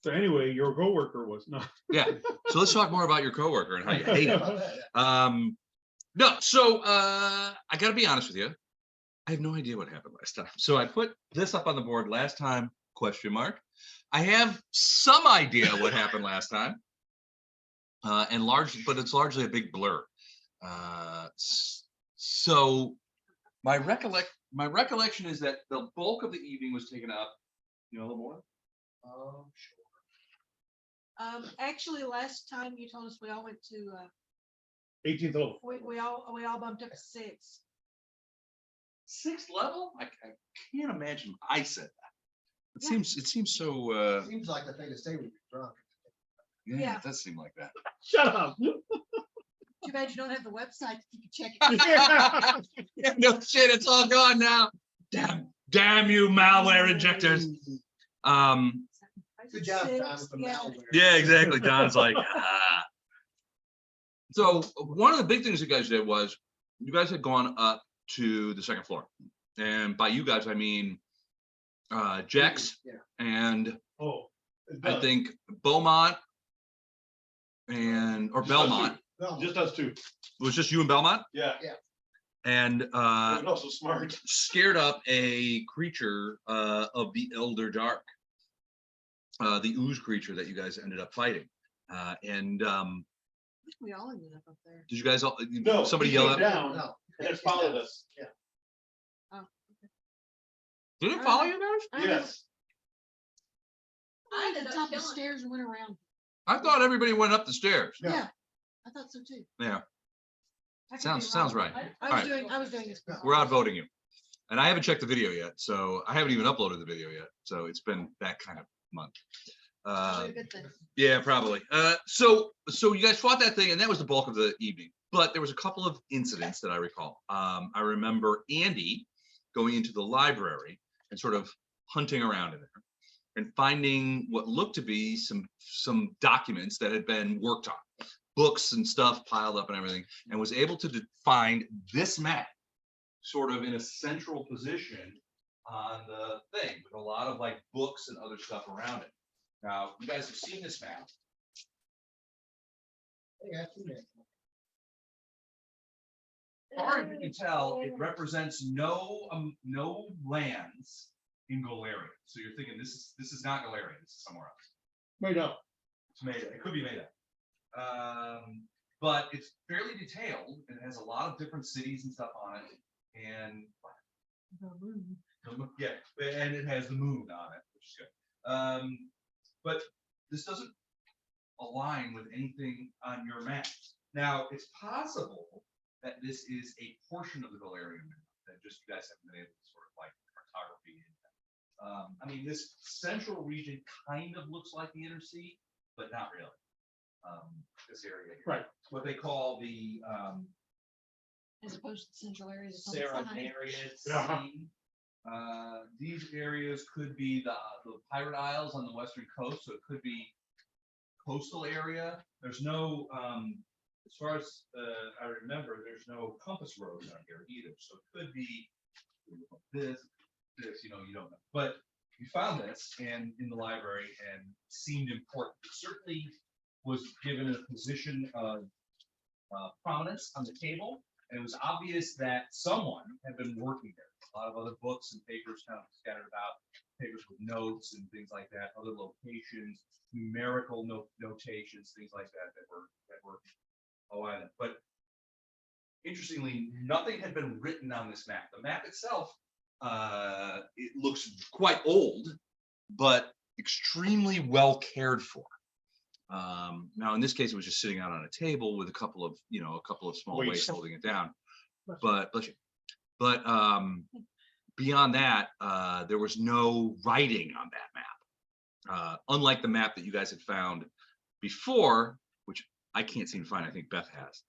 So anyway, your coworker was not. Yeah. So let's talk more about your coworker and how you hate him. No, so I gotta be honest with you. I have no idea what happened last time. So I put this up on the board last time, question mark. I have some idea what happened last time. But it's largely a big blur. So my recollection is that the bulk of the evening was taken up. You know a little more? Sure. Actually, last time you told us we all went to 18th level. we all bumped up to 6. 6th level? I can't imagine I said that. It seems so. Seems like the thing to say when you're drunk. Yeah, it does seem like that. Shut up. Too bad you don't have the website that you can check it. Yeah, no shit, it's all gone now. Damn you, malware injectors. Good job, Don, with the malware. Yeah, exactly. Don's like, ah. So one of the big things you guys did was you guys had gone up to the 2nd floor, and by you guys I mean Jex and I think Beaumont or Belmont. Just us two. It was just you and Belmont? Yeah. And Also smart. scared up a creature of the Elder Dark, the ooze creature that you guys ended up fighting. I think we all ended up there. Did you guys all? No, somebody he yell came out. down and it followed us. Yeah. Oh, okay. Did it follow you guys? Yes. I ended up top of the stairs and went around. I thought everybody went up the stairs. Yeah, I thought so too. Yeah. I could be Sounds wrong. right. I was doing this. We're outvoting you, and I haven't checked the video yet, so I haven't even uploaded the video yet. So it's been that kind of month. Yeah, probably. So you guys fought that thing, and that was the bulk of the evening. But there was a couple of incidents that I recall. I remember Andy going into the library and sort of hunting around in there and finding what looked to be some documents that had been worked on, books and stuff piled up and everything, and was able to find this map sort of in a central position on the thing with a lot of like books and other stuff around it. Now, you guys have seen this map. Yeah, I've seen it. As far as you can tell, it represents no lands in Galeria. So you're thinking this is not Galeria. This is somewhere else. Made up. It's made. It could be made up. But it's fairly detailed and it has a lot of different cities and stuff on it. And yeah, and it has the moon on it, which is good. But this doesn't align with anything on your map. Now, it's possible that this is a portion of the Galarian map that just you guys haven't been able to sort of like cartography in. I mean, this central region kind of looks like the inner sea, but not really. This area here. Right. What they call the As opposed to the central areas. Serenarian Yeah. Sea. These areas could be the Pirate Isles on the western coast, so it could be coastal area. There's no, as far as I remember, there's no compass roads on here either, so it could be this, you know, you don't know. But you found this and in the library and seemed important. It certainly was given a position of prominence on the table, and it was obvious that someone had been working there. A lot of other books and papers kind of scattered about, papers with notes and things like that, other locations, numerical notations, things like that that were on it. But interestingly, nothing had been written on this map. The map itself, it looks quite old, but extremely well cared for. Now in this case, it was just sitting out on a table with a couple of small weights holding it down. But beyond that, there was no writing on that map. Unlike the map that you guys had found before, which I can't seem to find. I think Beth has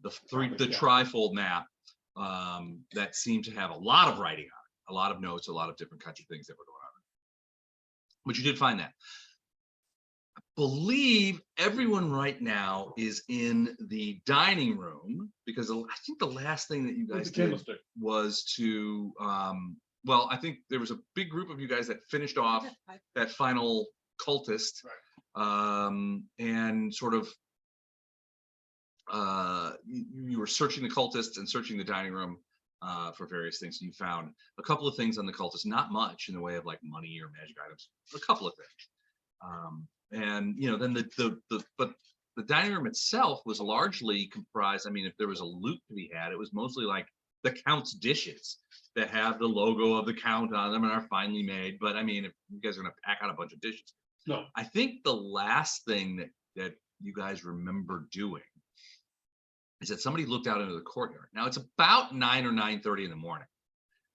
the trifold map that seemed to have a lot of writing on it, a lot of notes, a lot of different kinds of things that were going on. But you did find that. I believe everyone right now is in the dining room because I think the last thing that you guys did was to well, I think there was a big group of you guys that finished off that final cultist, and sort of you were searching the cultists and searching the dining room for various things. And you found a couple of things on the cultists, not much in the way of like money or magic items, but a couple of things. And you know, then but the dining room itself was largely comprised. I mean, if there was a loot to be had, it was mostly like the count's dishes that have the logo of the count on them and are finely made. But I mean, if you guys are gonna pack out a bunch of dishes, No. I think the last thing that you guys remember doing is that somebody looked out into the courtyard. Now it's about 9 or 9:30 in the morning.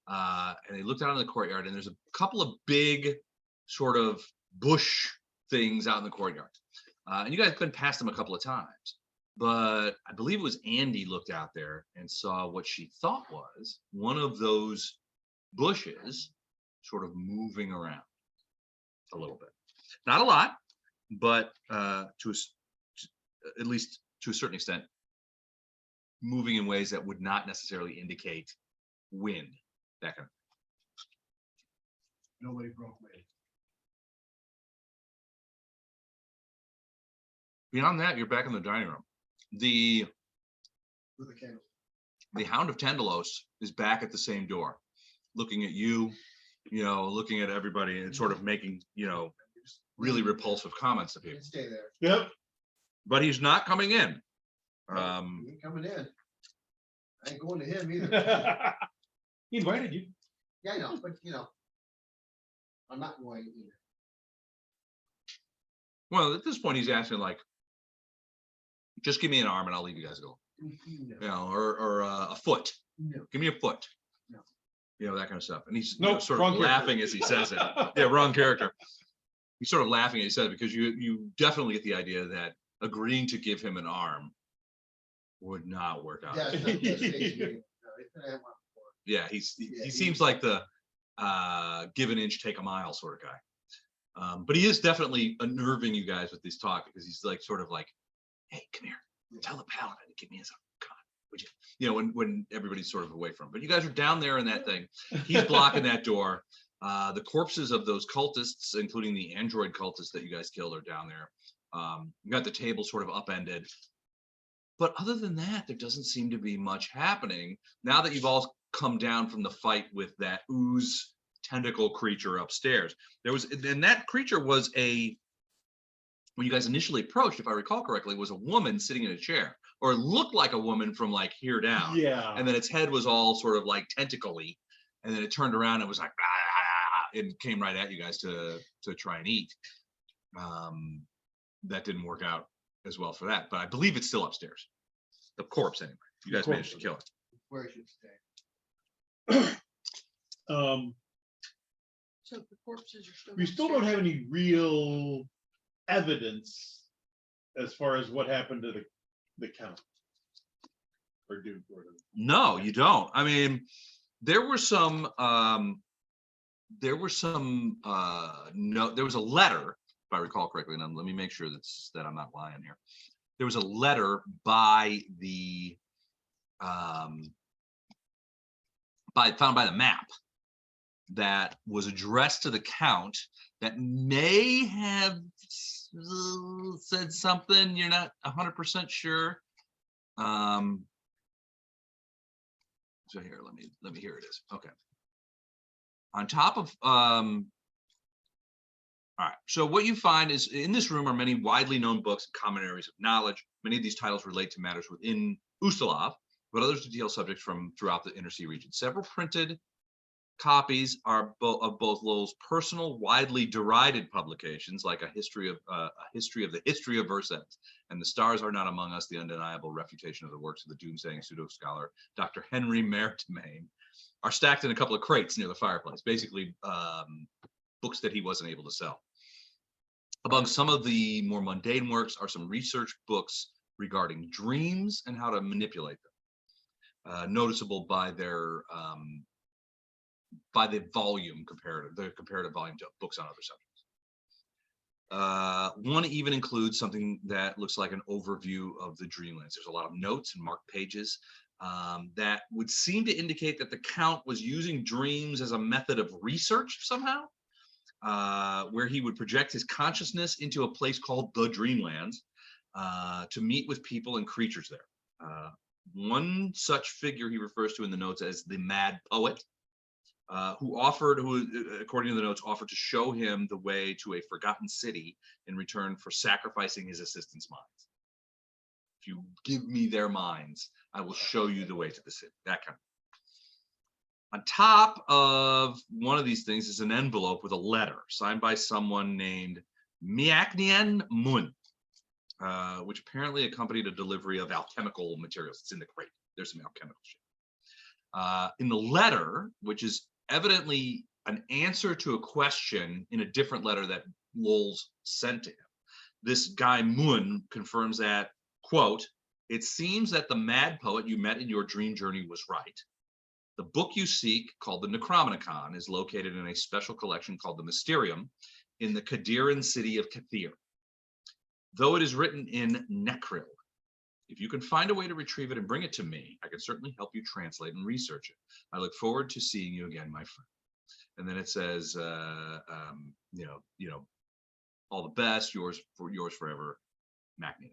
And they looked out into the courtyard, and there's a couple of big sort of bush things out in the courtyard. And you guys couldn't pass them a couple of times. But I believe it was Andy looked out there and saw what she thought was one of those bushes sort of moving around a little bit. Not a lot, but at least to a certain extent, moving in ways that would not necessarily indicate wind, that kind of Nobody broke me. Beyond that, you're back in the dining room. The With a candle. Hound of Tandalos is back at the same door, looking at you, you know, looking at everybody and sort of making, you know, really repulsive comments to You people. can stay there. Yep. But he's not coming in. You ain't coming in. I ain't going to him either. He invited you. Yeah, I know, but you know, I'm not going either. Well, at this point, he's asking like, just give me an arm and I'll leave you guys alone. No, You know, or a foot. no. Give me a foot. No. You know, that kind of stuff. And he's you Nope, know, sort wrong of character. laughing as he says it. Yeah, wrong character. He's sort of laughing as he says it because you definitely get the idea that agreeing to give him an arm would not work out. Yeah, it's not the best case scenario. No, it's gonna have one before. Yeah, Yeah, he he- seems like the give an inch, take a mile sort of guy. But he is definitely unnerving you guys with this talk because he's like sort of like, hey, come here, tell the paladin to give me his arm. Come on, would you? You know, when everybody's sort of away from him. But you guys are down there in that thing. He's blocking that door. The corpses of those cultists, including the android cultists that you guys killed, are down there. You got the table sort of upended. But other than that, there doesn't seem to be much happening now that you've all come down from the fight with that ooze tentacle creature upstairs. And that creature was when you guys initially approached, if I recall correctly, was a woman sitting in a chair, or it looked like a woman from like here down. Yeah. And then its head was all sort of like tentacle-y, and then it turned around and was like, and came right at you guys to try and eat. That didn't work out as well for that, but I believe it's still upstairs. The corpse, anyway. You guys managed to kill it. Where it should stay. So the corpses are still. We still don't have any real evidence as far as what happened to the count. Or do. No, you don't. I mean, there was a letter, if I recall correctly, and let me make sure that I'm not lying here. There was a letter by found by the map that was addressed to the count that may have said something you're not 100% sure. So here, let me here it is. Okay. On top of all right, so what you find is in this room are many widely known books and common areas of knowledge. Many of these titles relate to matters within Ustalav, but others detail subjects from throughout the Inner Sea region. Several printed copies are of both Lowell's personal, widely derided publications, like a history of the history of Versailles, and The Stars Are Not Among Us, the undeniable refutation of the works of the doomsaying pseudo-scholar Dr. Henry Mertemain, are stacked in a couple of crates near the fireplace, basically books that he wasn't able to sell. Among some of the more mundane works are some research books regarding dreams and how to manipulate them, noticeable by their by the comparative volume to books on other subjects. One even includes something that looks like an overview of the Dreamlands. There's a lot of notes and marked pages that would seem to indicate that the Count was using dreams as a method of research somehow. where he would project his consciousness into a place called the Dreamlands to meet with people and creatures there. One such figure he refers to in the notes as the Mad Poet, who, according to the notes, offered to show him the way to a forgotten city in return for sacrificing his assistants' minds. If you give me their minds, I will show you the way to the city. That kind of. On top of one of these things is an envelope with a letter signed by someone named Miaknian Mun, which apparently accompanied a delivery of alchemical materials. It's in the crate. There's some alchemical shit. In the letter, which is evidently an answer to a question in a different letter that Lowell's sent to him, this guy Mun confirms that, quote, "It seems that the mad poet you met in your dream journey was right. The book you seek, called the Necronomicon, is located in a special collection called the Mysterium in the Kadiran city of Kathir. Though it is written in Necril, if you can find a way to retrieve it and bring it to me, I can certainly help you translate and research it. I look forward to seeing you again, my friend." And then it says, all the best, yours forever, Macnian.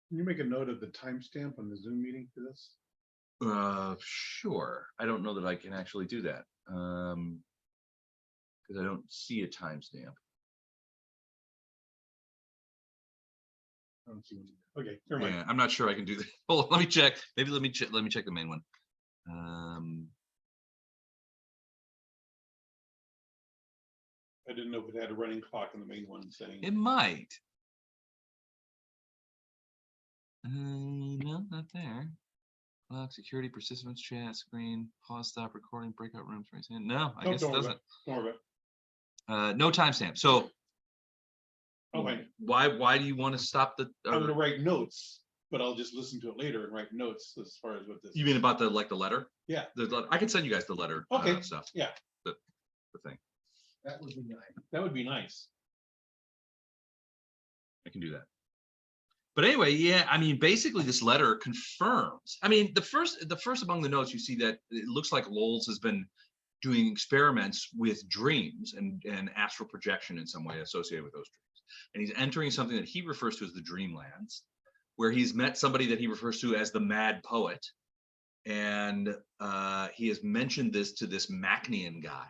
Can you make a note of the timestamp on the Zoom meeting for this? Sure. I don't know that I can actually do that because I don't see a timestamp. I don't see one. Okay, never mind. Yeah, I'm not sure I can do that. Hold on, let me check. Maybe let me check the main one. I didn't know if it had a running clock in the main one saying. It might. No, not there. Clock, security, participants, chat, screen, pause, stop, recording, breakout rooms, raise hand. No, I guess it doesn't. Don't worry about it. No timestamp. So Okay. why do you want to stop the? I'm gonna write notes, but I'll just listen to it later and write notes as far as what this. You mean about the letter? Yeah. The letter. I can send you guys the letter. Okay. Stuff. Yeah. The thing. That would be nice. That would be nice. I can do that. But anyway, yeah, I mean, basically this letter confirms. I mean, the first among the notes, you see that it looks like Lowell's has been doing experiments with dreams and astral projection in some way associated with those dreams. And he's entering something that he refers to as the Dreamlands, where he's met somebody that he refers to as the Mad Poet. And he has mentioned this to this Macnian guy.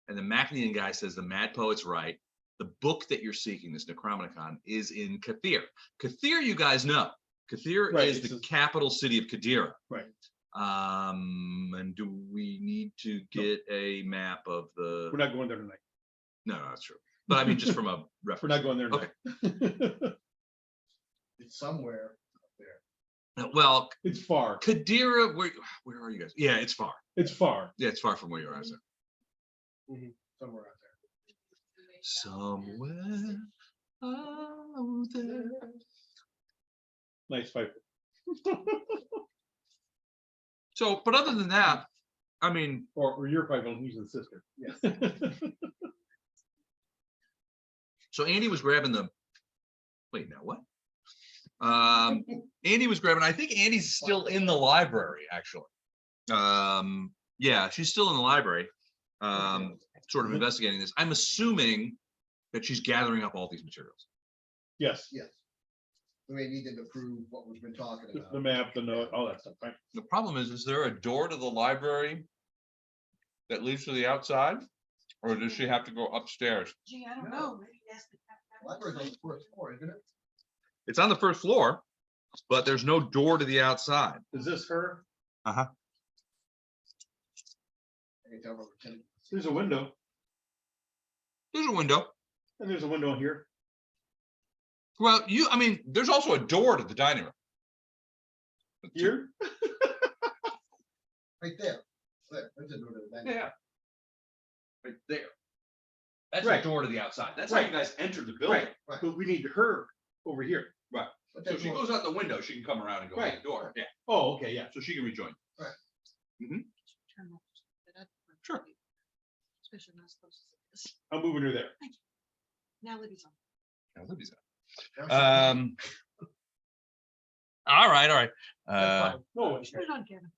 And the Macnian guy says the Mad Poet's right. The book that you're seeking, this Necronomicon, is in Kathir. Kathir, you guys know. Kathir is the capital city of Kadira. Right. And do we need to get a map of the? We're not going there tonight. No, that's true. But I mean, just from a reference. We're not going there tonight. Okay. It's somewhere up there. Well, It's far. Kadira, where are you guys? Yeah, it's far. It's far. Yeah, it's far from where you are. Somewhere out there. Somewhere out there. Nice fight. So, but other than that, I mean, Or you're fighting. He's the sister. Yes. so Andy was grabbing the. Wait, now what? Andy was grabbing. I think Andy's still in the library, actually. Yeah, she's still in the library. Sort of investigating this. I'm assuming that she's gathering up all these materials. Yes. Yes. We may need to approve what we've been talking about. The map, the note, all that stuff. Right. The problem is there a door to the library that leads to the outside? Or does she have to go upstairs? Gee, I don't know. Maybe that's the. Library's on the first floor, isn't it? It's on the first floor, but there's no door to the outside. Is this her? Uh-huh. I can tell from the tenant. There's a window, There's a window. and there's a window here. Well, I mean, there's also a door to the dining room. Here? Right there. There. There's a door to the dining room. Yeah. Right there. That's Right. the door to the outside. That's Right. how you guys entered the building. Right. But we need her over here. Right. But So there's she more- goes out the window, she can come around and go Right. out the door. Yeah. Oh, okay, yeah. So she can rejoin. Turn off that up. Sure. Especially not supposed to say this. I'm moving her there. Now Libby's on. Yeah, Libby's out. Now she's- All right. That's fine. No, Put it on, Kevin.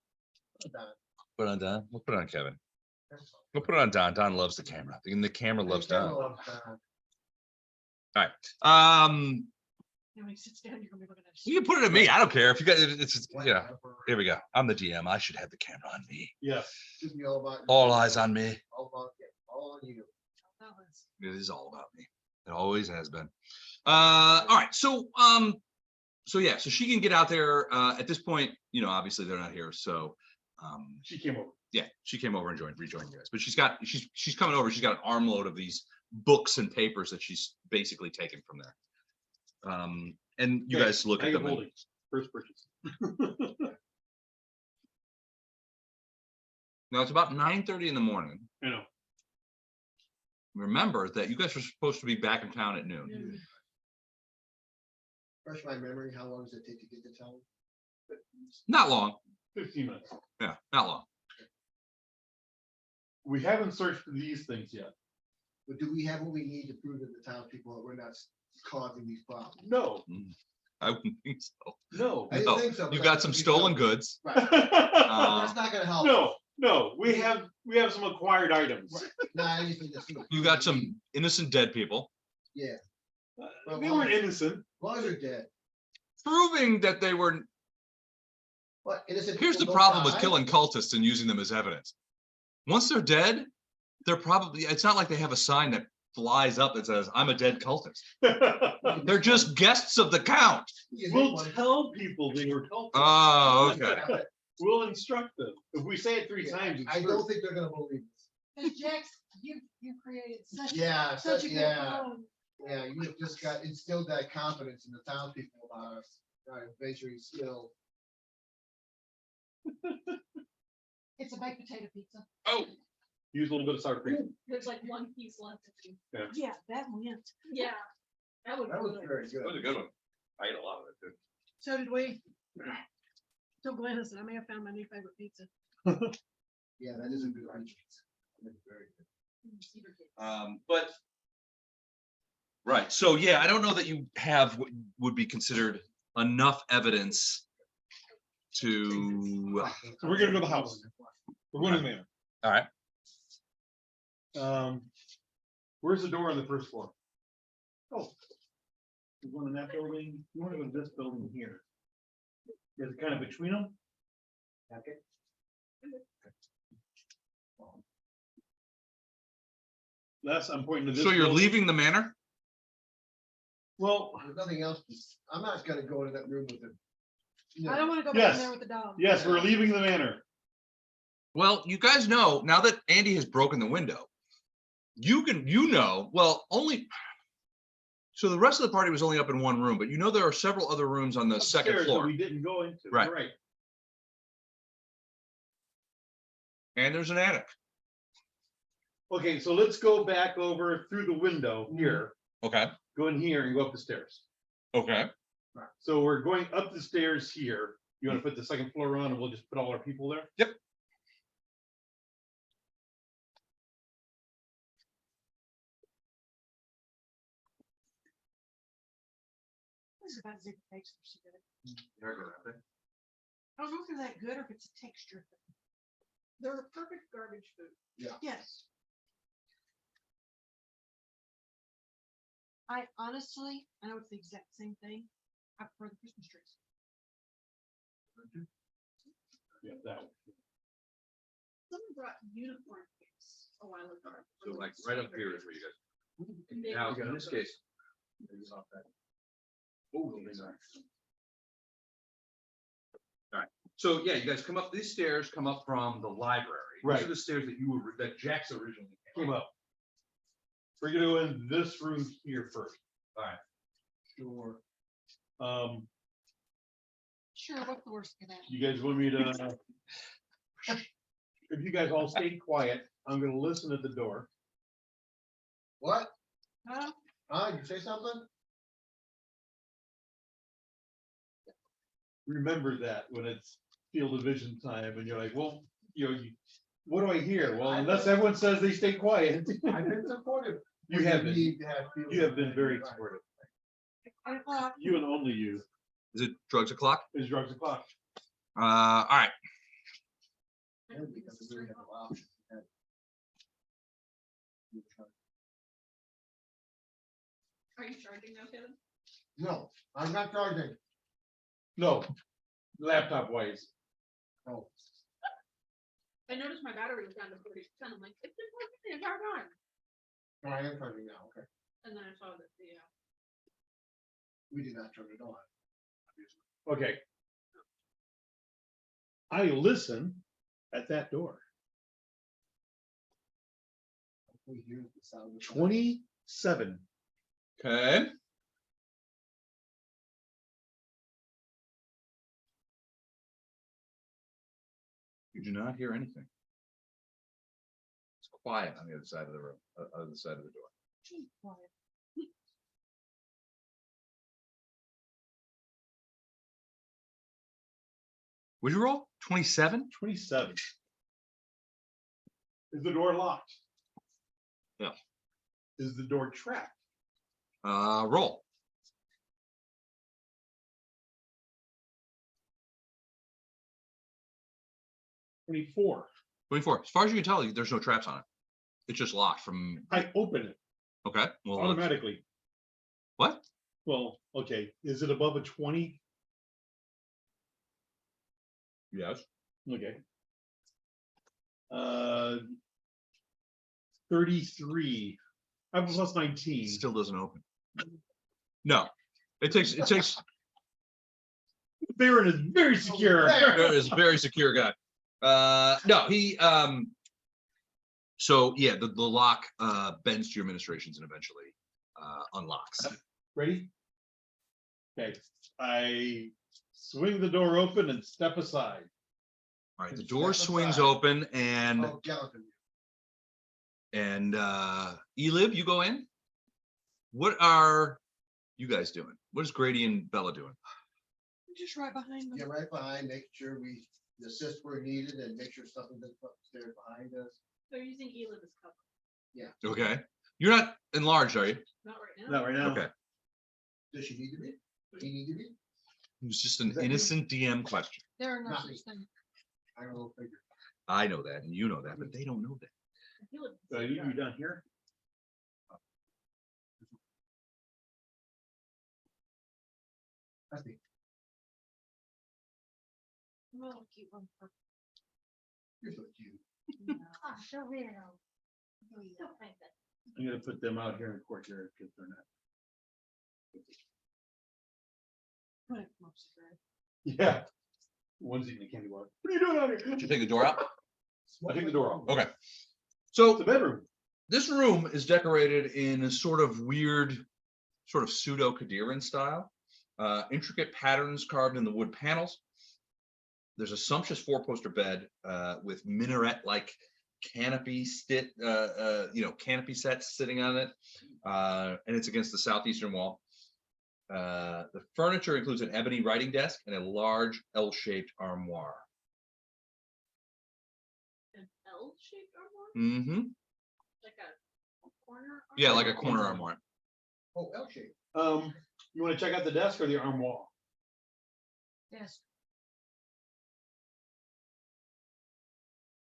Done. Put on Don. We'll put on Kevin. We'll put it on Don. Don loves the camera. And the camera loves Don. All right. And when he sits down, you're gonna be looking at. You can put it at me. I don't care if you guys. It's yeah. Here we go. I'm the GM. I should have the camera on me. Yes. Should be all about you. All eyes on me. All about you. All on you. It is all about me. It always has been. All right. So yeah. So she can get out there. At this point, you know, obviously they're not here. So She came over. yeah, she came over and rejoined you guys. But she's coming over. She's got an armload of these books and papers that she's basically taken from there. And you Okay, guys look at Bag of them. And, holding. First purchase. now it's about 9:30 in the morning. I know. Remember that you guys were supposed to be back in town at noon. Fresh my memory, how long does it take to get to town? Not long. 15 minutes. Yeah, not long. We haven't searched for these things yet. But do we have what we need to prove to the townspeople that we're not causing these problems? No, I wouldn't think so. no. I didn't No, think so. you but got that's some what you stolen felt. goods. Right. Uh, That's not gonna help. No. We have some acquired items. Right. Not anything to see. You got some innocent dead people, Yeah, They weren't innocent. as long as they're dead. proving that they were. What, innocent? Here's the people problem with die? killing cultists and using them as evidence. Once they're dead, they're probably. It's not like they have a sign that flies up that says, "I'm a dead cultist." They're just guests of the count. You can We'll make one. tell people they were cultists. Oh, okay. We'll instruct them. If we say it 3 times, it's I true. don't think they're gonna believe Cause Jax, you created this. such, Yeah, such a good yeah, phone. yeah, you just got instilled that confidence in the townspeople about us. Basically still. It's a baked potato pizza. Oh, Use a little bit of sour cream. There's like one piece left. Yeah, that went. Yeah. That would. That was very that was a good. good one. I ate a lot of it too. So did we. So Glenn said, I may have found my new favorite pizza. Yeah, that is a good one. That's very good. But right, so yeah, I don't know that you have what would be considered enough evidence to. So we're gonna go to the house. We're going to the manor. All right. Where's the door on the first floor? Oh. You want in that building? You want to go to this building here? Is it kind of between them? Okay. Les, I'm pointing to this. So you're building. leaving the manor? Well, There's nothing else. I'm not gonna go into that room with them. I don't wanna go back Yes. in there with the dog. yes, we're leaving the manor. Well, you guys know now that Andy has broken the window, well, only. So the rest of the party was only up in one room, but you know there are several other rooms on the second Upstairs that floor. We didn't go into. Right. Right. And there's an attic. Okay, so let's go back over through the window here, Okay. go in here and go up the stairs. Okay. So we're going up the stairs here. You want to put the second floor on and we'll just put all our people there? Yep. This is about zebra cakes. They're so good. They're good, aren't they? I don't know if they're that good or if it's a texture thing. They're a perfect garbage food. Yes. I honestly, I know it's the exact same thing. I prefer the Christmas trees. Yeah, that one. Someone brought unicorn cakes a while ago. So like right up here is where you guys. And they Now, were in this good. case. Oh, these are. All right, so yeah, you guys come up these stairs, come up from the library. These Right. are the stairs that that Jack's originally Came up. We're gonna go in this room here first. All right. Sure. Sure, what's the worst can happen? You guys want me to? If you guys all stay quiet, I'm gonna listen at the door. What? Huh? You say something? Remember that when it's field of vision time and you're like, well, what do I hear? Well, unless everyone says they stay quiet. I've been supportive. You have been. Need to have feelings. You have been very supportive. 8 o'clock. You and only you. Is it drugs o'clock? Is drugs o'clock. All right. Yeah, because we really have no option. Are you charging now, Kevin? No, I'm not charging. No, laptop wise. Oh, I noticed my battery was down to 40%. I'm like, it's been working the entire time. no, I am charging now, okay. And then I saw that the, We did not turn it on. Okay. I listen at that door. We hear the sound. of- 27. Okay. You do not hear anything. It's quiet on the other side of the room, other side of the door. Gee, quiet. Would you roll? 27? 27. Is the door locked? Yeah. Is the door trapped? Roll. Twenty-four. 24. As far as you can tell, there's no traps on it. It's just locked from, I open it okay. Well, automatically. what? Well, okay, is it above a 20? Yes. Okay. 33. I have a plus 19. Still doesn't open. No, it takes, Baron is very secure. is a very secure guy. No, he, so yeah, the lock, bends to your administrations and eventually, unlocks. Ready? Okay, I swing the door open and step aside. All right, the Step door swings aside. open and, Oh, Gallagher. Elib, you go in. What are you guys doing? What is Grady and Bella doing? I'm just right behind them. Get right behind, make sure we assist where needed and make sure something doesn't come upstairs behind us. they're using Elib as cover. Okay, you're not enlarged, are you? Not right now. Not right now. Okay, Does she need to be? Does he need to be? it was just an Is that you? innocent DM question. There are no Nothing. such thing. I don't know, figure. I know that and you know that, but they don't know that. Elib is You secure. done here? I think. Well, cute one. You're so cute. Ah, so weird. Don't think that. I'm gonna put them out here in the courtyard because they're not. Put it close to her. Yeah. One's eating a candy bar. What are you doing out here? Did you take the door out? I think the door off. Okay. It's So the bedroom. this room is decorated in a sort of weird, sort of pseudo Qadiran style. Intricate patterns carved in the wood panels. There's a sumptuous four-poster bed with minaret-like canopy canopy sets sitting on it, and it's against the southeastern wall. The furniture includes an ebony writing desk and a large L-shaped armoire. An L-shaped armoire? Mm-hmm. Like a corner? Yeah, like a armoire? corner armoire. Oh, L-shape. You wanna check out the desk or the armoire? Yes.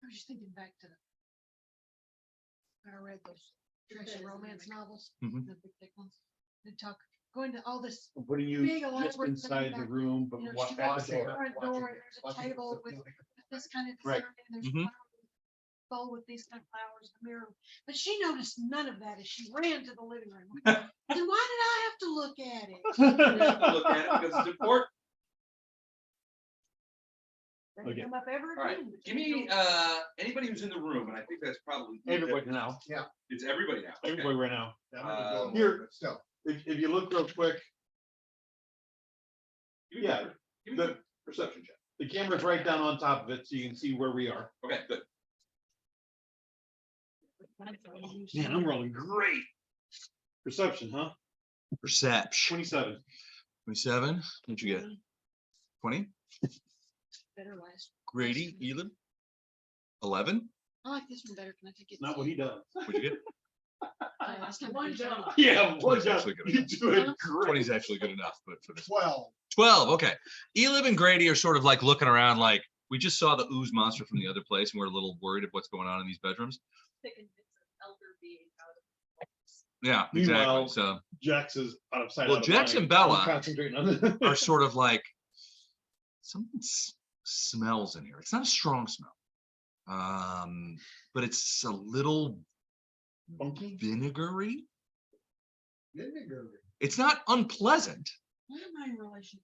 I was just thinking back to when I read those Tracy romance novels, Mhm. the big thick ones. They talk, going to all this, I'm putting you Big just elaborate thing inside the back, room, but you know, watch she that walks in door. the front door, and there's a Watching table something with like- this kind of Right. design, and there's Mhm. bowl with these kind of flowers, the mirror. But she noticed none of that as she ran to the living room. Then why did I have to look at it? Look at it because it's important. Doesn't Okay. come up ever All right, again, but give you me, don't- anybody who's in the room, and I think that's probably. Everybody now, It's everybody now. Okay. everybody right now. That might be going Here. away, but still. If you look real quick, Give me Yeah, the- Give me the- the perception check. the camera's right down on top of it, so you can see where we are. Okay, good. Man, I'm rolling great. Perception, huh? Perception. 27. 27. What'd you get? 20. Better last. Grady, Elin. 11. I like this one better. Can I take it? Not what he does. What'd you get? Last time One we did job. it. Yeah, Twenty's watch out. actually good You enough. do it 20 great. is actually good enough, but for this. 12. 12. Okay. Elib and Grady are sort of like looking around like we just saw the ooze monster from the other place and we're a little worried of what's going on in these bedrooms. Thick and bits of elder bead Yeah, Meanwhile, exactly. So Jax is out of sight. Well, out of Jax mind. and Bella I'm concentrating on this. are sort of like something smells in here. It's not a strong smell, but it's a little Funky? vinegary. Vinegar. It's not unpleasant. What am I in relation?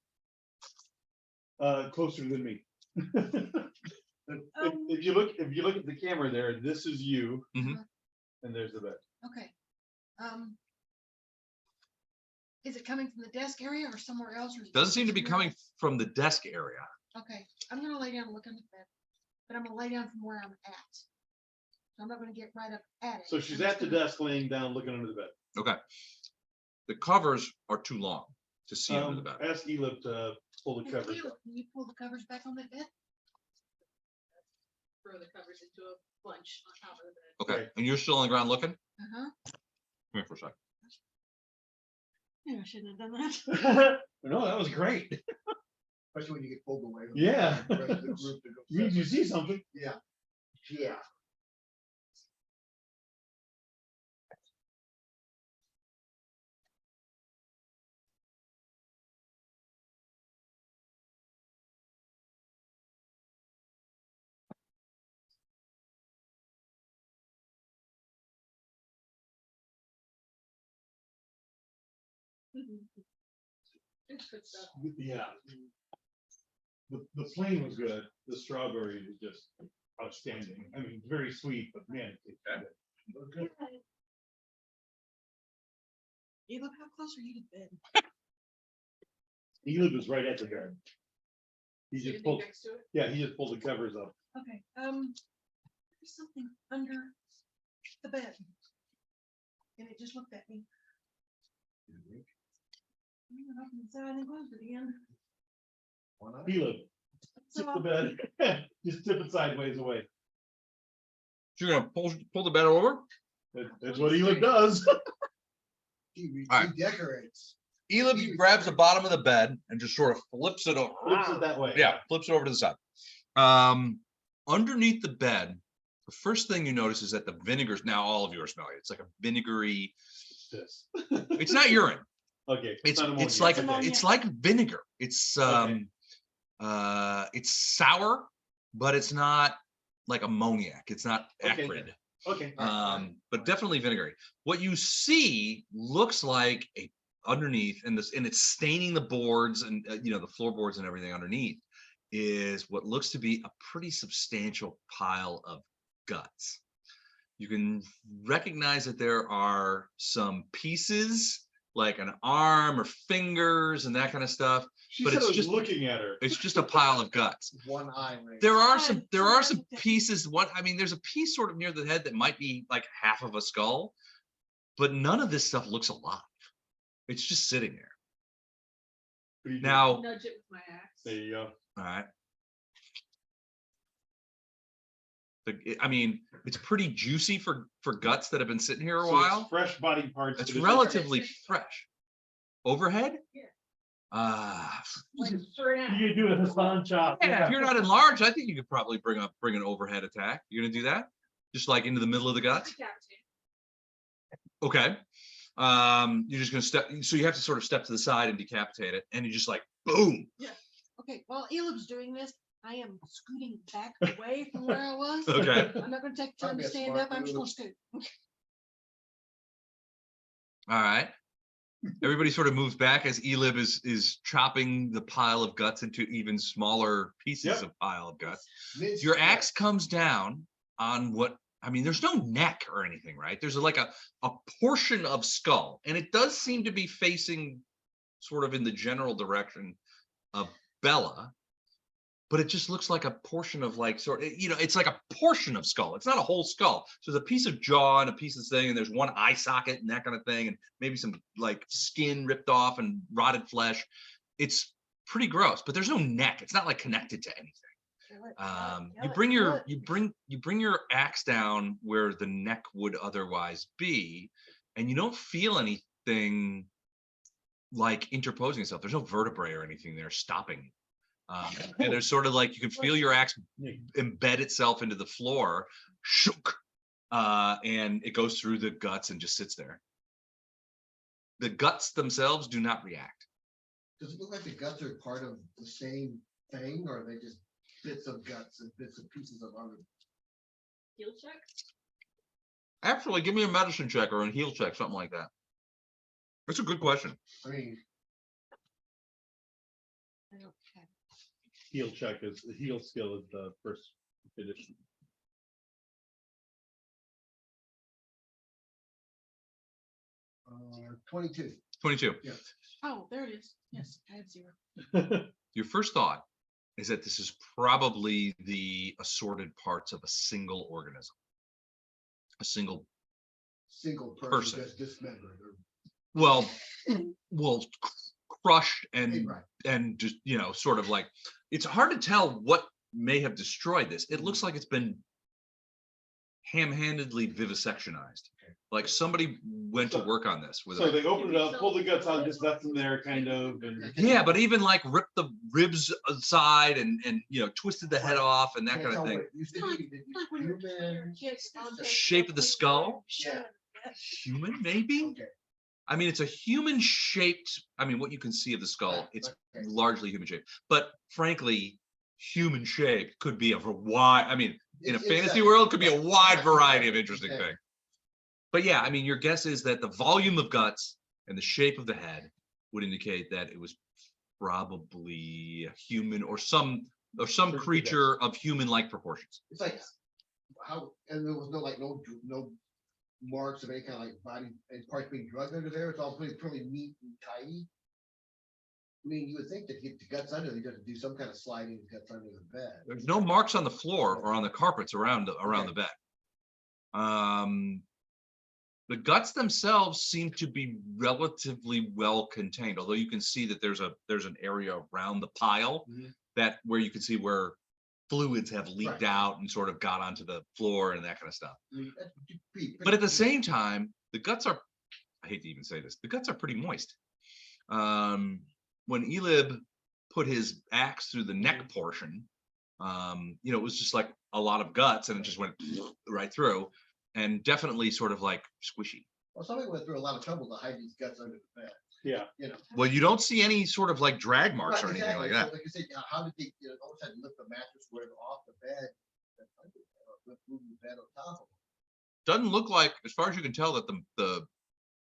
Closer than me. If, Um, if you look at the camera there, this is you, Mhm. and there's the bed. Okay. Is it coming from the desk area or somewhere else? Or is it Doesn't seem to be somewhere coming else? from the desk area. Okay, I'm gonna lay down and look under the bed, but I'm gonna lay down from where I'm at. So I'm not gonna get right up at it. So she's I'm just at the gonna- desk, laying down, looking under the bed. Okay. The covers are too long to see under the bed. Ask Elif to pull the Hey, covers Caleb, up. can you pull the covers back on that bed? Throw the covers into a bunch on top of the bed. Okay, Okay. and you're still on the ground looking? Uh-huh. Come here for a second. Yeah, I shouldn't have done that. No, that was great. Especially when you get pulled away. from Yeah. the rest of the group to go Means you separate. see something. Yeah. Yeah. It's good stuff. Yeah. The plain was good. The strawberry is just outstanding. I mean, very sweet, but man, it's good. You look, how close are you to the bed? Elif is right at the bed. He Anything just pulled, next to it? yeah, he just pulled the covers up. Okay, there's something under the bed. And it just looked at me. I opened the side and closed it again. Why not? Elif, So tip the bed. Just tip it sideways away. So you're gonna pull the bed over? That's what Elif does. He All right. redecorates. Elif grabs the bottom of the bed and just sort of flips it over. Flips it that way. Yeah, flips it over to the side. Underneath the bed, the first thing you notice is that the vinegar's now all of you are smelling. It's like a vinegary. This. It's not urine. Okay. It's not ammonia. it's like ammonia. it's like vinegar. It's Okay. it's sour, but it's not like ammoniac. It's not Okay. acrid. Okay. But definitely vinegary. What you see looks like a underneath, and it's staining the boards and the floorboards and everything underneath is what looks to be a pretty substantial pile of guts. You can recognize that there are some pieces like an arm or fingers and that kind of stuff. She but said it's I was just- looking at her. It's just a pile of guts. One eye. Right? There are Fine, some fine. pieces. There's a piece sort of near the head that might be like half of a skull, but none of this stuff looks alive. It's just sitting there. What do you do? Now, Nudge it with my axe. There you go. all right. I mean, it's pretty juicy for guts that have been sitting here a So it's while. fresh body parts. It's but relatively fresh. Overhead? Yeah. Like for an axe. You do a Hassan chop. Yeah, if you're not enlarged, I think you could probably bring an overhead attack. You're gonna do that? Just like into the middle of the guts? Decapitate. Okay. You're just gonna step, so you have to sort of step to the side and decapitate it, and you just like boom. Okay, while Elif's doing this, I am scooting back away from where I was. Okay. I'm not gonna take time Probably to a stand smart up, I'm just move. gonna scoot. All right. Everybody sort of moves back as Elib is chopping the pile of guts into even smaller pieces Yep. of pile of guts. Minced Your cut. axe comes down on there's no neck or anything, right? There's like a portion of skull, and it does seem to be facing sort of in the general direction of Bella, but it just looks like a portion of it's like a portion of skull. It's not a whole skull. So there's a piece of jaw and a piece of thing, and there's one eye socket and that kind of thing, and maybe some like skin ripped off and rotted flesh. It's pretty gross, but there's no neck. It's not like connected to anything. You bring your axe down where the neck would otherwise be, and you don't feel anything like interposing itself. There's no vertebrae or anything there stopping you. And there's sort of like you can feel your axe embed itself into the floor, shook, and it goes through the guts and just sits there. The guts themselves do not react. Does it look like the guts are part of the same thing, or are they just bits of guts and bits and pieces of other? Heel check? Actually, give me a medicine check or a heal check, something like that. That's a good question. I mean, I don't have it. Heal check is, the heal skill is the first edition. uh, 22. 22. Oh, there it is. Yes, I had 0. Your first thought is that this is probably the assorted parts of a single organism. A single, Single Person. person just dismembered. Or, well, crushed Right. and just, sort of like, it's hard to tell what may have destroyed this. It looks like it's been ham-handedly vivisectionized. Like somebody went to work on this with So a, they opened it up, pulled the guts out, just left them there kind of, and. yeah, but even like ripped the ribs aside and twisted the head off and that Can't kind of tell thing. what it used to be. Did you Like when you're human? kids on Shape of the skull? Sure. Human, maybe? Okay. I mean, it's a human shaped, what you can see of the skull, it's Okay. largely human shaped. But frankly, human shaped could be of a wide, in a It's fantasy a- world, could be a wide variety of interesting Okay. things. But yeah, your guess is that the volume of guts and the shape of the head would indicate that it was probably a human or some creature of human-like proportions. It's like how, and there was no marks of any kind of like body and parts being drugged under there. It's all pretty neat and tidy. I mean, you would think that get the guts under, they just do some kind of sliding of guts under the bed. There's no marks on the floor or on the carpets around the bed. The guts themselves seem to be relatively well contained, although you can see that there's an area around the pile Mhm. that where you can see where fluids have leaked Right. out and sort of got onto the floor and that kind of stuff. I mean, that's pretty- But at the same time, the guts are, I hate to even say this, the guts are pretty moist. When Elib put his axe through the neck portion, it was just like a lot of guts and it just went right through. And definitely sort of like squishy. Well, somebody went through a lot of trouble to hide these guts under the bed. Yeah. Well, you don't see any sort of like drag marks or Right, anything like exactly. that. So, like I said, how did they, all of a sudden lift the mattress where off the bed? Move the bed on top of it. Doesn't look like, as far as you can tell, that the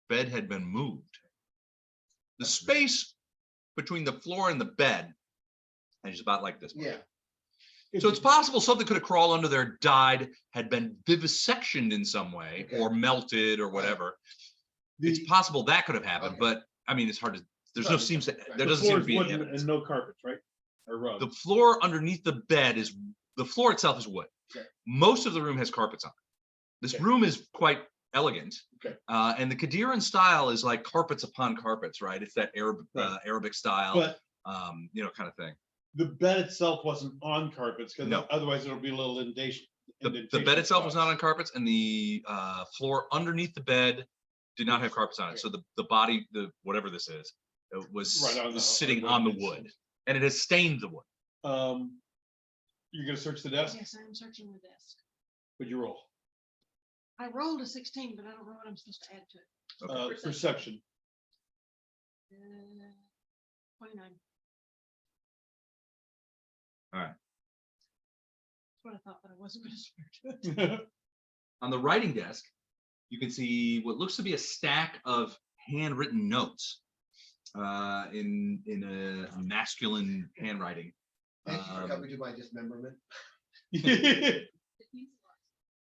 bed had been moved. The space between the floor and the bed is about like this much. Yeah. So it's possible something could have crawled under there, died, had been vivisectioned in some way, Okay. or melted or whatever. It's The, possible that could have happened, Okay. but it's hard to. There's Right. no seems to. Right. There the doesn't seem floor to is be any wooden evidence. and no carpets, right? Or rugs. The floor underneath the bed is the floor itself is wood. Okay. Most of the room has carpets on it. This Okay. room is quite elegant. Okay. And the Qadiran style is like carpets upon carpets, right? It's that Right. Arabic style, But kind of thing. the bed itself wasn't on carpets, because No. otherwise it'll be a little indentation. The bed itself was not on carpets, and the floor underneath the bed did not have carpets on it. So the body, whatever this is, it was Right on the- sitting on on the the wood, and it has stained the wood. You're gonna search the desk? Yes, I'm searching the desk. What'd you roll? I rolled a 16, but I don't know what I'm supposed to add to it. Okay. Perception. 29. All right. That's what I thought, but I wasn't going to swear to it. On the writing desk, you can see what looks to be a stack of handwritten notes in a masculine handwriting. Thank you for coming to my dismemberment.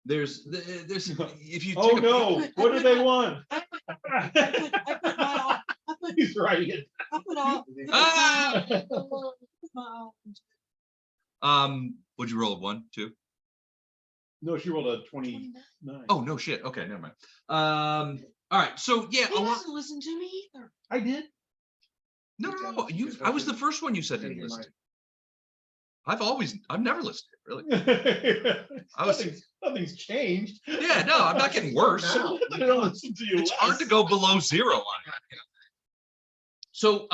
There's if you Oh take a, no, what do they want? I put my all, He's writing it. I put all, Ah! my all. Would you roll a 1, 2? No, she rolled a 29. Oh no shit. Okay, never mind. All right. So yeah, He doesn't listen to me either. I did. no. I was the first one you said didn't listen. I've never listened, really. Nothing's changed. Yeah, no, I'm not getting worse. Now. I don't listen to you. It's hard to go below 0 on it. So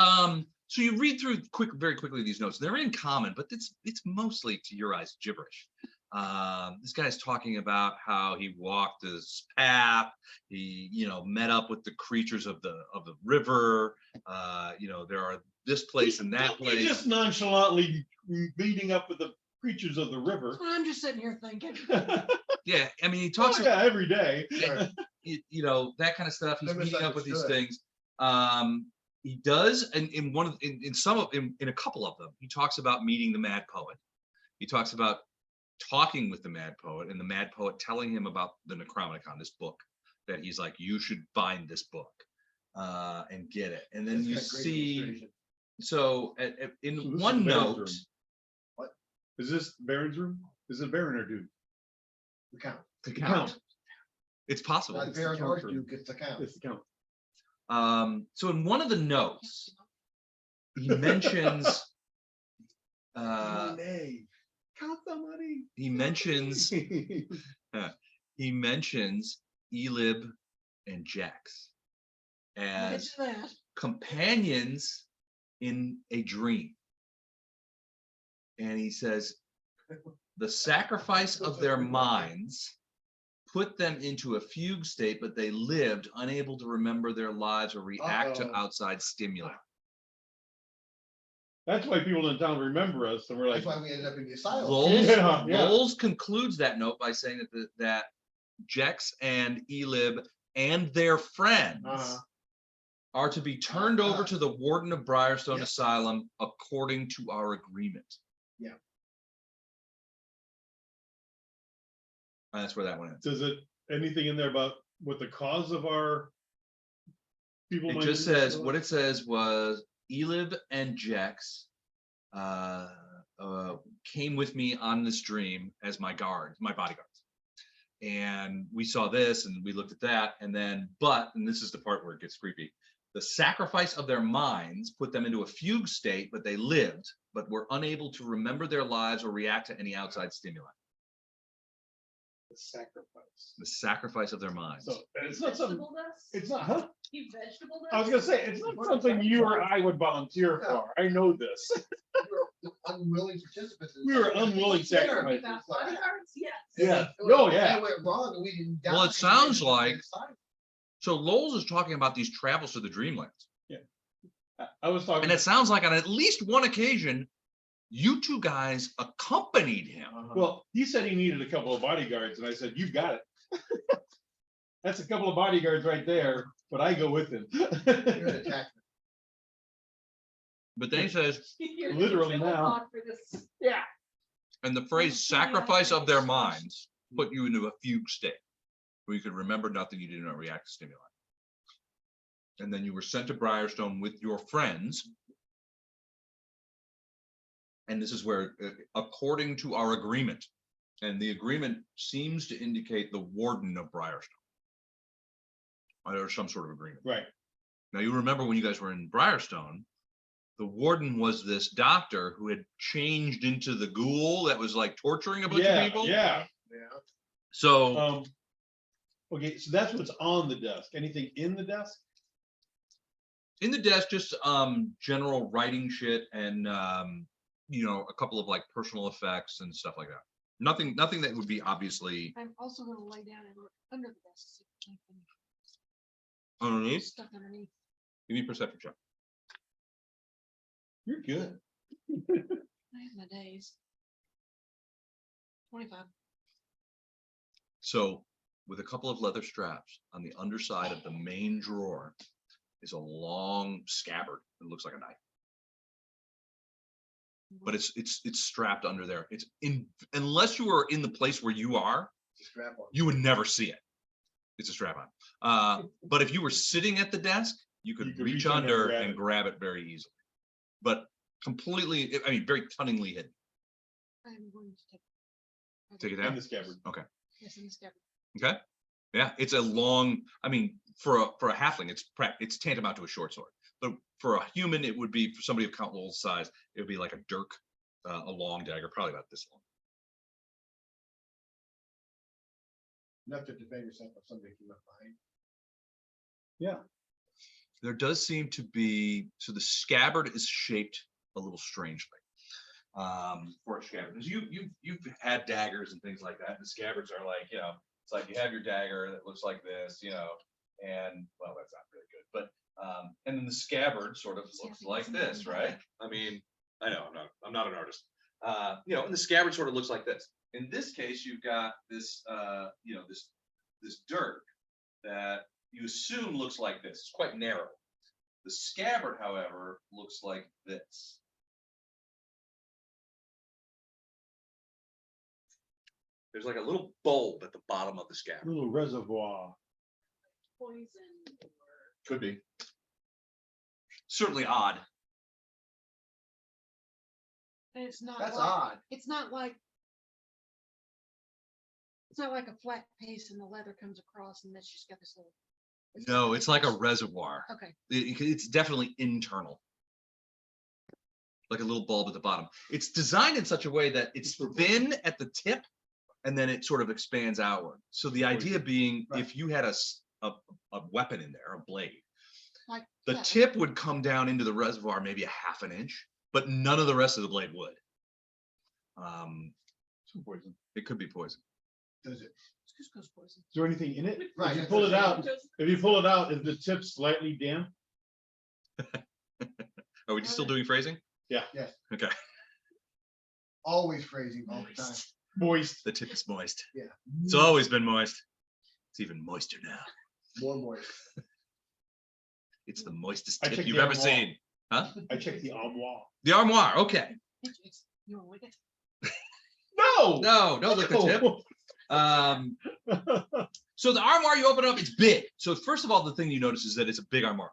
so you read through very quickly these notes. They're in common, but it's mostly, to your eyes, gibberish. This guy's talking about how he walked this path. He, met up with the creatures of the river. There are this place and that He's place. just nonchalantly meeting up with the creatures of the river. That's what I'm just sitting here thinking. Yeah, I mean, he talks Oh, yeah, every day. about, that kind of stuff. He's I meeting up with these misunderstood. things. He does, and in a couple of them, he talks about meeting the mad poet. He talks about talking with the mad poet, and the mad poet telling him about the Necronomicon, this book, that he's like, you should find this book and get it. And then It's you got great see, illustration. so in So this is one Baron's note, room. Is this Baron's room? Is it Baron or Duke? The count. the The count. It's possible. Not It's the Baron count or room. Duke, it's the count. It's the count. So in one of the notes, he mentions Money. Count the money. he mentions Elib and Jax We'll get as to that. companions in a dream. And he says, the sacrifice of their minds put them into a fugue state, but they lived unable to remember their lives or react to Uh-oh. outside stimuli. That's why people in town remember us, and we're like, That's why we ended up in the asylum. Lowles, Yeah, yeah. Lowles concludes that note by saying that Jex and Elib and their friends Uh-huh. are to be turned over to the warden of Briarstone Yeah. Asylum according to our agreement. Yeah. And that's where that one ends. does it, anything in there about what the cause of our people? It might just be? says, what it says was Elib and Jex came with me on this dream as my bodyguards. And we saw this and we looked at that, and then, and this is the part where it gets creepy, the sacrifice of their minds put them into a fugue state, but they lived, but were unable to remember their lives or react to any outside stimuli. The sacrifice. The sacrifice of their minds. So it's not something, Vegetable dust? it's not, huh? Eat vegetable I was dust? gonna say, it's not something you or I would volunteer for. I know this. We were unwilling participants. in We were something. unwilling Yeah. sacrifices. Without bodyguards? Yes. Yeah. It was- Oh, yeah. It went wrong and we didn't die. Well, it sounds We ended up like- in the asylum. So Lowles is talking about these travels to the Dreamlands. I was talking. And it sounds like on at least one occasion, you two guys accompanied him. Well, he said he needed a couple of bodyguards, and I said, you've got it. That's a couple of bodyguards right there, but I go with him. You're an attachment. But then he says, You're the Literally triple now. hog for this. Yeah. and the phrase sacrifice of their minds put you into a fugue state where you could remember nothing, you did not react to stimuli. And then you were sent to Briarstone with your friends. And this is where, according to our agreement, and the agreement seems to indicate the warden of Briarstone. There's some sort of agreement. Right. Now, you remember when you guys were in Briarstone, the warden was this doctor who had changed into the ghoul that was like torturing a bunch of people. Yeah. Yeah. So Okay, so that's what's on the desk. Anything in the desk? in the desk, just general writing shit and a couple of like personal effects and stuff like that. Nothing that would be obviously I'm also gonna lay down and look under the desk. see if anything underneath. Stuck underneath. Give me a perception check. You're good. I have my days. 25. So with a couple of leather straps on the underside of the main drawer is a long scabbard. It looks like a knife, but it's strapped under there. It's in, unless you are in the place where you are, Strap on. you would never see it. It's a strap on. But if you were sitting at the desk, you could reach under and grab it very easily. But completely, I mean, very cunningly hidden. I'm going to Take it In down. the scabbard. Yes, in the scabbard. Okay. Yeah, it's a long. I mean, for a halfling, it's tantamount to a short sword. But for a human, it would be, for somebody of Count Lowell's size, it would be like a dirk, a long dagger, probably about this long. Enough to defend yourself if somebody came up behind. There does seem to be, so the scabbard is shaped a little strangely. for a scabbard. Because you've had daggers and things like that. And the scabbards are like, it's like you have your dagger that looks like this, and well, that's not really good. But and then the scabbard sort of looks like this, right? I mean, I know I'm not an artist. And the scabbard sort of looks like this. In this case, you've got this, this dirk that you assume looks like this. It's quite narrow. The scabbard, however, looks like this. There's like a little bulb at the bottom of the scabbard. Little reservoir. Poison or Could be. Certainly odd. And it's not That's like, odd. it's not like a flat piece and the leather comes across and that's just got this little. No, it's like a reservoir. Okay. It's definitely internal. Like a little bulb at the bottom. It's designed in such a way that it's thin at the tip and then it sort of expands outward. So the idea being, Right. if you had a weapon in there, a blade, Like the that. tip would come down into the reservoir maybe a half an inch, but none of the rest of the blade would. Some poison. It could be poison. Does it? It's Cusco's poison. Is there anything in it? Right, If you that's pull what it I'm out, just if you pull it out, is the tip slightly damp? Are we still doing phrasing? Yes. Okay. Always phrasing all the time. Moist. The tip is moist. Yeah. It's always been moist. It's even moister now. More moist. It's the moistest I tip checked you've the ever armoire. seen. Huh? I checked the armoire. The armoire. Okay. You want to lick it? No. No, don't look at the tip. So the armoire, you open it up, it's big. So first of all, the thing you notice is that it's a big armoire.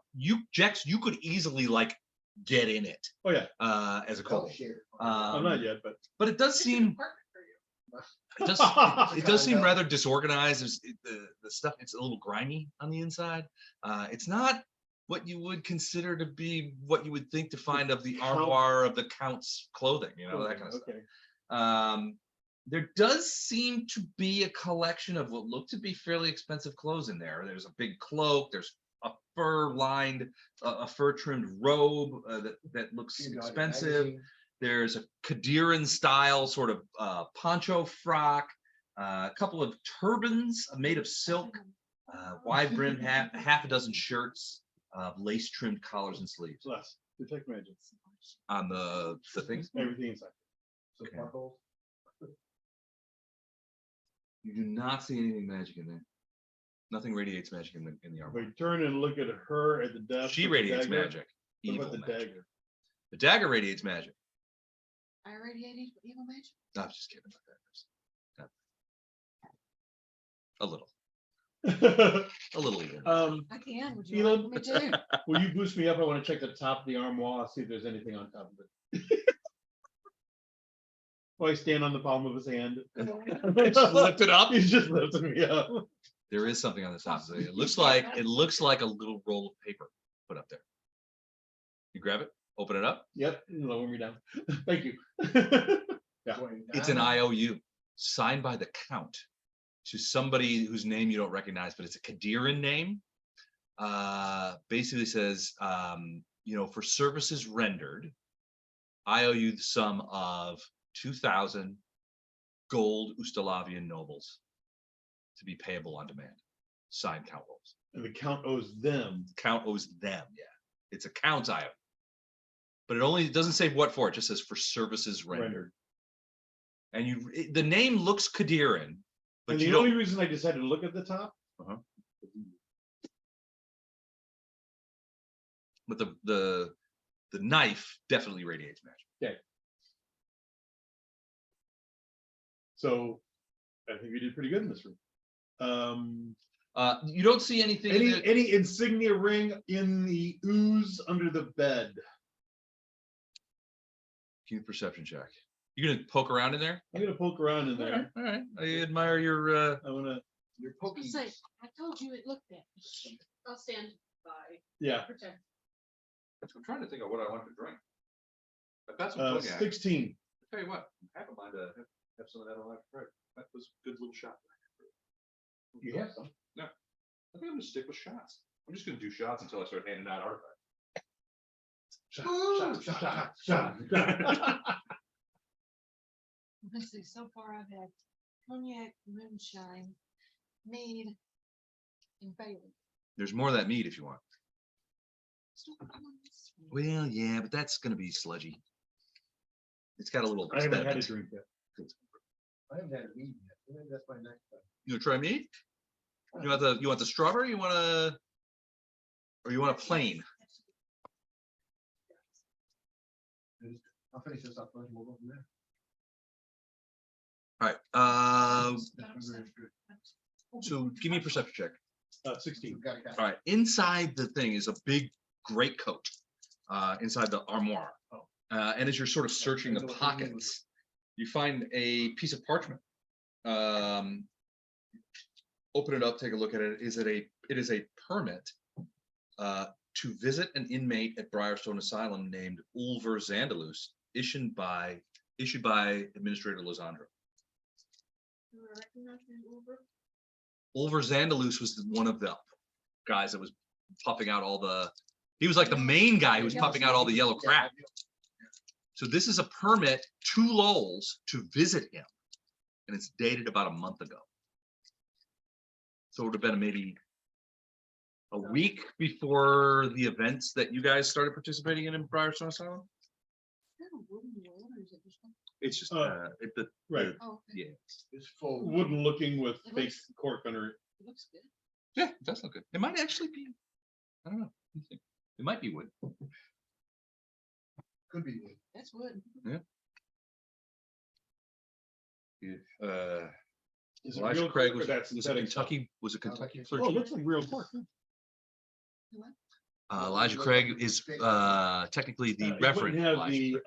Jex, you could easily like get in it. Oh yeah. As a Oh, kobold. shit. I'm not yet, but. But it does it's an seem apartment for you. it does seem Kinda. rather disorganized. The stuff, it's a little grimy on the inside. It's not what you would consider to be what you would think to find of the armoire of the count's clothing, that kind of stuff. Okay. There does seem to be a collection of what look to be fairly expensive clothes in there. There's a big cloak. There's a fur-trimmed robe that looks You got it, expensive. magazine. There's a Qadiran style sort of poncho frock, a couple of turbans made of silk, wide brimmed half a dozen shirts, lace trimmed collars and sleeves Less. Detect magic. on the things. Everything inside. So Okay. sparkles. You do not see anything magic in there. Nothing radiates magic in the If armor. I turn and look at her at the desk. She with the radiates dagger, magic. What Evil about the magic. dagger? The dagger radiates magic. I radiated evil magic. No, I was just kidding about that. A little evil. I can. Would you Elon? like me to? Will you boost me up? I want to check the top of the armoire, see if there's anything on top of it. Well, I stand on the palm of his hand. Just lift it up. He's just lifting me up. There is something on the top of it. It looks like a little roll of paper put up there. You grab it, open it up. Yep, lower me down. Thank you. Yeah. It's an IOU signed by the Count to somebody whose name you don't recognize, but it's a Qadiran name. Basically says, for services rendered, IOU the sum of 2,000 gold Ustalavian nobles to be payable on demand. Signed Count Rolls. And the count owes them. Count owes them, yeah. It's a Count's IOU. But it doesn't say what for, it just says for services rendered. And the name looks Qadiran, but And you the don't. only reason I decided to look at the top. But the knife definitely radiates magic. So I think we did pretty good in this room. You don't see anything. in there- Any insignia ring in the ooze under the bed? Give me a perception check. You're gonna poke around in there. I'm gonna poke around in there. All right. I admire your. I wanna, You're I'll poking. say, I told you it looked at. I'll stand by, yeah, protect. I'm trying to think of what I want to drink. I've got some 16. I'll tell you what, I have a mind to have some of that on my That was a good little shot. You have some. I think I'm gonna stick with shots. I'm just gonna do shots until I start handing out artifacts. Shot, shot, shot, shot, shot. Let's see, so far I've had cognac, moonshine, mead, and Bailey. There's more of that mead if you want. Well, yeah, but that's gonna be sludgy. It's got a little. I haven't had a sediment. drink yet. I haven't had a meeting yet. Maybe that's my next time. You wanna try mead? You want the strawberry? Or you want a plain? I'll finish this up first and we'll go from there. All right. So give me a perception check. 16. We've got it, got it. All right. Inside the thing is a big great coat. Inside the armoire. And as you're sort of searching the pockets, you find a piece of parchment. Open it up, take a look at it. It is a permit to visit an inmate at Briarstone Asylum named Ulver Zandalus, issued by Administrator Lozandro. Do I recognize the Uber? Ulver Zandalus was one of the guys that was puffing out he was like the main guy who was puffing out all the yellow crap. So this is a permit to Lowell's to visit him. And it's dated about a month ago. So it would have been maybe a week before the events that you guys started participating in Briarstone Asylum. Is that a wooden door or is it just? It's just Right. Oh, okay. yeah. It's full. Wooden looking with It fake looks- cork under it. It looks good. Yeah, it does look good. It might actually be. I don't know. What do you think? It might be wood. Could be. That's wood. Is it Elijah real Craig cork or was that's a synthetic stuff? Kentucky Kentucky Oh, it clergyman. looks like real cork. Elijah Craig is technically the It Reverend wouldn't have Elijah the Craig.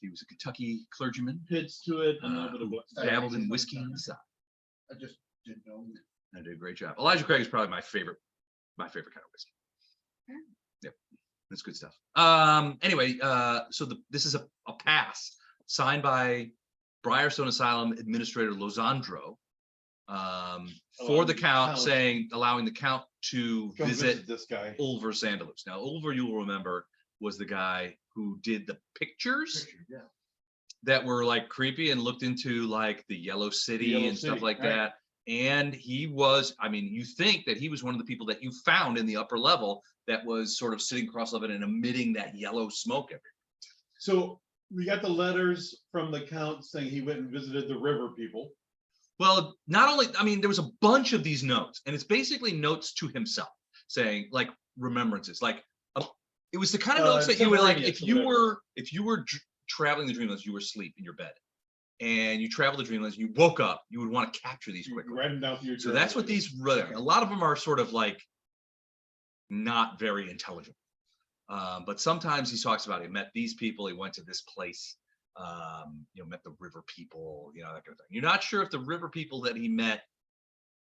He was a Kentucky clergyman. pits to it, a little bit of Who what. dabbled in whiskey and South. I just didn't know. I did a great job. Elijah Craig is probably my favorite kind of whiskey. Yep, that's good stuff. Anyway, so this is a pass signed by Briarstone Asylum Administrator Lozandro for the count, allowing the count to Come visit this guy. Ulver Zandalus. Now, Ulver, you'll remember, was the guy who did the pictures Yeah. that were like creepy and looked into like the Yellow City and stuff like right. that. And he was, I mean, you think that he was one of the people that you found in the upper level that was sort of sitting cross-legged and emitting that yellow smoke everywhere. So we got the letters from the count saying he went and visited the river people. Well, not only, I mean, there was a bunch of these notes, and it's basically notes to himself saying like remembrances, like it was the kind of notes that you would like if you were traveling the dreamlands, you were asleep in your bed, and you traveled the dreamlands, you woke up, you would want to capture these You quickly. write them down to your So that's what journal. these, a lot of them are sort of like not very intelligent. But sometimes he talks about he met these people, he went to this place, met the river people, that kind of thing. You're not sure if the river people that he met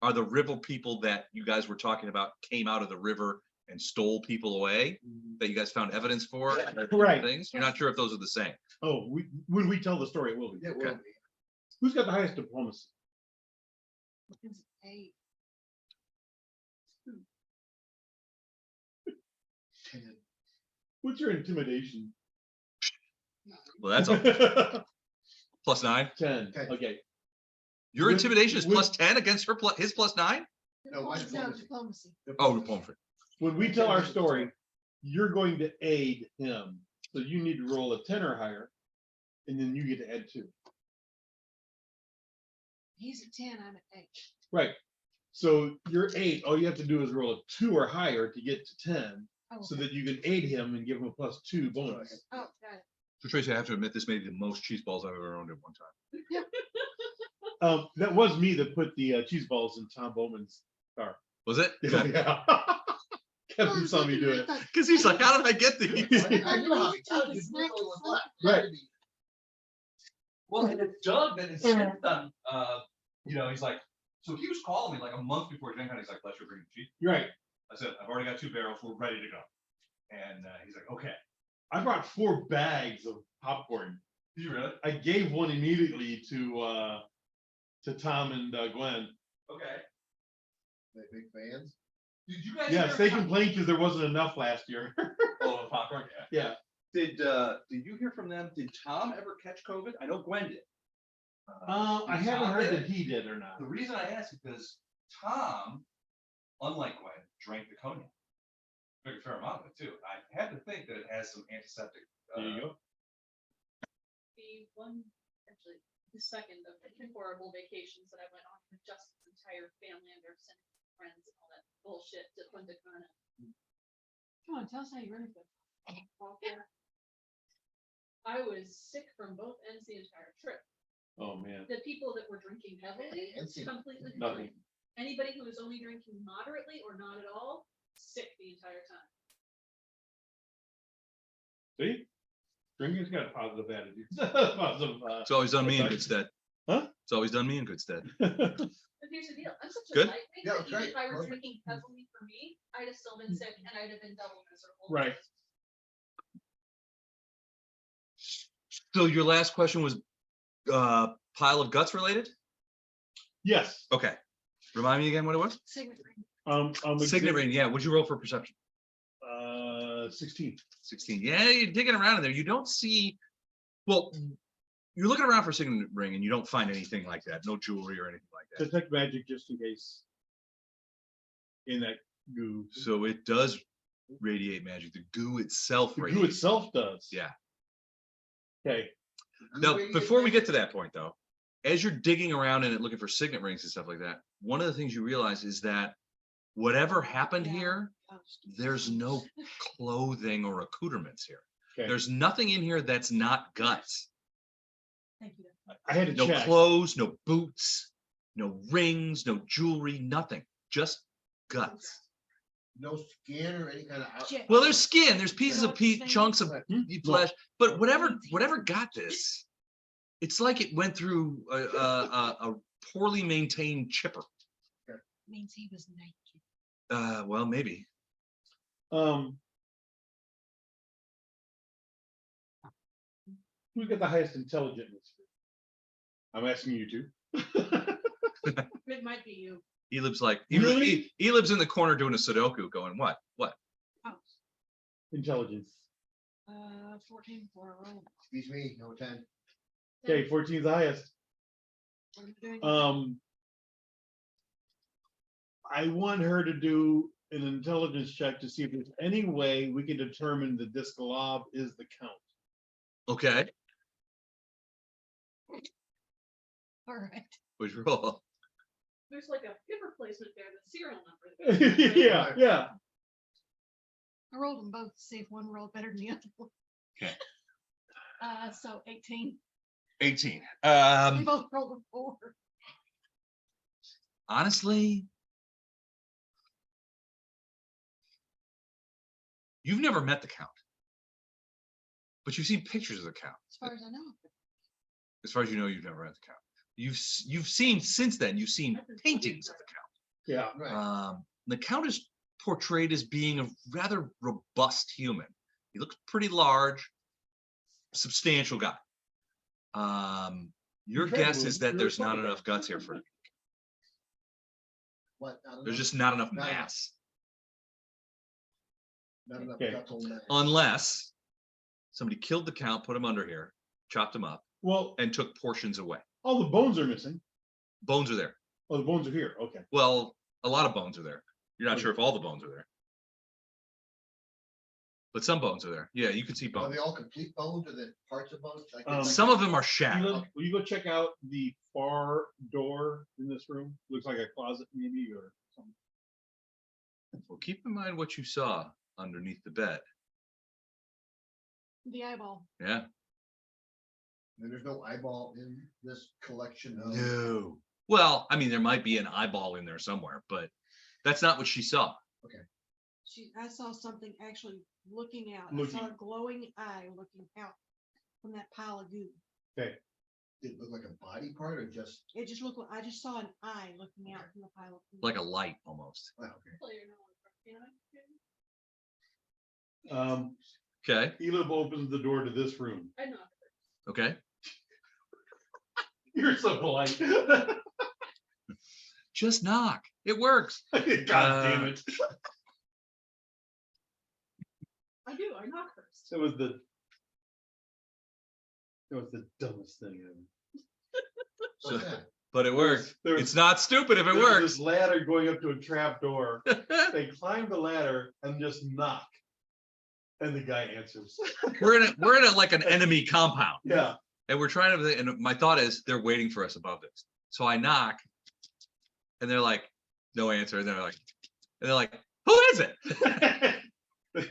are the river people that you guys were talking about came out of the river and stole people away, that you guys found evidence for. Right. Things. You're not sure if those are the same. Oh, when we tell the story, it will be. Yeah, Okay. well, Who's got the highest diplomacy? It's 8. 10. What's your intimidation? Well, that's a +9. 10. Okay. Okay. Your With- intimidation is with- +10 against his +9. No, my diplomacy. Diplomacy. Oh, diplomacy. When we tell our story, you're going to aid him. So you need to roll a 10 or higher, and then you get to add 2. He's at 10, I'm at 8. Right. So you're 8. All you have to do is roll a 2 or higher to get to 10, Oh, so okay. that you can aid him and give him a +2 bonus. Oh, got it. So Tracy, I have to admit, this may be the most cheese balls I've ever owned at one time. That was me that put the cheese balls in Tom Bowman's car. Was it? Yeah. Kevin saw me do it. Because he's like, how did I get these? I knew how many times you knew it was left. Right. Well, and it's Doug that insisted on, he's like, so he was calling me like a month before Gen Con. He's like, let's go bring the cheese. Right. I said, I've already got 2 barrels. We're ready to go. And he's like, okay. I brought 4 bags of popcorn. Did you really? I gave one immediately to Tom and Gwen. Okay. They big fans. Did you guys? Yes, hear they about- complained because there wasn't enough last year. Oh, the popcorn. Yeah. Yeah. Did you hear from them? Did Tom ever catch COVID? I know Gwen did. I did haven't Tom heard did that it? he did or not. The reason I ask is because Tom, unlike Gwen, drank the cognac. Drank a fair amount of it too. I had to think that it has some antiseptic. There you go. The one, actually, the second of the horrible vacations that I went on with Justin's entire family and their friends and all that bullshit to Punta Cana. Come on, tell us how you really feel. I was sick from both ends the entire trip. Oh, man. The people that were drinking heavily, And see, completely Nothing. fine. Anybody who was only drinking moderately or not at all, sick the entire time. See? Drinking's got a positive attitude. Positive, It's always done me in Okay. good stead. Huh? It's always done me in good stead. But here's the deal, I'm such a Good. lightweight Yeah, that it's even great. if I were Perfect. drinking heavily for me, I'd have still been sick and I'd have been double miserable. Right. So your last question was pile of guts related? Yes. Okay. Remind me again what it was? Signet ring. Signet ring, yeah. What'd you roll for perception? 16. 16. Yeah, you're digging around in there. You don't see, well, you're looking around for a signet ring and you don't find anything like that. No jewelry or anything like that. Detect magic just in case. In that goo. So it does radiate magic. The goo itself The goo radiates. itself does. Yeah. Okay. Now, before we get to that point, though, as you're digging around in it looking for signet rings and stuff like that, one of the things you realize is that whatever happened Yeah. here, there's no clothing or accoutrements here. Okay. There's nothing in here that's not guts. Thank you. I had to No check. clothes, no boots, no rings, no jewelry, nothing. Just guts. No skin or any kind of. Shit. Well, there's skin, there's pieces of Things. chunks of Hmm? flesh, but whatever got this, it's like it went through a poorly maintained chipper. Means he was naked. Well, maybe. Who's got the highest intelligence? in this group? I'm asking you two. It might be you. Elib's like, Really? Elib's in the corner doing a Sudoku going, what? Oh, Intelligence. 14 for a roll. Excuse me, no 10. Okay, 14 is the highest. What are you doing? I want her to do an intelligence check to see if there's any way we can determine that this glob is the count. Okay, All right. what'd you roll? There's like a hip replacement there, the serial number. Yeah, yeah. I rolled them both to see if one rolled better than the other one. Okay. So 18. 18. We both rolled a 4. Honestly, you've never met the Count, but you've seen pictures of the Count. As far as I know. As far as you know, you've never met the Count. You've seen since then. You've seen paintings of the Yeah. Right. Count. The Count is portrayed as being a rather robust human. He looks pretty large, substantial guy. Your Incredible. guess is that You're there's a not photograph. enough guts here for you. What? I don't There's know. just not enough Not enough. mass, Not enough Okay. guts on that. unless somebody killed the Count, put him under here, chopped him up, Well, and took portions away. all the bones are missing. Bones are there. Oh, the bones are here. Okay. Well, a lot of bones are there. You're not Okay. sure if all the bones are there. But some bones are there. Yeah, you can see Are bones. they all complete bones or the parts of bones? Like Some of them are Will shattered. you go check out the far door in this room? Looks like a closet maybe or something. Well, keep in mind what you saw underneath the bed. The eyeball. Yeah. And there's no eyeball in this collection of. No. Well, I mean, there might be an eyeball in there somewhere, but that's not what she saw. I saw something actually looking out. I saw a Looking. glowing eye looking out from that pile of goo. Did it look like a body part or just? It just looked like, I just saw an eye looking out from the pile of goo. Like a light almost. Oh, okay. Player no one, Okay. Elib opens the door to this room. I know. Okay. You're so polite. Just knock. It works. God damn it. I do, I knock first. It was the dumbest thing ever. So, What's that? but it worked. There's- It's not stupid if it There's works. This ladder going up to a trap door. They climb the ladder and just knock. And the guy answers. We're in a like an enemy compound. Yeah. And we're trying to, and my thought is they're waiting for us above this. So I knock and they're like, no answer. And they're like, who is it?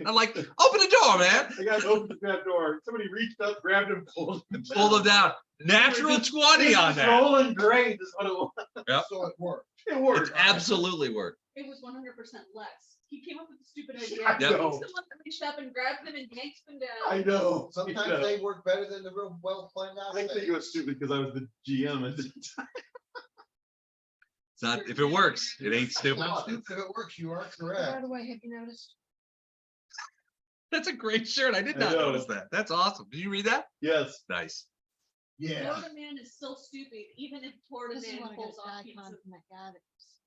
I'm like, open the door, man. The guy opened the trap door. Somebody reached up, grabbed him, pulled him. And pull them down. Natural 20 on that. Rolling great is what it was. So it worked. It It's worked. absolutely worked. It was 100% less. He came up with a stupid idea. I He's Yep. the know. one that reached up and grabbed them and yanked them down. I know. Sometimes they work better than the real well planned out. I think it was stupid because I was the GM at the time. It's not, if it works, it ain't stupid. Now, if it works, you are By correct. the way, have you noticed? That's a great shirt. I did I not know. notice that. That's awesome. Did you read that? Yes. Nice. Yeah. Florida man is still stupid, even if Florida This is man what I got pulls a off guy feats con of from that guy that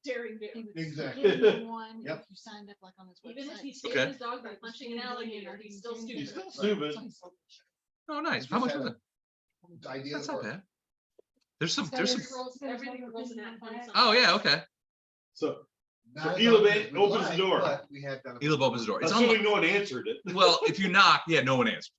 daring he do. was Exactly. giving you one if Yep. you signed up like on his Even if he website. saved Okay. his dog by punching an alligator, he's still He's stupid. still stupid. So he sold the shirt. Oh, nice. Just How much had was a- it? Idea That's that not worked. bad. There's some, It's got there's some, Everything rolls in that funny song. oh yeah, okay. So Not as Elab often as we'd opens the like, door. but we had done. it Elab opens the door. It's assuming unlocked. no one answered it. Well, if you knock, yeah, no one answered.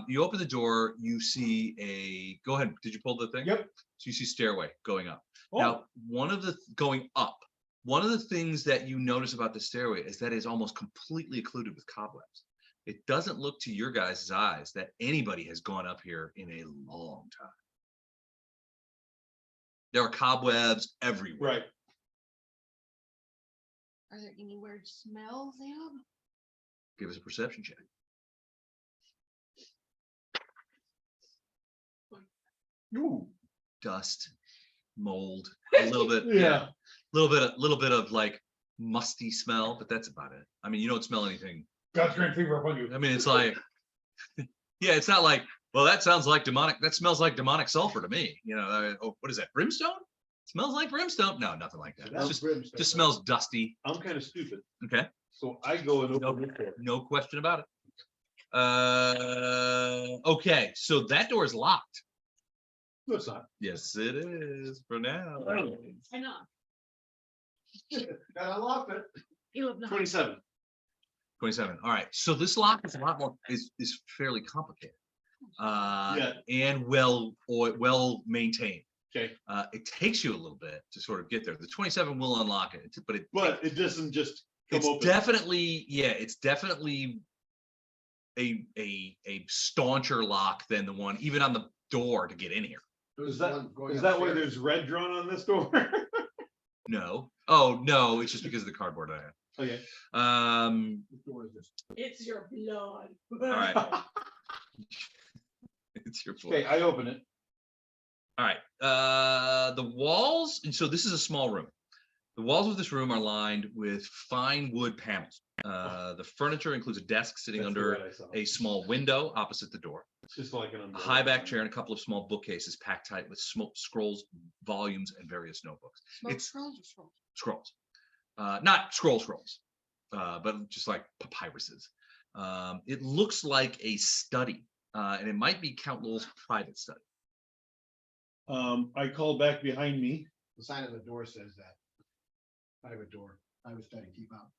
You open the door, you see go ahead. Did you pull the thing? Yep. So you see stairway going up. Oh, Now, one of the things that you notice about the stairway is that it's almost completely occluded with cobwebs. It doesn't look to your guys' eyes that anybody has gone up here in a long time. There are cobwebs everywhere. right. Are there any weird smells, Em? Give us a perception check. Ooh. Dust, mold, a little bit, Yeah. little bit of like musty smell, but that's about it. I mean, you don't smell anything. God's great fever upon you. I mean, it's like, yeah, it's not like, well, that sounds like demonic. That smells like demonic sulfur to me. You know, oh, what is that? Brimstone? Smells like brimstone? No, nothing like that. It's just smells dusty. I'm kind of stupid. Okay, So I go and no, open the door. no question about it. Okay, so that door is locked. No, it's not. Yes, it is for now. I know. And I locked it. Elab, no. 27. 27. All right. So this lock is a lot more is fairly complicated. Yeah. And well maintained. Okay. It takes you a little bit to sort of get there. The 27 will unlock it, but But it doesn't just come it's open. definitely, yeah, it's definitely a stauncher lock than the one even on the door to get in here. Is that why there's red drawn on this door? No. Oh no, it's just because of the cardboard I have. Okay. It's your blood. All right. It's your fault. Okay, I open it. All right. The walls, and so this is a small room. The walls of this room are lined with fine wood panels. The furniture includes a desk sitting That's the under red I saw. a small window opposite the door, It's just like an a umbrella. high back chair, and a couple of small bookcases packed tight with scrolls, volumes, and various notebooks. Smoke It's- scrolls or scrolls? Scrolls, not scrolls, but just like papyruses. It looks like a study, and it might be Count Lowell's private study. I called back behind me. The sign on the door says that. Private door. I was trying to keep out.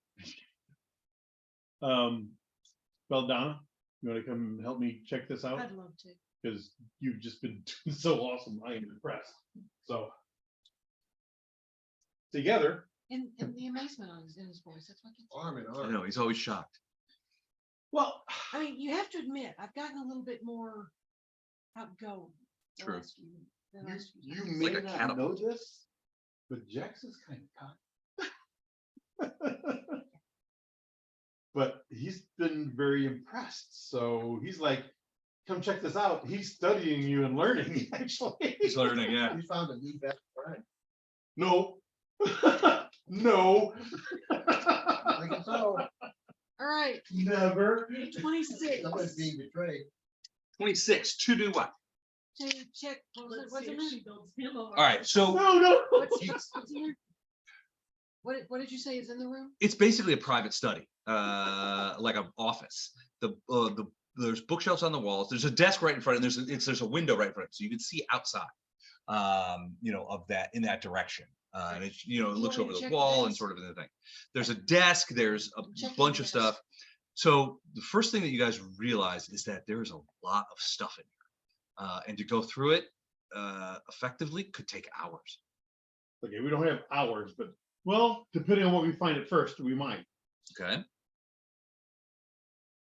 Donna, you want to come help me check this out? I'd love to. Because you've just been so awesome. I am impressed. So. Together. And the amazement on his, in his voice, that's what gets. Arm in I arm. know he's always shocked. Well, I mean, you have to admit, I've gotten a little bit more outgoing. the True. last few- the last few you times. may like a not catapult. know this, but Jax is kind of cocky. But he's been very impressed. So he's like, come check this out. He's studying you and learning, actually. He's learning, yeah. You found a new best friend. No. No. I think so. All right, Never. 26. Someone's being betrayed. 26 to do what? To check, what was it, Let's what's see in if there? she builds him over. All right, so No. What's in here? What did you say is in the room? it's basically a private study, like an office. There's bookshelves on the walls. There's a desk right in front, and there's a window right in front, so you can see outside. of that in that direction. And it, it You looks want me over to the check the wall and desk? sort of in the thing. There's a desk, there's a Check bunch the of desk. stuff. So the first thing that you guys realize is that there is a lot of stuff in here. And to go through it effectively could take hours. Okay, we don't have hours, but well, depending on what we find at first, we might. Okay.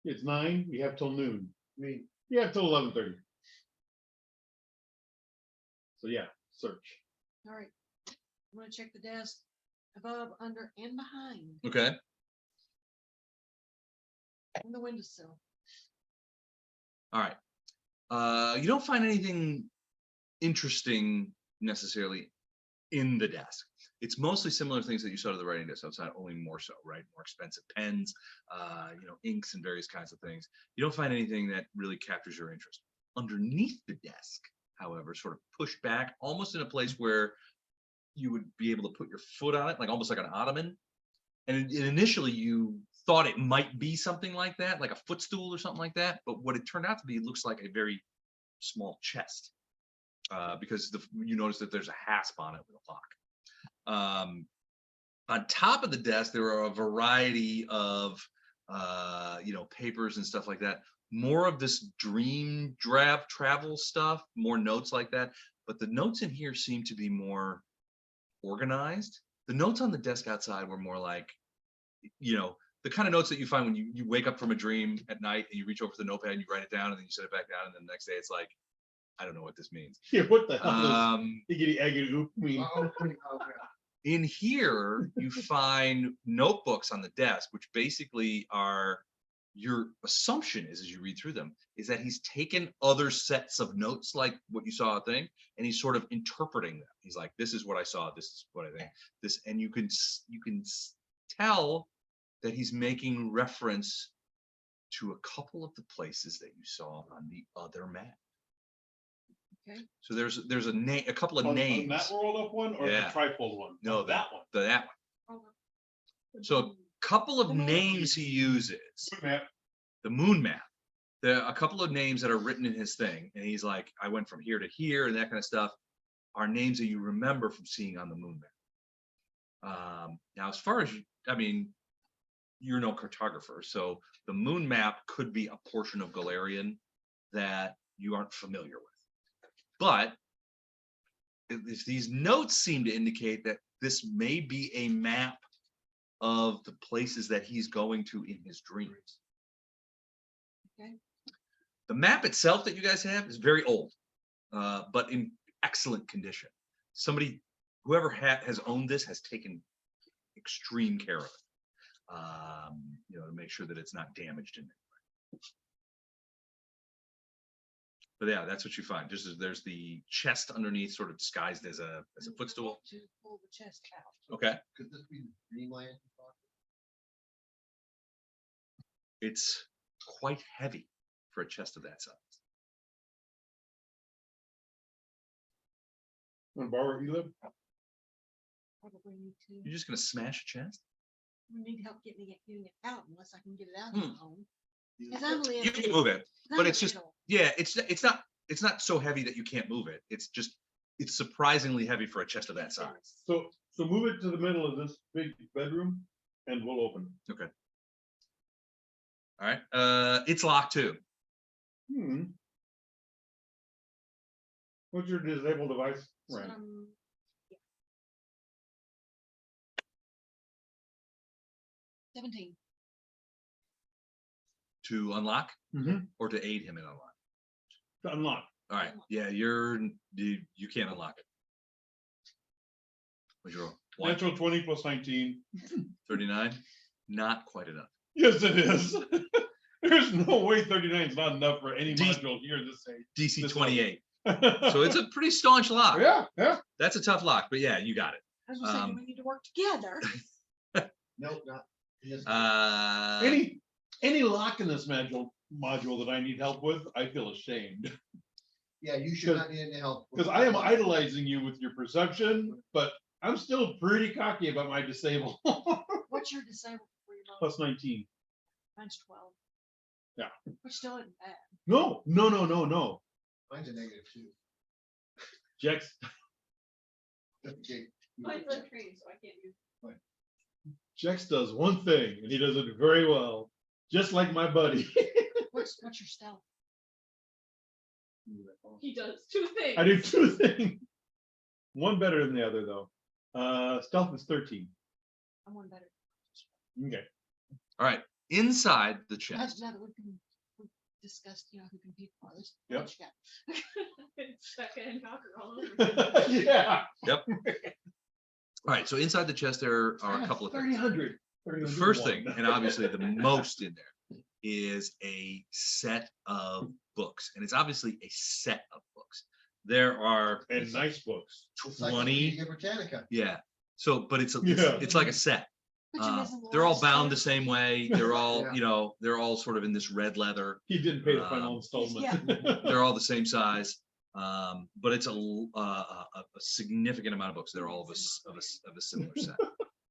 It's 9, we have till noon. I mean, We have till 11:30. So yeah, search. All right. I'm gonna check the desk above, under, and behind, Okay. and the windowsill. All right. You don't find anything interesting necessarily in the desk. It's mostly similar things that you saw to the writing desk outside, only more so, right? More expensive pens, inks and various kinds of things. You don't find anything that really captures your interest. Underneath the desk, however, sort of pushed back, almost in a place where you would be able to put your foot on it, like almost like an ottoman. And initially you thought it might be something like that, like a footstool or something like that. But what it turned out to be looks like a very small chest. Because you notice that there's a hasp on it with a lock. On top of the desk, there are a variety of papers and stuff like that. More of this dream draft travel stuff, more notes like that. But the notes in here seem to be more organized. The notes on the desk outside were more like, the kind of notes that you find when you wake up from a dream at night and you reach over to the notepad and you write it down and then you set it back down and then the next day it's like, I don't know what this means. Yeah, what the hell does Um, higgity aggity oop mean? in here, you find notebooks on the desk, which basically are your assumption is as you read through them, is that he's taken other sets of notes like what you saw a thing, and he's sort of interpreting them. He's like, this is what I saw, this is what I think. This, and you can tell that he's making reference to a couple of the places that you saw on the other map. Okay. So there's a couple of On names. that rolled up one or Yeah. the trifold one? No, On that one. that one. So a couple of The map. names he uses. Good map. The moon map. There are a couple of names that are written in his thing, and he's like, I went from here to here, and that kind of stuff are names that you remember from seeing on the moon map. Now, as far as you're no cartographer, so the moon map could be a portion of Galarian that you aren't familiar with. But if these notes seem to indicate that this may be a map of the places that he's going to in his dreams. Okay. The map itself that you guys have is very old, but in excellent condition. Whoever has owned this has taken extreme care of it, to make sure that it's not damaged in any way. But yeah, that's what you find. Just as there's the chest underneath, sort of disguised as a footstool. To pull the chest out. Okay, Could this be Dreamland? it's quite heavy for a chest of that size. Want to borrow you live? Probably need to. You're just gonna smash a chest? We need help getting it out unless I can get it out Hmm. on my own. Cause I'm You little. can move it, I'm but it's just little. yeah, it's not so heavy that you can't move it. It's surprisingly heavy for a chest of that size. So move it to the middle of this big bedroom and we'll open. All right. It's locked too. What's your disabled device? So, Right. yeah. 17. To unlock Mm-hmm. or to aid him in unlock. To unlock. All right. Yeah, you can't unlock it. What's your roll? One, Natural 20 plus 19. 39? Not quite enough. Yes, it is. There's no way 39 is not enough for any D- module here this age. DC This 28. So it's a pretty staunch lock. yeah. That's a tough lock, but yeah, you got it. I was gonna say, do we need to work together? Nope, not. in this- Any lock in this module that I need help with, I feel ashamed. Yeah, you should not need any help. Because I am idolizing you with your perception, but I'm still pretty cocky about my disable. What's your disabled for your mom? Plus 19. Mine's 12. Yeah. Which still isn't bad. No. Mine's a -2. Jex, Okay. Mine's untrained, so I can't use. Jex does one thing and he does it very well, just like my buddy. What's your stealth? He does two things. I do two things. One better than the other though. Stealth is 13. I'm one better. Okay. All right, inside the Now chest. that we discussed, who can peek farthest. Yep. What you got? It's Becca and Cocker all over. Yeah. All right, so inside the chest there are a couple of things. 300. The first thing, and obviously the most in there, is a set of books, and it's obviously a set of books. There are And nice books. 20. Britannica. Yeah. So, but it's Yeah. it's like a set. But you're missing the They're all last bound two. the same way. They're all, Yeah. they're all sort of in this red leather. He didn't pay the final installment. Yeah. They're all the same size. But it's a significant amount of books. They're all of a similar set.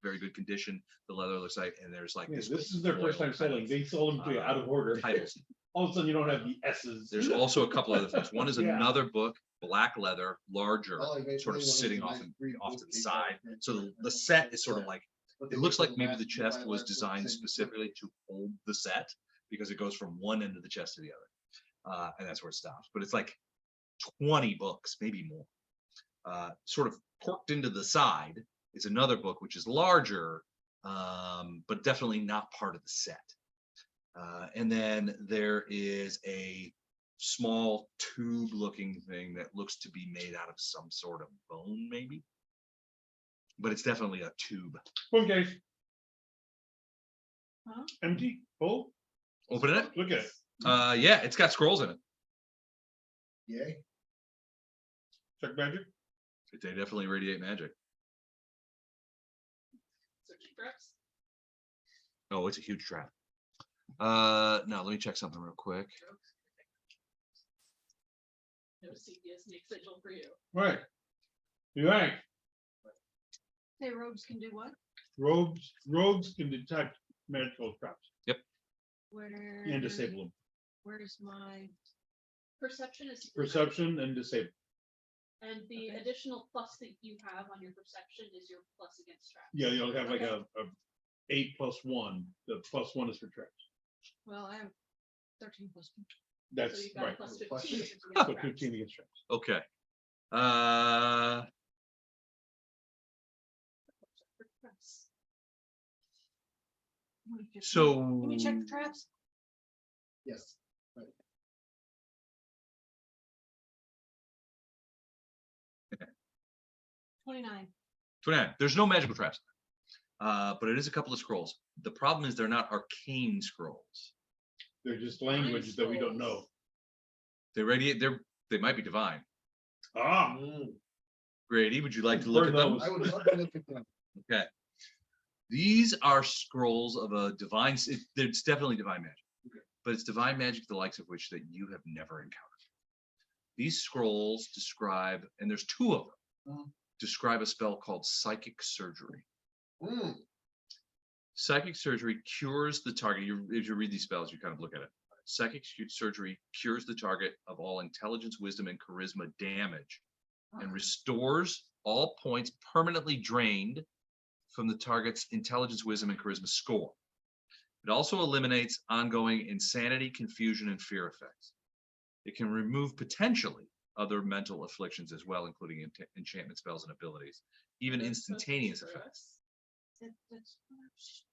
Very good condition. The leather looks like, and there's like Yeah, this. this is their first time selling. They sold them to you out of order. Titles. All of a sudden, you don't have the S's. There's also a couple other things. One is Yeah. another book, black leather, larger, Oh, they- sort of they want sitting to off buy and three off to the books, side. they So buy- the set is sort of like, But they it looks make like them maybe the last- chest buy was last designed book, specifically to hold the set because it goes from one end of the chest to the other. And that's where it stops. But it's like 20 books, maybe more. Sort of corked into the side is another book, which is larger, but definitely not part of the set. And then there is a small tube looking thing that looks to be made out of some sort of bone, maybe. But it's definitely a tube. One case. Huh? Empty. Full. Open it. Look at it. Yeah, it's got scrolls in it. Yay. Check magic. They definitely radiate magic. Searching traps. Oh, it's a huge trap. No, let me check something real quick. No CPS sneak sigil for you. Right. You're right. Say rogues can do what? Rogues can detect magical traps Where? and disable them. Where's my? Perception is. Perception and disable. And the Okay. additional plus that you have on your perception is your plus against traps. Yeah, you'll have like Okay. a 8+1. The +1 is for traps. Well, I have 13 plus 1. So That's you've got right. plus Plus 15. six. against But traps. 15 against traps. Okay. For traps. So Can we check the traps? Yes. 29. 29. There's no magical traps. But it is a couple of scrolls. The problem is they're not arcane scrolls. They're just language that we don't know. They might be divine. Ah, Grady, would you like to look at them? Burn I would love to look at them. Okay. These are scrolls of a divine, it's definitely divine magic. Okay. But it's divine magic, the likes of which that you have never encountered. These scrolls describe, and there's two of them, describe a spell called psychic surgery. Mm. Psychic surgery cures the target. If you read these spells, you kind of look at it. Psychic surgery cures the target of all intelligence, wisdom, and charisma damage and restores all points permanently drained from the target's intelligence, wisdom, and charisma score. It also eliminates ongoing insanity, confusion, and fear effects. It can remove potentially other mental afflictions as well, including enchantment spells and abilities, even That's supposed to be instantaneous for effects. us.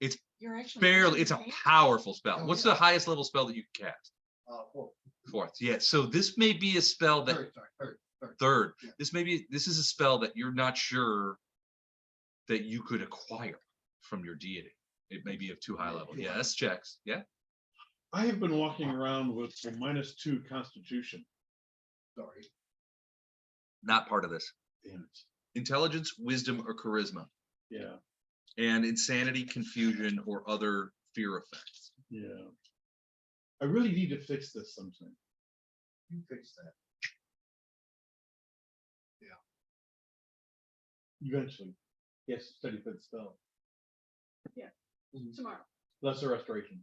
It's You're actually. Barely, it's a powerful spell. Oh, What's yeah. the highest level spell that you can cast? Four. Fourth. Yeah. So this may be a spell that Third, sorry, third. third. Yeah. This is a spell that you're not sure that you could acquire from your deity. It may be of too high level. Yeah, that's checks. Yeah. I have been walking around with a -2 Constitution. Sorry. Not part of this. Damn it. Intelligence, wisdom, or charisma, Yeah, and insanity, confusion, or other fear effects. yeah. I really need to fix this sometime. You fix that. Eventually. Yes, study for the spell. Tomorrow. Lesser restoration.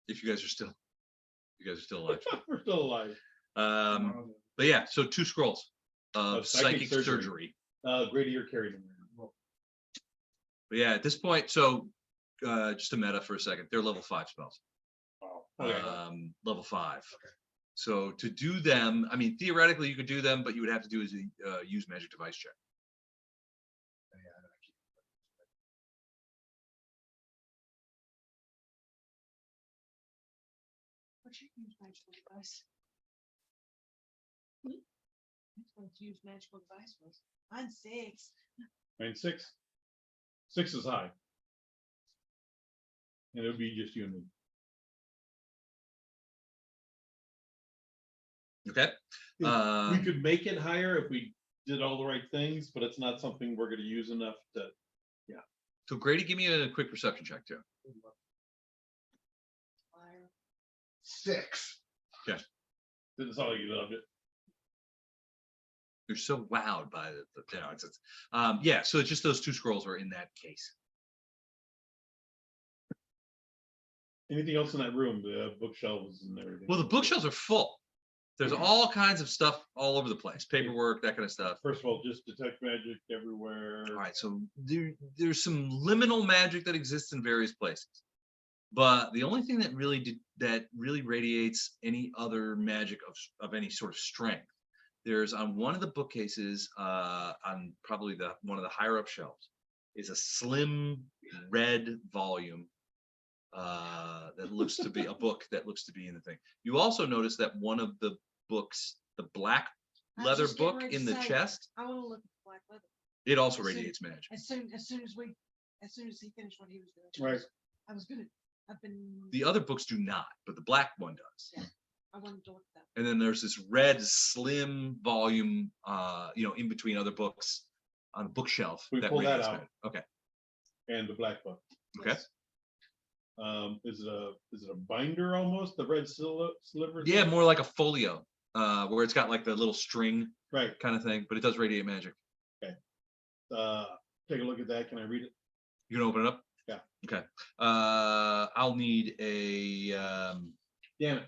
If you guys are still You guys are still alive. We're still alive. But yeah, so 2 scrolls of Of psychic psychic surgery. surgery. Grady, you're carrying him. But yeah, at this point, so just a meta for a second. They're level 5 spells. Wow. Okay. Level 5. So to do them, I mean, theoretically you could do them, but you would have to do is a use magic device check. What's your use magical device? That's what use magical device was. Mine's 6. Mine 6. 6 is high. And it would be just you and me. Okay. We could make it higher if we did all the right things, but it's not something we're going to use enough to. So Grady, give me a quick perception check too. 6. That's all you loved it. You're so wowed by the yeah. So it's just those 2 scrolls are in that case. Anything else in that room? The bookshelves and everything. Well, the bookshelves are full. There's all kinds of stuff all over the place, paperwork, that kind of stuff. First of all, just detect magic everywhere. All right, so there's some liminal magic that exists in various places, but the only thing that really radiates any other magic of any sort of strength, there's on one of the bookcases, on probably one of the higher up shelves, is a slim red volume that looks to be a book that looks to be in the thing. You also notice that one of the books, the black I was leather just getting book ready in to the say, chest, I want to look at the black leather. it also As soon- radiates magic. As soon as he finished what he was doing. Right. I've been, The other books do not, but the black one does. I wanted to look at that. And then there's this red slim volume, in between other books on the bookshelf. We pull that radiates out. magic. Okay. And the black book. Okay. Is it a binder almost? The red sliver? Yeah, more like a folio, where it's got like the little string Right. kind of thing, but it does radiate magic. Take a look at that. Can I read it? You can open it up? Yeah. Okay. I'll need a Damn it.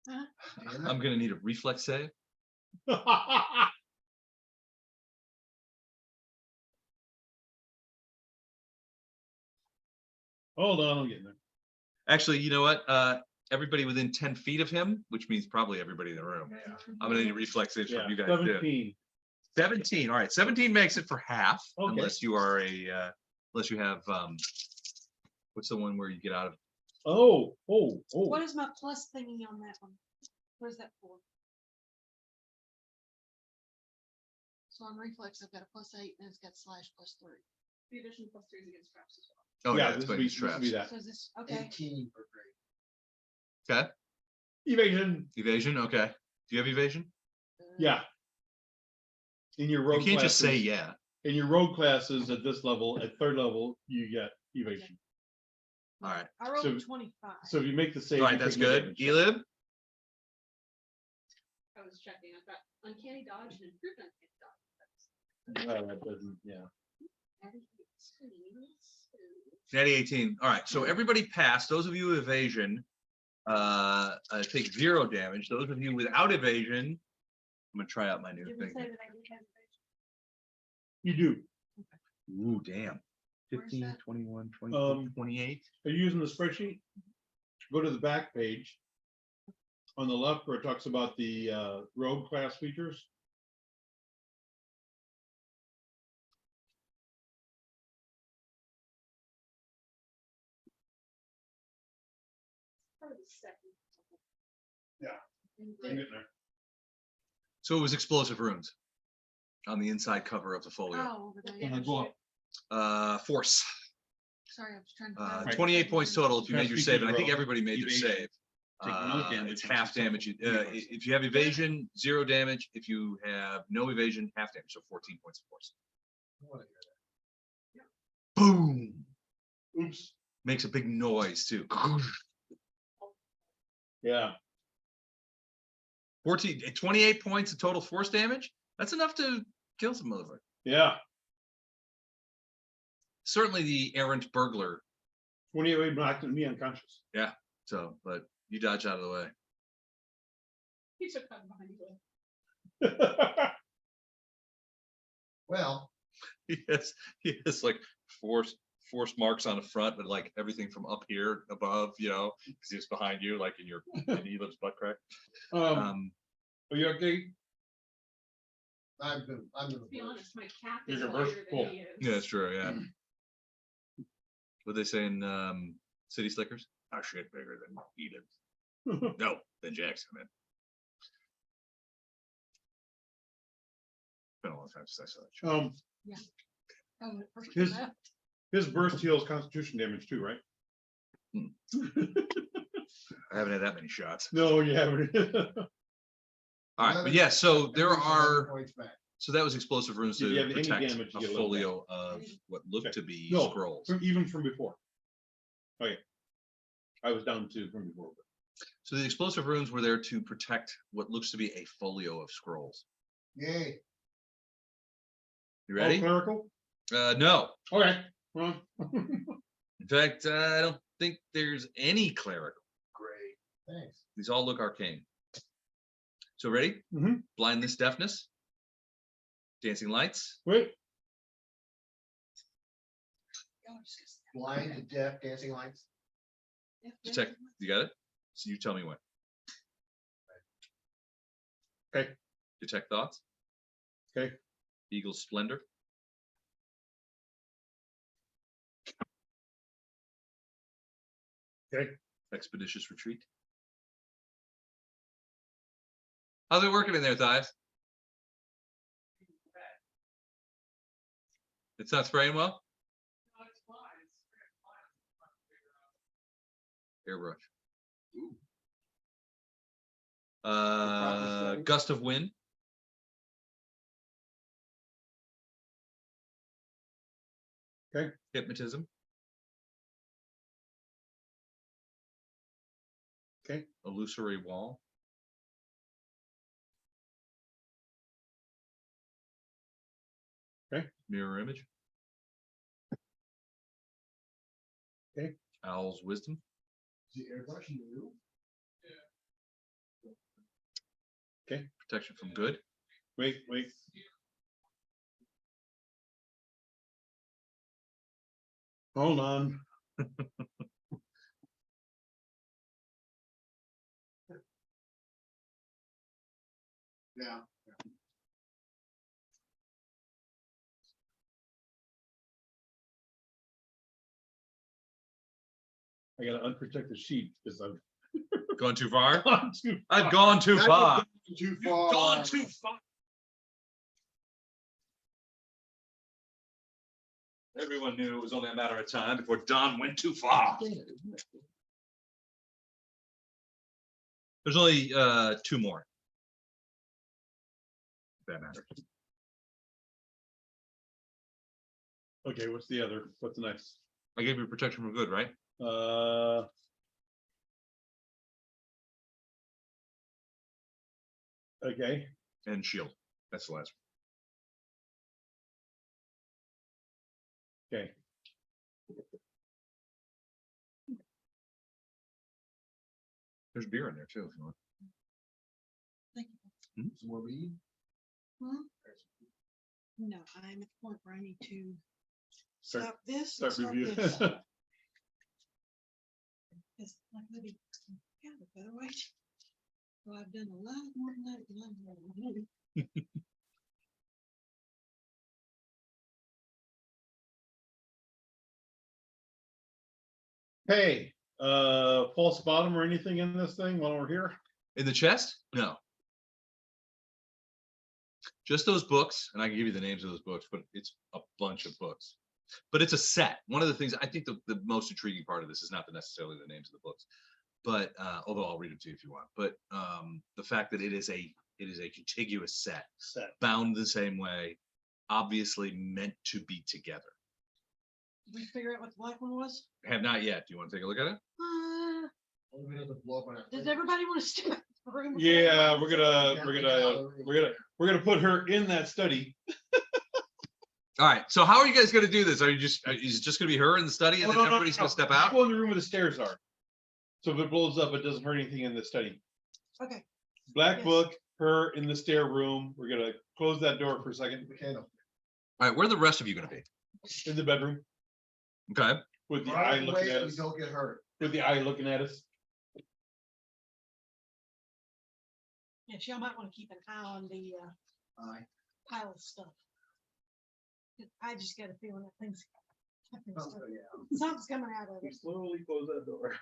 I'm gonna need a reflex save. Hold on, I'm getting there. Actually, you know what? Everybody within 10 feet of him, which means probably everybody in the room. I'm gonna need reflex saves Yeah, from you guys too. 17. 17. All right, 17 makes it for half, Okay. unless you are unless you have what's the one where you get out of? Oh. What is my plus thingy on that one? What is that for? So on reflex, I've got a +8 and it's got /+3. The addition +3 is against traps as well. Oh yeah, this it's would by be, these this would be traps. that. So is this, okay, 18 per grade. Okay. Evasion. Evasion. Okay. Do you have evasion? Yeah. In your road You can't just say classes- yeah. In your road classes at this level, at 3rd level, you get evasion. All right. I rolled So- 25. So if you make the save. All right, you that's take no good. damage. Elib. I was checking, I've got uncanny dodge and improved uncanny dodge. That doesn't, yeah. Natty 18. All right. So everybody passed. Those of you with evasion take 0 damage. Those of you without evasion, I'm gonna try out my new Did we thing. say that I did have evasion? You do. Ooh, damn. Where's 15, that? 21, 22, 28. Are you using the spreadsheet? Go to the back page. On the left where it talks about the road class features. Part of the second. Yeah. And I'm then- getting there. So it was explosive runes on the inside cover of the folio. Oh, over there. Yeah, yeah, go shit. up. Force. Sorry, I was trying to. find 28 it. points total if you made your Pass save, and I features think roll. everybody made their Evasion. save. Take no damage It's from half damage. successful If you have evasion, 0 damage. If you have no evasion, half damage. So 14 points of force. Boom! Oops. Makes a big noise too. Yeah. 28 points of total force damage. That's enough to kill some motherfucker. Yeah. Certainly the errant burglar. 28 knocked me unconscious. So, but you dodge out of the way. He took that behind you. Well, He has like force marks on the front, but like everything from up here above, because he's behind you, like in your he lives butt crack. Are you okay? I'm gonna. To be honest, my cat You're is your lighter first than pull. he is. Yeah, that's true. Yeah. What they say in City Slickers? Our shit bigger than Eden. No, than Jackson, man. Been a long time since I saw that show. Oh, when it first His- came out. His burst heals constitution damage too, right? I haven't had that many shots. No, you haven't. All right, but yeah, so there 11 are. points back. So that was explosive runes Did to you have any protect damage, you a get a little folio of what looked Okay. to be No, scrolls. Even from before. Okay. I was down to from before. So the explosive runes were there to protect what looks to be a folio of scrolls. Yay. You Oh, ready? clerical? No. Okay. Well, In fact, I don't think there's any clerical. Great. Thanks. These all look arcane. So ready? Mhm. Blindness, deafness, dancing lights, wait. Oh, I'm just gonna snap. Blind, deaf, dancing lights. Yeah, detect. You got it? So you tell me when. Okay. Detect thoughts. Okay. Eagle's splendor. Okay. Expeditious retreat. How's it working in there, Thias? It's not spraying well? Airbrush. setting. Gust of wind. Okay. Hypnotism. Okay. Illusory wall. Okay. Mirror image. Okay. Owl's wisdom. Is the airbrush new? Protection from good. Wait. Hold on. Yeah. I got an unprotected sheet because I've Gone too far? gone too I've gone too I've far. Too far. Gone too far. Everyone knew it was only a matter of time before Don went too far. There's only 2 more. If that matters. Okay, what's the other? What's the next? I gave you protection from good, right? Okay. And shield. That's the last Okay. one. There's beer in there too, if you want. Thank you. Some more weed? Hmm? No, I'm at the point where I need to Start- stop this. and Start start review. this. It's like Libby, yeah, but better wait. So I've done a lot more than that. Than I'm doing. Hey, false bottom or anything in this thing while we're here? In the chest? No. Just those books, and I can give you the names of those books, but it's a bunch of books. But it's a set. One of the things I think the most intriguing part of this is not necessarily the names of the books, but although I'll read them to you if you want. But the fact that it is a contiguous set, bound the same way, obviously meant to be together. Did we figure out what the black one was? Have not yet. Do you want to take a look at it? Hopefully it doesn't blow up on our Does face. everybody want to step out the room? Yeah, we're gonna put her in that study. All right. So how are you guys going to do this? Is it just going to be her in the study, and then everybody's going to step out? Go in the room where the stairs are. So if it blows up, it doesn't hurt anything in the study. Okay. Black Yes. book, her in the stair room. We're gonna close that door for a second. The candle. All right, where are the rest of you gonna be? In the bedroom Okay, with the Right eye away, looking at we us. don't get hurt. With the eye looking at us. Yes, y'all might want to keep an eye on the Aye. pile of stuff. I just got a feeling that Oh, yeah. something's coming out of We it. slowly close that door.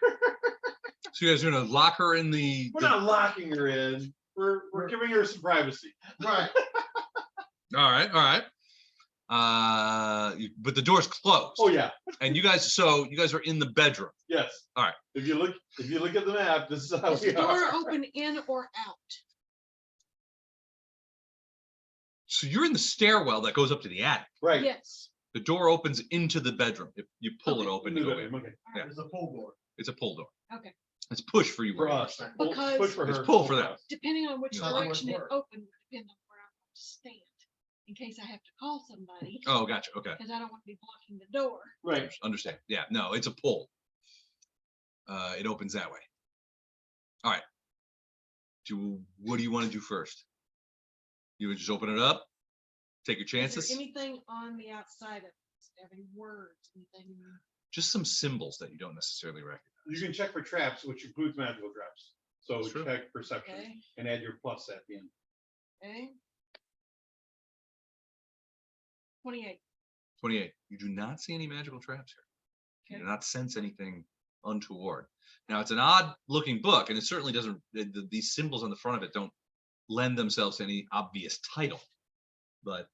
so you guys are gonna lock her in the, We're not locking her in. We're giving her some privacy. Right. all right, all right. But the door's closed. Oh, yeah. And you guys are in the bedroom. Yes. All right. If you look at the map, this is how Is we the door are. open in or out? So you're in the stairwell that goes up to the attic. Right. Yes. The door opens into the bedroom. If you pull it Okay. open, In you the go in. bedroom, okay. Yeah. It's a pull door. It's a pull door. Okay. It's push for you. For Ray. us. Because- Push for It's her. pull for them. Depending on which Yeah. direction it Work. opened, would depend on where I'm going to stand. In case I have to call somebody, Oh, gotcha. Okay. because I don't want to be blocking the door. Right. Understand. Yeah, no, it's a pull. It opens that way. All right. What do you want to do first? You would just open it up, take your Is there chances. anything on the outside of it? Any words, anything? Just some symbols that you don't necessarily recognize. You can check for traps, which includes magical traps. So That's true. check perception Okay, and add your plus at the end. okay. 28. 28. You do not see any magical traps here. You Okay. do not sense anything untoward. Now, it's an odd looking book, and it certainly doesn't, these symbols on the front of it don't lend themselves to any obvious title. But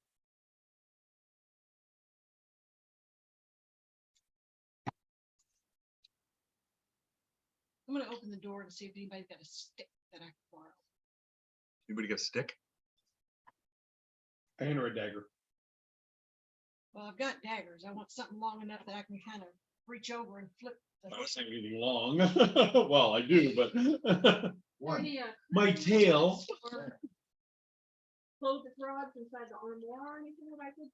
I'm gonna open the door and see if anybody's got a stick that I can borrow. anybody got a stick? I hand her a dagger. Well, I've got daggers. I want something long enough that I can kind of reach over and flip. I was saying anything long. Well, I do, but One. Any, my tail. or clothes rods inside the armoire or anything that I could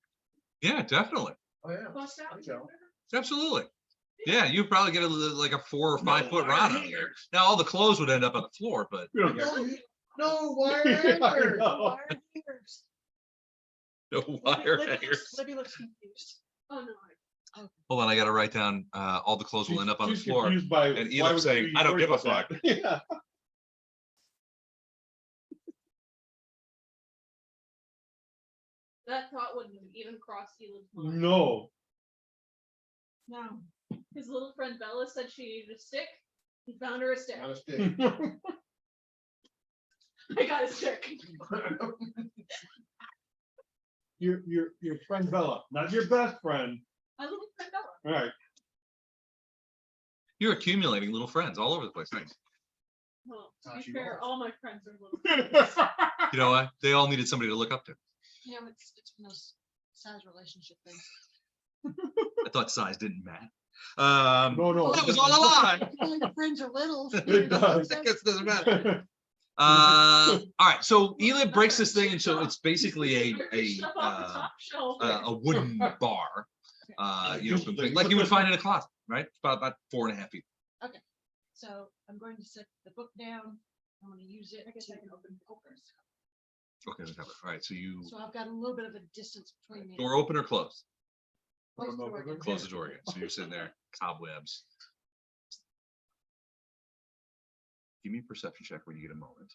Yeah, definitely. Oh, yeah. bust out? Okay. Absolutely. Yeah, you probably get like a 4 or 5 foot rod out of there. Now, all the clothes would end up on the floor, but We don't care. No, wire Yeah, I hanger. know. Wire hangers. no wire Libby hangers. Libby looks confused. Oh, no. Hold on, I gotta write down all the clothes will end up on the She's floor. confused by and why Elif would saying, we "I don't worry give a about that?" Yeah. That thought wouldn't even cross Elif's mind. No. No. His little friend Bella said she needed a stick. He found her a stick. Not a stick. I got a stick. Your friend Bella, not your best friend. My little friend Bella. All right. You're accumulating little friends all over the place. Nice. Well, How to she be fair, rolls. all my friends are little. You know what? They all needed somebody to look up to. You know, it's one of those size relationship things. I thought size didn't matter. No, no. That was all a lie. All your friends are little. It does. That doesn't matter. All right, so Elif breaks this thing, and so it's basically I reached up off the top shelf. a wooden bar. You know, like you would find in a closet, right? It's about 4.5 feet. So I'm going to set the book down. I'm going to use it. I guess I can open it. Okay, let's have it. All right, so you So I've got a little bit of a distance between me. door open or close? Close the door again. Close the door again. So you're sitting there, cobwebs. Give me a perception check when you get a moment.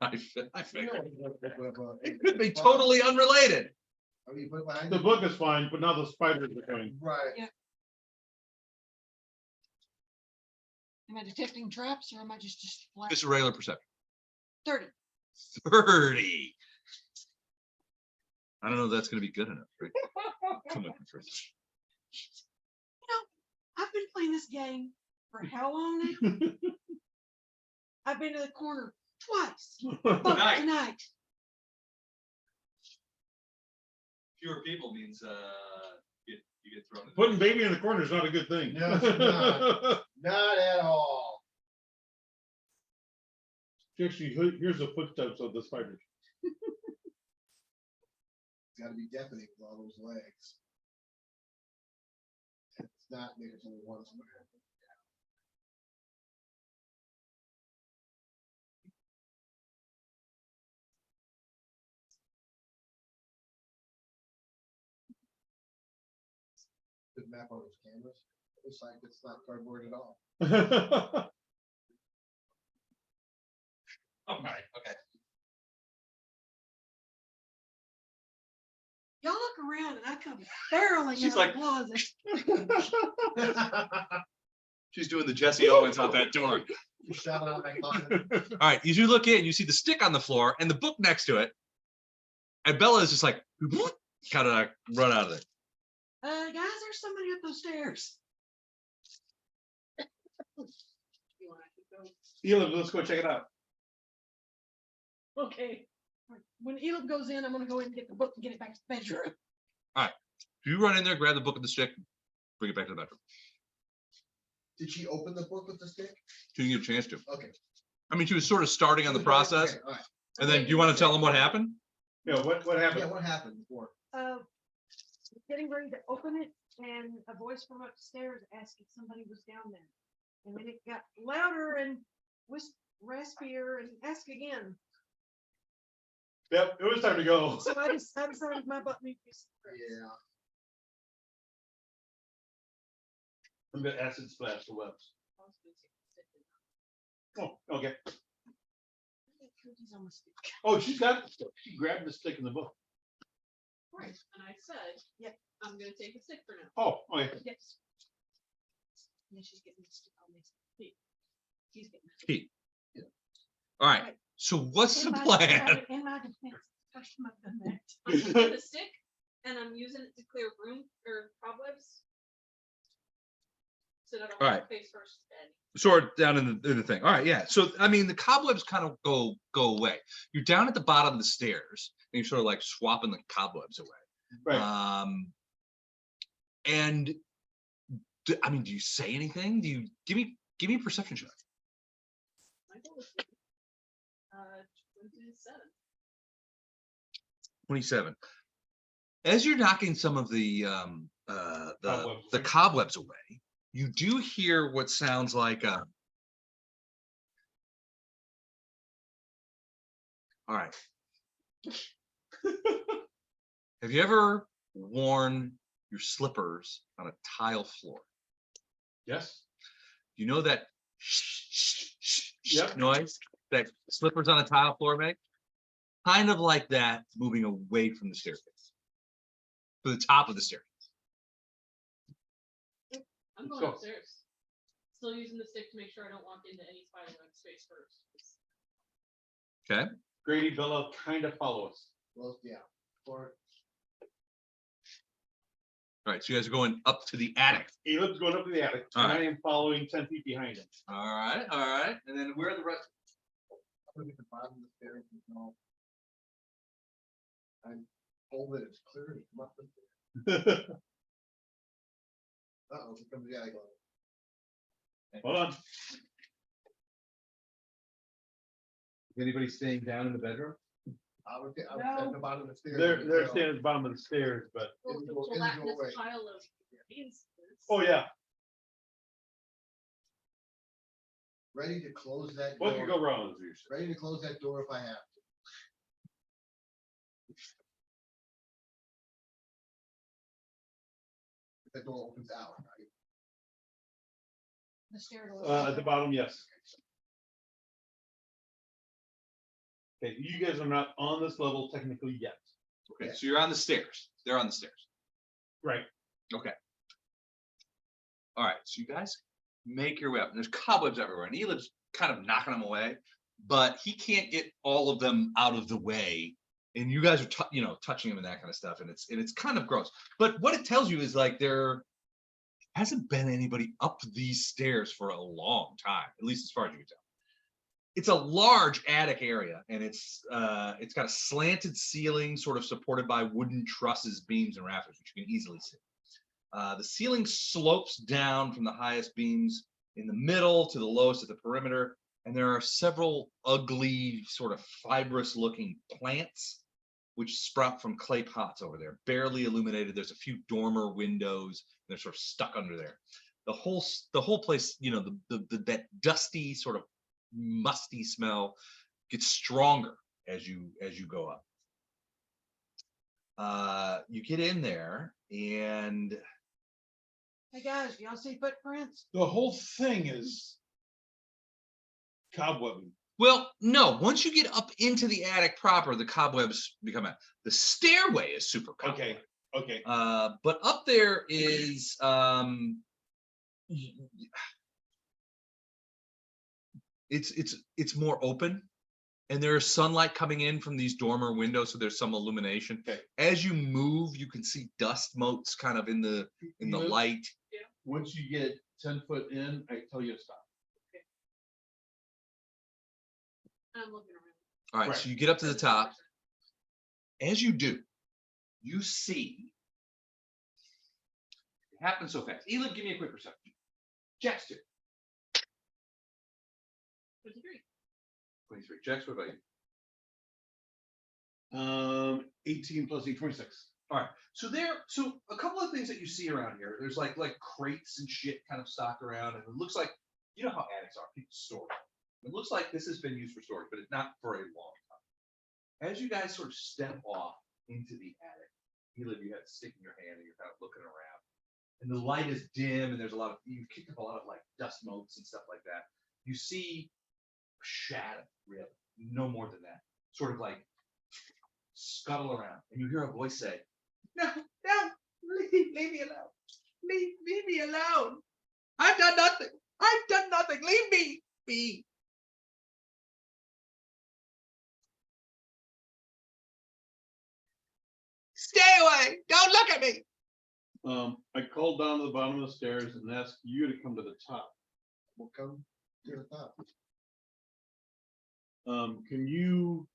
I figured. I figured. It could be totally unrelated. Oh, you put it behind The you? book is fine, but now the spiders are coming. Right. Am I detecting traps or am I just flat? Just a regular perception. 30. 30. I don't know if that's going to be good enough. Right? Come on, first. I've been playing this game for how long now? I've been to the corner twice. Both Tonight. tonight. Fewer people means you get thrown. Putting baby in the corner is not a good thing. No, it's not. Not at all. Actually, here's the footsteps of the spiders. It's gotta be deafening with all those legs. It's not, maybe it's only one. The map on those cameras, it's like, it's not cardboard at all. All right, okay. Y'all look around and I come barreling She's out of like- the closet. She's doing the Jesse Owens out that door. You shout out my closet. All right, as you look in, you see the stick on the floor and the book next to it. And Bella is just like, kind of like run out of there. Guys, there's somebody up those stairs. You want to go? Elam, let's go check it out. Okay. When Elam goes in, I'm gonna go in and get the book and get it back to the bedroom. You run in there, grab the book and the stick, bring it back to the bedroom. Did she open the book with the stick? She didn't get a chance to. Okay. I mean, she was sort of starting on the process. Okay, all right. And then, do you want to tell them what happened? Yeah, what Yeah, happened? what happened before? Getting ready to open it and a voice from upstairs asked if somebody was down there. And then it got louder and was raspier and asked again. Yep, it was time to go. So I decided my butt needs to be suppressed. Yeah. I'm gonna acid splash the webs. I was gonna take the stick and- Oh, okay. Cookies on the stick. Oh, she grabbed the stick in the book. Right, and I said, Yeah. I'm gonna take the stick for now. Oh, okay. Yes. Yeah, she's getting the stick on this. He's getting it. Pete. All right, so what's the plan? In my defense, first time I've done that. I'm taking the stick and I'm using it to clear room or cobwebs. So that I All don't right. have to face first bed. Sort down in the thing. All right, yeah. So I mean, the cobwebs kind of go away. You're down at the bottom of the stairs, and you're sort of like swapping the cobwebs away. Right. And I mean, do you say anything? Do you give me a perception check? My goal is 27. 27. As you're knocking some of the Cobwebs away. cobwebs away, you do hear what sounds like all right. Have you ever worn your slippers on a tile floor? Yes. You know that Yep. noise that slippers on a tile floor make? Kind of like that, moving away from the staircase to the top of the staircase. I'm going So- upstairs. Still using the stick to make sure I don't walk into any spiderweb space first. Okay. Grady, Bella kind of follow us. Well, yeah. Or All right. So you guys are going up to the attic. Elam's going up to the attic, All and right. I am following 10 feet behind him. All right. All right. And then where are the rest? I'm gonna get the bottom of the stairs and all. I'm hoping it's clear and come up with it. Uh-oh, here comes the attic. Hold on. Is anybody staying down in the bedroom? I was at No. the bottom of the stairs. They're standing at the bottom of the stairs, but, Well, In the the door- in the gelatinous doorway. pile of beans. oh yeah, Ready to close that what could go door. wrong with you? Ready to close that door if I have to. If the door opens out, right? The stair door. At the bottom, yes. Okay, you guys are not on this level technically yet. Okay. So you're on the stairs. They're on the stairs. Right. Okay. All right. So you guys make your way up. And there's cobwebs everywhere. And Elam's kind of knocking them away, but he can't get all of them out of the way. And you guys are, touching him and that kind of stuff. And it's kind of gross. But what it tells you is like there hasn't been anybody up these stairs for a long time, at least as far as you can tell. It's a large attic area, and it's got a slanted ceiling, sort of supported by wooden trusses, beams, and rafters, which you can easily see. The ceiling slopes down from the highest beams in the middle to the lowest at the perimeter, and there are several ugly, sort of fibrous-looking plants which sprout from clay pots over there, barely illuminated. There's a few dormer windows. They're sort of stuck under there. The whole place, that dusty, sort of musty smell gets stronger as you go up. You get in there, and Hey guys, y'all see footprints? The whole thing is cobwebbing. Well, no, once you get up into the attic proper, the cobwebs become out. The stairway is super cobweb. Okay, okay. But up there is it's more open, and there's sunlight coming in from these dormer windows, so there's some illumination. Okay. As you move, you can see dust motes kind of in the Liv, light. Once you get 10 foot in, I tell you to stop. I'm looking around. All right, Right. so you get up to the top. As you do, you see. It happens so fast. Elif, give me a quick perception. Jax, too. 23. 23. Jax, what about you? 18 plus 8, 26. All right. So a couple of things that you see around here. There's like crates and shit kind of stocked around, and it looks like, you know how attics are, people store. It looks like this has been used for storage, but it's not for a long time. As you guys sort of step off into the attic, you have a stick in your hand and you're kind of looking around. And the light is dim, and you've kicked up a lot of like dust motes and stuff like that. You see a shadow, really, no more than that, sort of like scuttle around, and you hear a voice say, "No, leave me alone. Leave me alone. I've done nothing. Leave me be." Stay away. Don't look at me. I called down to the bottom of the stairs and asked you to come to the top. We'll come to the top. Can you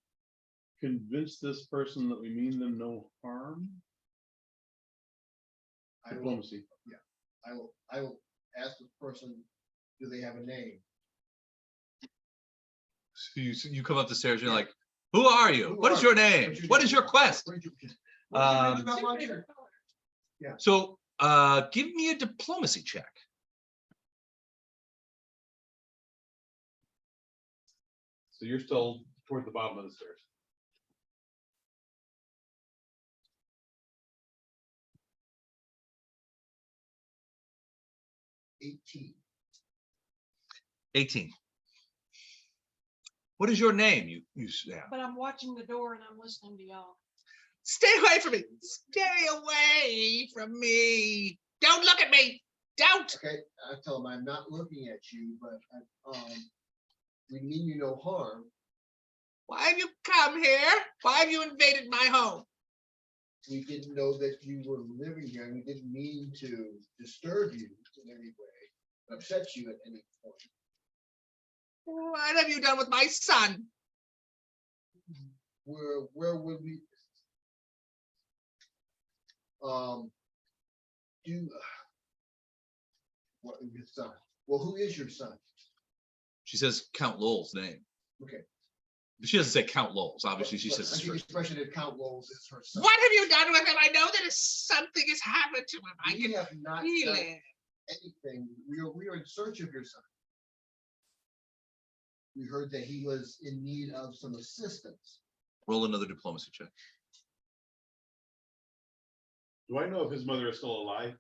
convince this person that we mean them no harm? I will, Diplomacy. I will ask this person, do they have a name? So you come up the stairs. You're like, "Who are you? What is your name? What is your quest?" What did you- Um, what did you Two do? favorite colors. So give me a diplomacy check. So you're still toward the bottom of the stairs. $18. 18. What is your name? You yeah. But I'm watching the door and I'm listening to y'all. Stay away from me. Stay away from me. Don't look at me. Don't. Okay, I tell them I'm not looking at you, but we mean you no harm. Why have you come here? Why have you invaded my home? We didn't know that you were living here, and we didn't mean to disturb you in any way, upset you at any point. What have you done with my son? Where would we do what your son? Well, who is your son? She says Count Lowell's name. Okay. But she doesn't say Count Lowell's. Obviously, she But says I his think the first. expression that Count Lowell's is her son. What have you done with him? I know that something has happened to him. I We can have not feel done it. anything. We are in search of your son. We heard that he was in need of some assistance. Roll another diplomacy check. Do I know if his mother is still alive?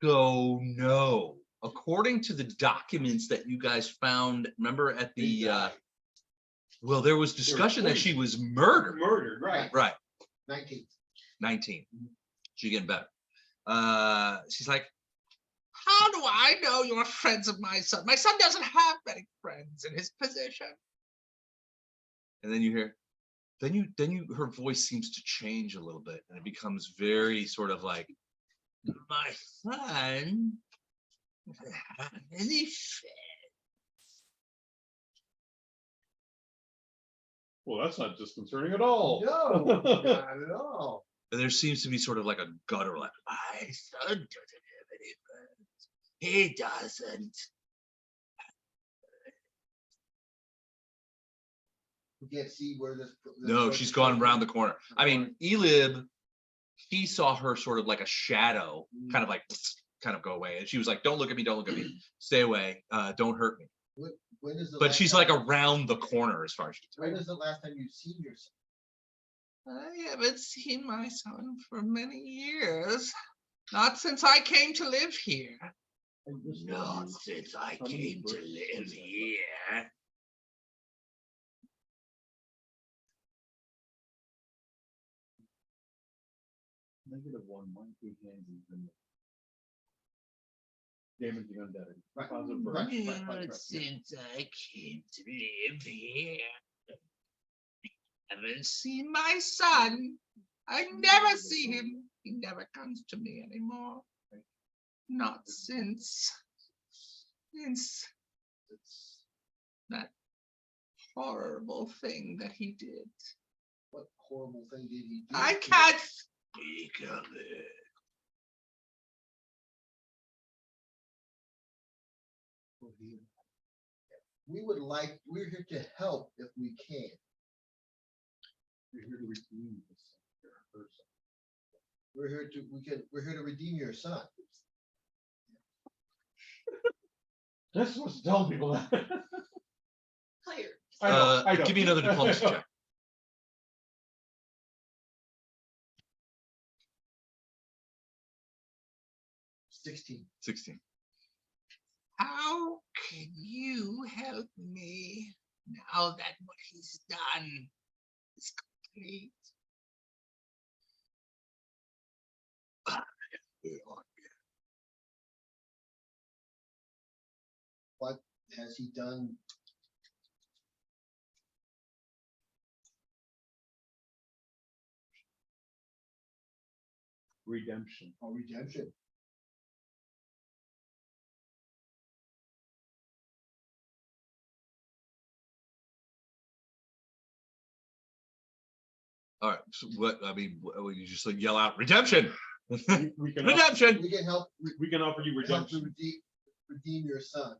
Go no. According to the documents that you guys found, remember at He the died. well, there was discussion that she was murdered. Murdered, right. Right. 19. 19. She's getting better. She's like, how do I know you're friends of my son? My son doesn't have many friends in his position. And then you hear, her voice seems to change a little bit, and it becomes very sort of like, my son doesn't have any friends. Well, that's not disconcerting at all. No, not at all. And there seems to be sort of like a gutter, like, my son doesn't have any friends. He doesn't. We can't see where this. No, she's gone around the corner. I mean, Elib, he saw her sort of like a shadow, kind of like, kind of go away. And she was like, don't look at me, don't look at me. Stay away. Don't hurt me. When is the But last she's time- like around the corner as far as she can When tell. is the last time you've seen your son? I haven't seen my son for many years. Not since I came to live here. Not since I came to live here. -1 might be handy than damaging undead. Right. Positive for- Not since I came to live here. Haven't seen my son. I never see him. He never comes to me anymore. Not since that horrible thing that he did. What horrible thing did he do? I can't speak of it. We're here to help if we can. You're here to redeem this person. We're here to redeem your son. That's what's telling people that. Player. I know. Give me another diplomacy check. 16. How can you help me now that what he's done is complete? What has he done? Redemption. Or redemption? All right. So what I mean, you just like yell out redemption. We can Redemption. We can help. we can offer you Help to redemption. redeem your son.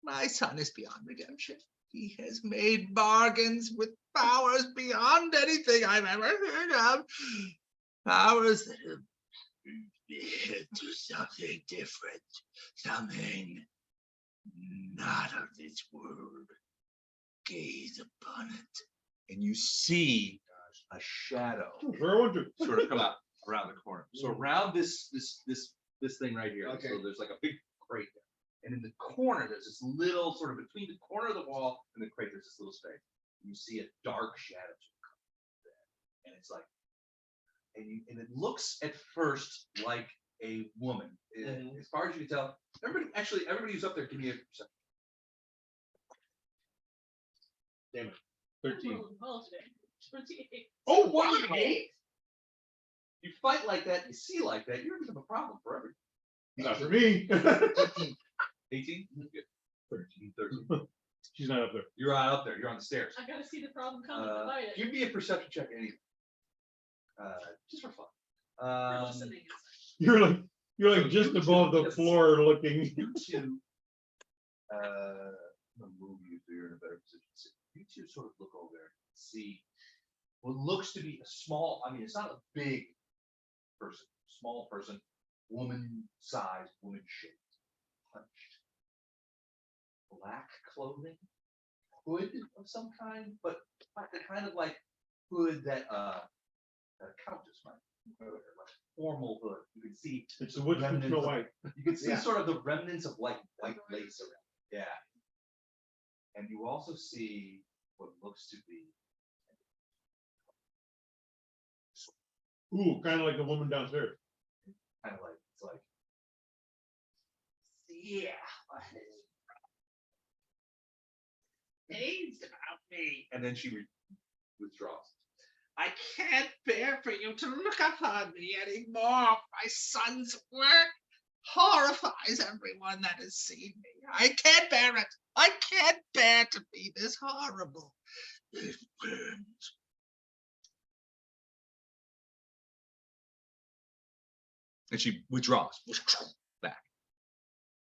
My son is beyond redemption. He has made bargains with powers beyond anything I've ever heard of. Powers that have to something different, something not of this world. Gaze upon it, and you see a shadow sort of come out around the corner. So around this thing right here. Okay. So there's like a big crate there. And in the corner, there's this little sort of between the corner of the wall and the crate, there's this little space. You see a dark shadow come there. And it's like, and it looks at first like a woman. As far as you can tell, everybody who's up there, give me a perception. Damn it. 13. Rolling well today. 28. Oh, wow. You fight like that, you see like that, you're gonna have a problem for everybody. Not for me. 18. 18? Good. 13. She's not up there. You're up there, you're on the stairs. I gotta see the problem coming to fight it. Give me a perception check anyway. Just for fun. We're listening. You're like So just you above two- the floor looking. You two, I'm gonna move you so you're in a better position. You two sort of look over there and see what looks to be a small, I mean, it's not a big person, small person, woman sized, woman shaped, hunched, black clothing, hood of some kind, but like the kind of like hood that a countess might wear, like a formal hood. You can see It's the woods from remnants Snow of- White. you can see Yeah. sort of the remnants of like white lace around. Yeah. And you also see what looks to be Ooh, kind of like the woman downstairs. kind of like, it's like, yeah, AIDS about me. And then she withdraws. I can't bear for you to look upon me anymore. My son's work horrifies everyone that has seen me. I can't bear it. I can't bear to be this horrible. It burns. And she withdraws back.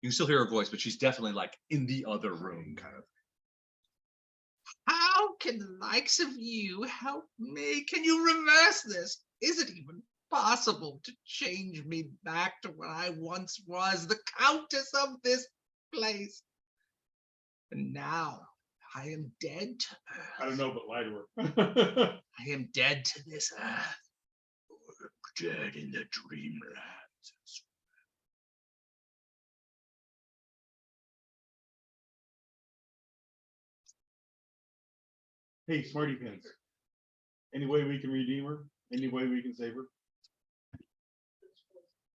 You can still hear her voice, but she's definitely like in the other room, kind of. How can the likes of you help me? Can you reverse this? Is it even possible to change me back to what I once was, the countess of this place? And now I am dead to I don't earth. know, but lie to her. I am dead to this earth. Dead in the dreamlands. Hey, Smarty Pants. Any way we can redeem her? Any way we can save her?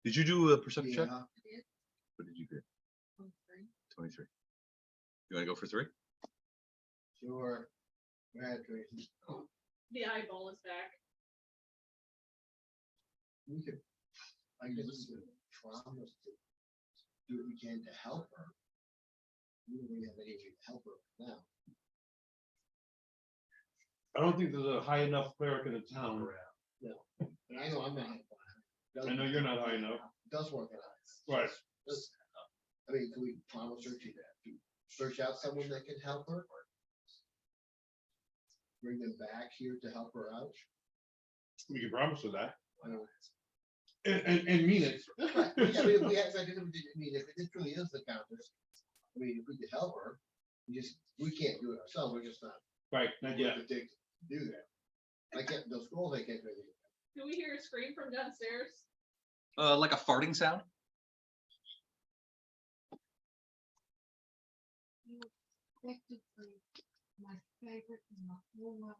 Did you do a perception check? Yeah, What did you get? 23. You want to go for 3? sure. Go ahead, Tracy. The eyeball is back. We could, I guess we could promise to do what we can to help her. We don't really have any way to help her now. I don't think there's a high enough cleric in the town. And I know I'm not. I know you're not high enough. Does work out. Right. I mean, can we promise her to search out someone that can help her? Bring them back here to help her out? We can promise her that. I don't know. And mean it. That's right. Yeah, I mean, if it truly is the Countess, I mean, if we could help her, we can't do it ourselves, we're just not. Right, not yet. To do that. I can't, those scrolls, I can't do anything. Do we hear a scream from downstairs? Like a farting sound? Effectively, my favorite in the whole world.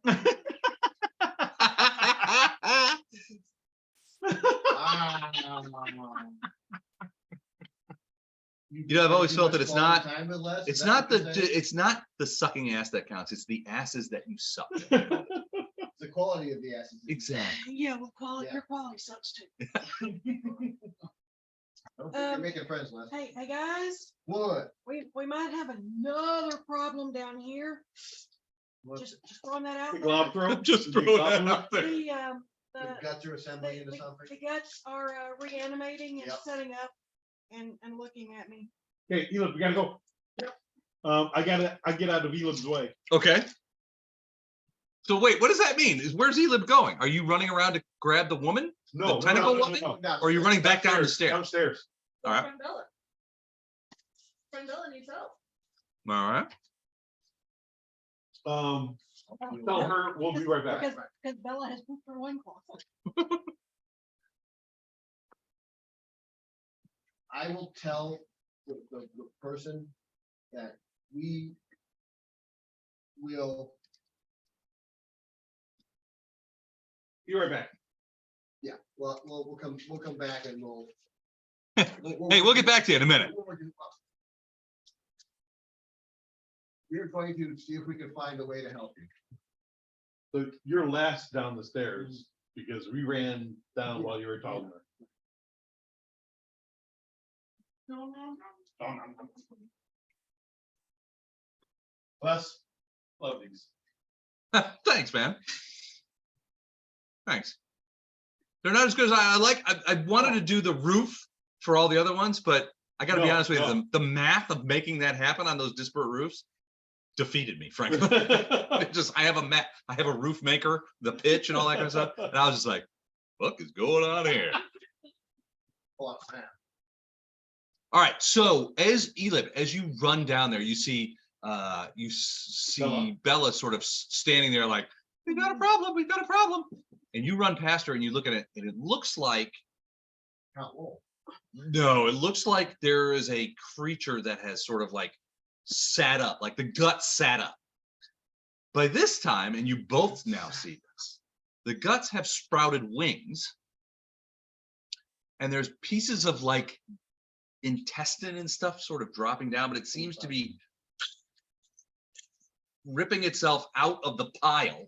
You know, I've always Too felt much that it's quality not- time with Les? Is It's that not what you're saying? it's not the sucking ass that counts. It's the asses that you suck. It's the quality of the asses. Exactly. Yeah, we'll call it, Yeah. your quality sucks too. I don't think you're making friends, Les. Hey guys, What? we might have another problem down here. Just throwing that out. The there. glob throw? Just The throw glob that throw? out there. The The guts are assembling into something? the guts are reanimating and Yep. setting up and looking at me. Okay, Elif, we gotta go. I get out of Elif's way. Okay. So wait, what does that mean? Where's Elib going? Are you running around to grab the woman? No, The tentacle no, no, woman? no, no. Or are you running back down the stairs? Downstairs. All right. Friend Bella. Friend Bella needs help. All right. Tell her we'll be right back. Because Bella has pooped her loincloth. I will tell the person that we will, Be right back. yeah, well, we'll come back and we'll. Hey, we'll get back to you in a minute. We're going to see if we can find a way to help you. So you're last down the stairs because we ran down while you were talking. Les, love these. Thanks, man. Thanks. They're not as good as I like. I wanted to do the roof for all the other ones, but I got to be No, honest with you, no. the math of making that happen on those disparate roofs defeated me, frankly. It just I have a roof maker, the pitch and all that kind of stuff, and I was just like, "What is going on here?" Oh, man. All right, so as you run down there, you see Bella sort of standing there like, we got a problem. And you run past her and you look at it, and it looks like no, it looks like there is a creature that has sort of like sat up, like the guts sat up. By this time, and you both now see this, the guts have sprouted wings, and there's pieces of like intestine and stuff sort of dropping down, but it seems to be ripping itself out of the pile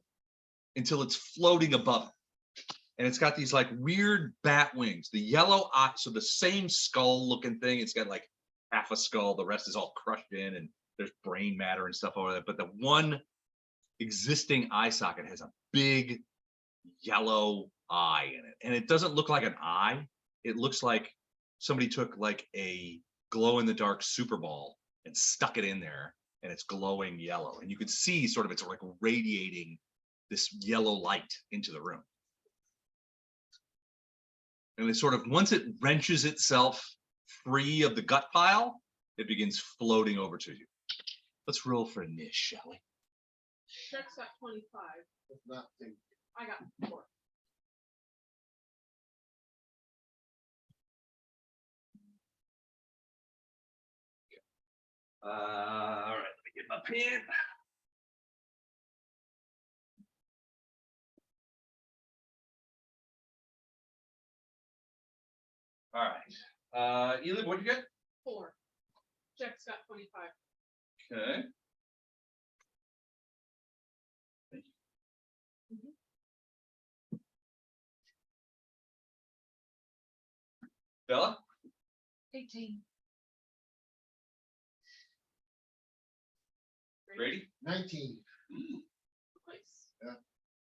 until it's floating above it. And it's got these like weird bat wings, the yellow eye, so the same skull looking thing. It's got like half a skull, the rest is all crushed in, and there's brain matter and stuff over there. But the one existing eye socket has a big yellow eye in it. And it doesn't look like an eye. It looks like somebody took like a glow in the dark Super Ball and stuck it in there, and it's glowing yellow. And you could see sort of it's like radiating this yellow light into the room. And it sort of, once it wrenches itself free of the gut pile, it begins floating over to you. Let's roll for a niche, shall we? Chuck's got 25. If not, then I got 4. All right, let me get my pen. All right, Eli, what'd you get? 4. Chuck's got 25. Okay. Bella? 18. Brady? 19. Nice. Yeah.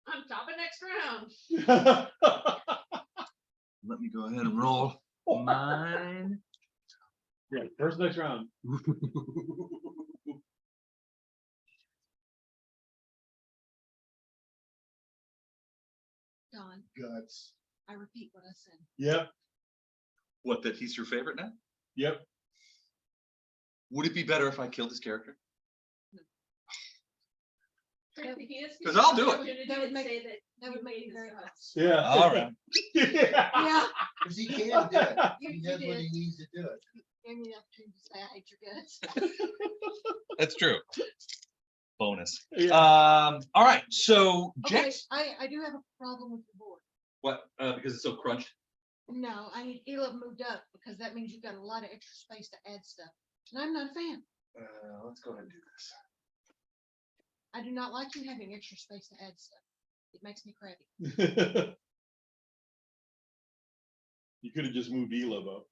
I'm topping next round. Let me go ahead and roll mine. Yeah, first next round. Don, Guts. I repeat what I said. Yep, What, that he's your favorite now? yep. Would it be better if I killed his character? Because I'll do it. That would make- say that. that would you make made me very this happy. up. Yeah. All right. Yeah. Yeah. Cause he can do it. You- He you has what did. he needs to do it. Gave me the opportunity to say I hate your guts. That's true. Bonus. Yeah. All right. So Okay, Jax, I do have a problem with your board. what? Because it's so crunched. No, I need Elab moved up because that means you've got a lot of extra space to add stuff. And I'm not a fan. Let's go ahead and do this. I do not like you having extra space to add stuff. It makes me crabby. You could have just moved Elab up.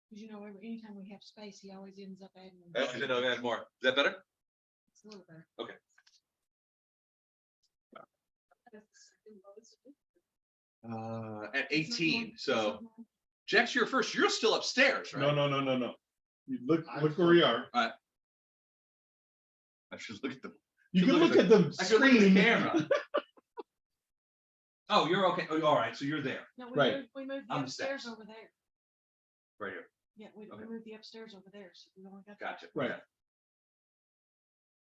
Because you know, anytime we have space, he always ends up adding. No, add more. Is that better? It's a little better. At 18. So Jax, you're first. You're still upstairs, right? No. You look where we are. I should look at the. You can look look at at the I should look at the screen. camera. Oh, you're okay. Oh, all right. So you're there, No, Right. we moved the On the upstairs steps. over there. right here. Yeah, we Okay. moved the upstairs over there, so we only got. Gotcha. Right. Okay.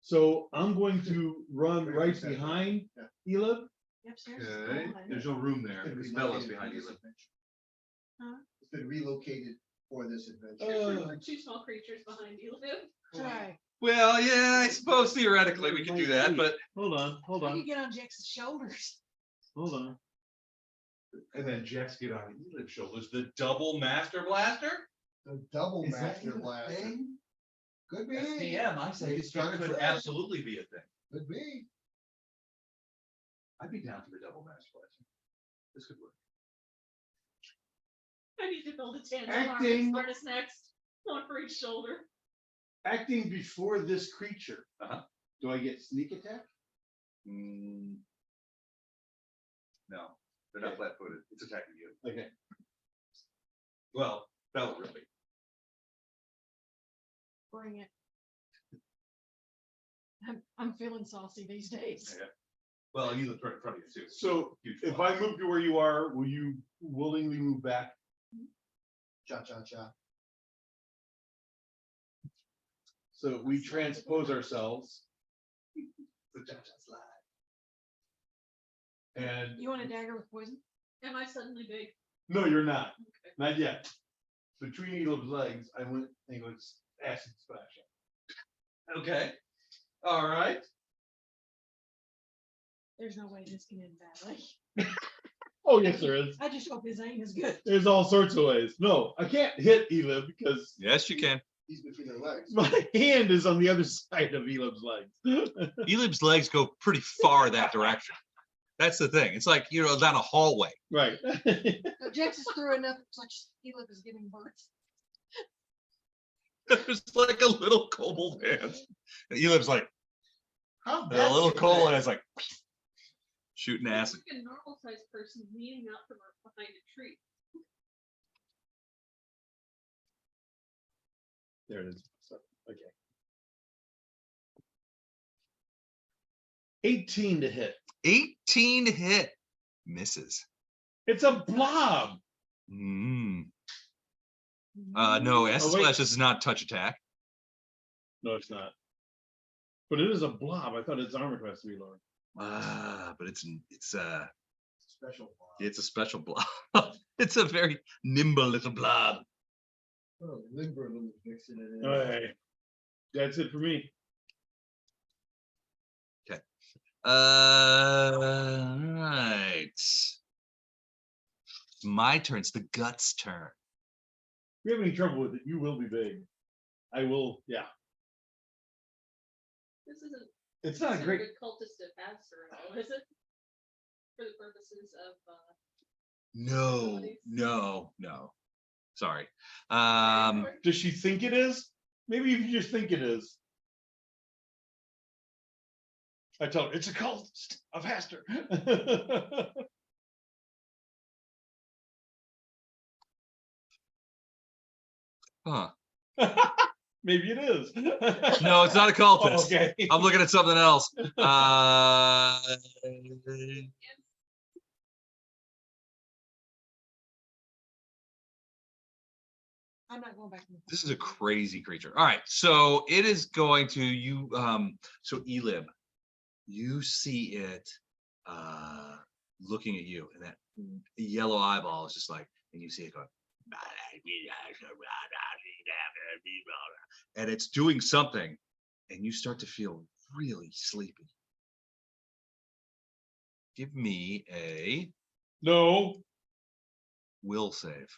So I'm going to run right behind Elab. The upstairs is Okay. gone. There's no room there It's because been Bella's relocated behind for you. this adventure. Huh? It's been relocated for this adventure. There were 2 small creatures behind you live. Right. Well, yeah, I suppose theoretically we could do that, but Hold on. I could get on Jackson's shoulders. Hold on. and then Jax get on Elib's shoulders. The double master blaster. The double Is that master even a blaster. thing? Could be. SDM, I say Maybe it start could a trend. absolutely be a thing. Could be. I'd be down for the double master blaster. This could work. I need to build a tandem Acting. harness next. One for each shoulder. Acting before this creature. Uh-huh. Do I get sneak attack? No, they're not flat-footed. It's attacking you. Okay. Well, Bella really. Bring it. I'm feeling saucy these days. Yeah. Well, and Elib's right in front of you too. So Huge if fly. I move to where you are, will you willingly move back? Cha. So we transpose ourselves The cha-cha slide. and, You want a dagger with poison? Am I suddenly big? no, you're not, Okay. not yet. Between Elab's legs, I went and go acid splash. Okay. All right. There's no way this can end badly. Oh, yes, there is. I just hope his aim is good. There's all sorts of ways. No, I can't hit Elab because Yes, you can. He's between their legs. my hand is on the other side of Elab's legs. Elib's legs go pretty far that direction. That's the thing. It's like, down a hallway. Right. So Jax is through enough, it's like Elab is giving birth. There's like a little kobold hand. And Elib's like, How a bad little is kobold, that? and it's like shooting It's acid. like a normal sized person leaning out from behind a tree. There it is. So, okay. 18 to hit. 18 to hit. Misses. It's a blob. Mm. No, acid wait. splash is not touch attack. No, it's not. But it is a blob. I thought its armor class to be lower. But it's Special. it's a special blob. It's a very nimble little blob. Oh, limber little mixing it in. All right. That's it for me. Right. It's my turn. It's the guts turn. If you have any trouble with it, you will be big. I will, yeah. This isn't It's not a great. considered a cultist at Vassar, though, is it? For the purposes of, No. Sorry. Does she think it is? Maybe you just think it is. I tell her it's a cultist of Haster. Huh. Maybe it is. No, it's not a cultist. Oh, okay. I'm looking at something else. I'm not going back. This is a crazy creature. All right, so it is going to you. So Elib, you see it looking at you, and that yellow eyeball is just like, and you see it going, and it's doing something, and you start to feel really sleepy. Give me a No. will save.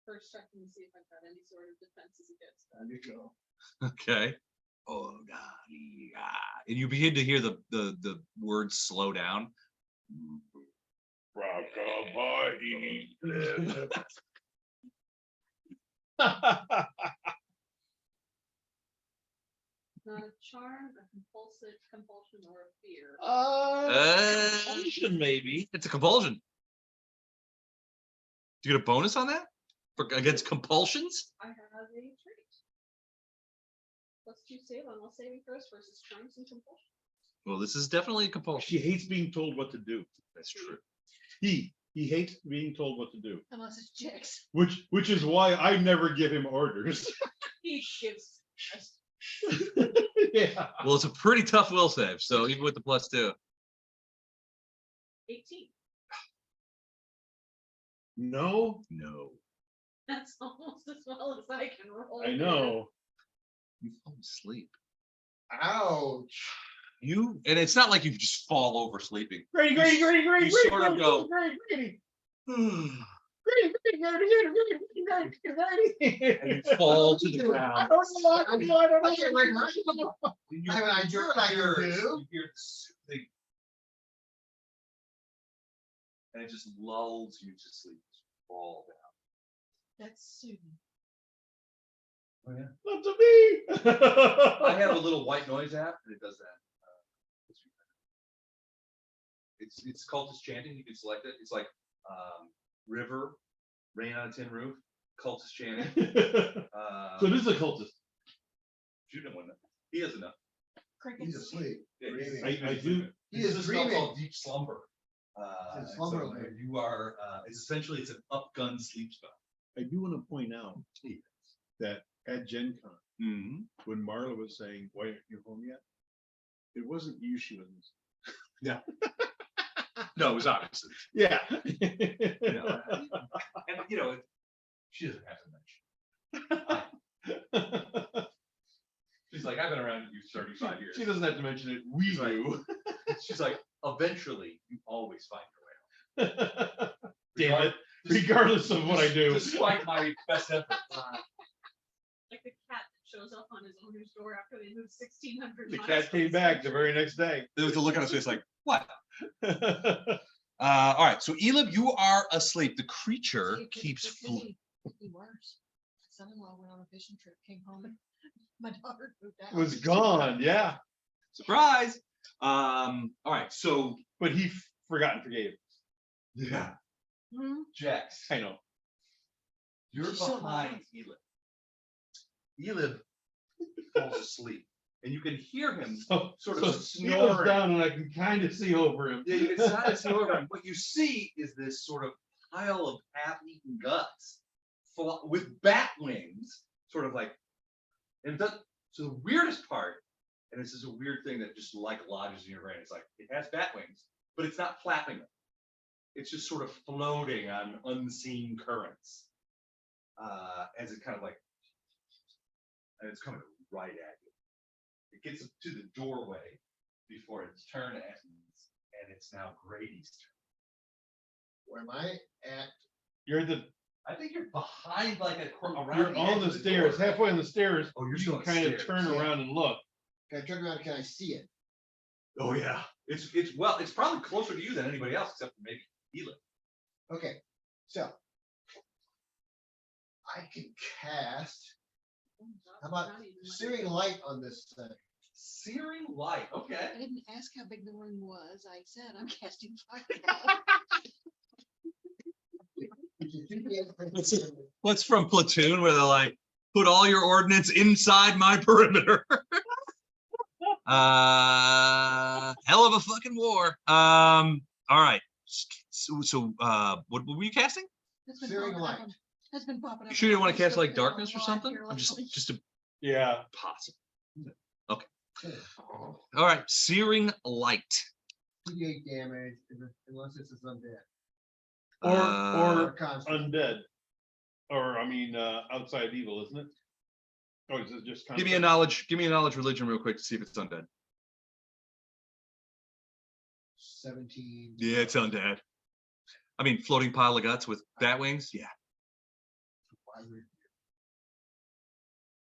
first checking to see if I've got any sort of defenses against that. There you go. Okay. Oh God, yeah. And you begin to hear the words slow down. Not a charm, a compulsion, or a fear. Compulsion, maybe. It's a compulsion. Do you get a bonus on that for against compulsions? I have a trait. +2 save on all saving throws versus charms and compulsion. Well, this is definitely a compulsion. She hates being told what to do. That's true. He hates being told what to do. Unless it's chicks. Which is why I never give him orders. He gives. Yeah. Well, it's a pretty tough will save, so even with the +2. 18. No, No. That's almost as well as I can roll. I know. You fall asleep. Ouch. You and it's not like you just fall over sleeping. Grady. You sort of go. Grady. And you fall to the ground. I can't like rush them. You I have an idea what I can hear do. the soothing, and it just lulls you to sleep. Just fall down. That's soothing. Oh yeah. Up to me. I have a little white noise app, and it does that. It's cultist chanting. You can select it. It's like river, rain on a tin roof, cultist chanting. So this is a cultist. Shoot him one. He has enough. He's asleep. Yeah, Dreaming. I do. He This is is a spell dreaming. called deep slumber. It's and slumber so land. you are. It's essentially it's an upgun sleep spell. I do want to point out that at Gen Con, Mm-hmm. when Marla was saying, "Why aren't you home yet?" It wasn't you she was. No, it was obviously. Yeah. No, and you know, she doesn't have to mention. She's like, I've been around you 35 years. She doesn't have to mention it. We She's like- do. She's like, eventually, you always find your way home. Damn it. Regardless of what I do. Despite my best effort. Like the cat that shows up on his owner's door after they moved 1,600 The miles cat from came his back the country. very next day. There was a look on his face like, what? All right, so Elib, you are asleep. The creature keeps fleeing. Be worse. My son-in-law went on a fishing trip, came home, and my daughter moved out. Was gone, yeah. Surprise. All right, so But he forgot and forgave. yeah, Hmm? Jax, I know. you're She's so behind Elib. Elib falls asleep and you can hear him So, sort so of he goes snoring. down and I can kind of see over him. Yeah, you can kind of see over him. What you see is this sort of pile of half-eaten guts with bat wings, sort of like, and so the weirdest part, and this is a weird thing that just like lodges in your brain, it's like, it has bat wings, but it's not flapping them. It's just sort of floating on unseen currents. As it kind of like, and it's coming right at you. It gets to the doorway before its turn ends, and it's now Grady's turn. Where am I at? You're the, I think you're behind like around. you're on edge the of stairs, door. halfway on the stairs. Oh, you're You still can on kind of stairs. turn Yeah. around and look. Can I turn around? Can I see it? Oh yeah, it's probably closer to you than anybody else, except for maybe Elon. Okay, so I can cast. How about searing light on this thing? Searing light. Okay. I didn't ask how big the room was. I said I'm casting fireball. What's from Platoon where they're like, put all your ordnance inside my perimeter. Hell of a fucking war. All right. So what were you casting? That's been Searing popping up light. on- That's been popping up. You sure you on don't want to cast Facebook like for a darkness or while something? here I'm just lately. a Yeah. possible. Okay. All right. Searing light. 2d8 damage unless it's undead. Or Or constant. undead. Or, I mean, outside evil, isn't it? Or is it just? Give me a knowledge religion real quick to see if it's undead. 17. Yeah, it's undead. I mean, floating pile of guts with bat wings. Yeah. Why would you-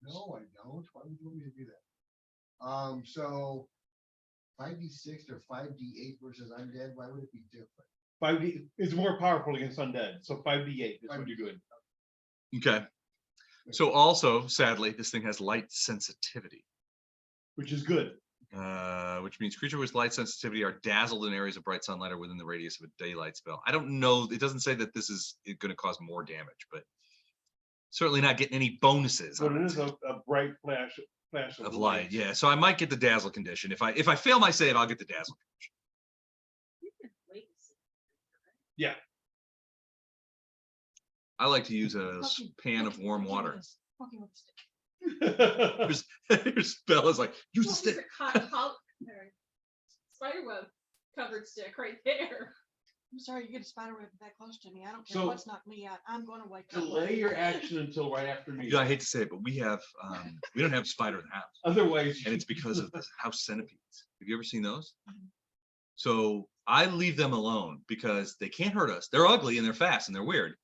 No, I don't. Why would you want me to do that? So 5d6 or 5d8 versus undead, why would it be different? 5D, it's more powerful against undead, so 5d8 is what you're doing. Okay. So also, sadly, this thing has light sensitivity, Which is good. which means creatures with light sensitivity are dazzled in areas of bright sunlight or within the radius of a daylight spell. I don't know. It doesn't say that this is going to cause more damage, but certainly not getting any bonuses But on it it is a bright flash of light. Yeah. So I might get the dazzle condition. If I fail my save, I'll get the dazzle. You can wait and see. I like to use a Fucking- pan of warm fucking water. with this, fucking with the stick. Your spell is like use the Well, stick. here's a spiderweb covered stick right there. I'm sorry, you get a spider web that close to me. I don't care So- what's knocked me out. I'm gonna wake up. Delay your action until right after me. You know, I hate to say it, but we don't have a spider in the house. Otherwise. And it's because of the house centipedes. Have you ever seen those? So I leave them alone because they can't hurt us. They're ugly and they're fast and they're weird,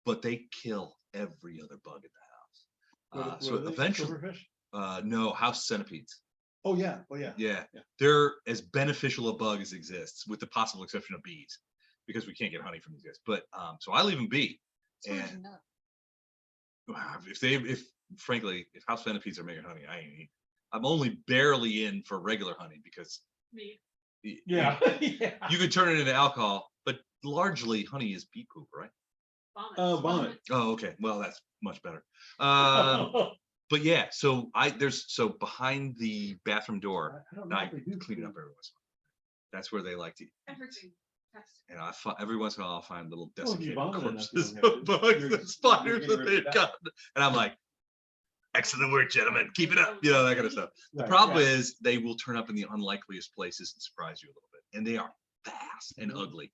but they kill every other bug in the house. So eventually, no, house centipedes. Oh, yeah, Yeah. Yeah. They're as beneficial a bug as exists, with the possible exception of bees, because we can't get honey from these guys. But so I leave them be. It's hard to And know. if frankly, if house centipedes are making honey, I ain't eating. I'm only barely in for regular honey because Me. Yeah. Yeah. you could turn it into alcohol, but largely honey is bee poop, right? Vomit. Vomit. Oh, okay. Well, that's much better. But yeah, so behind the bathroom door, I don't know I if they do clean it up food. every once in a while. That's where they like to eat. Everything. has to- And every once in a while I'll find little Well, if you desiccated vomit enough, you corpses don't have of to- bugs you're- and spiders you're that getting rid they've of gotten. And I'm like, excellent work, gentlemen. Keep it up. You know, that kind of stuff. The Right, problem yeah. is they will turn up in the unlikeliest places and surprise you a little bit. And they are fast and Mm-hmm. ugly.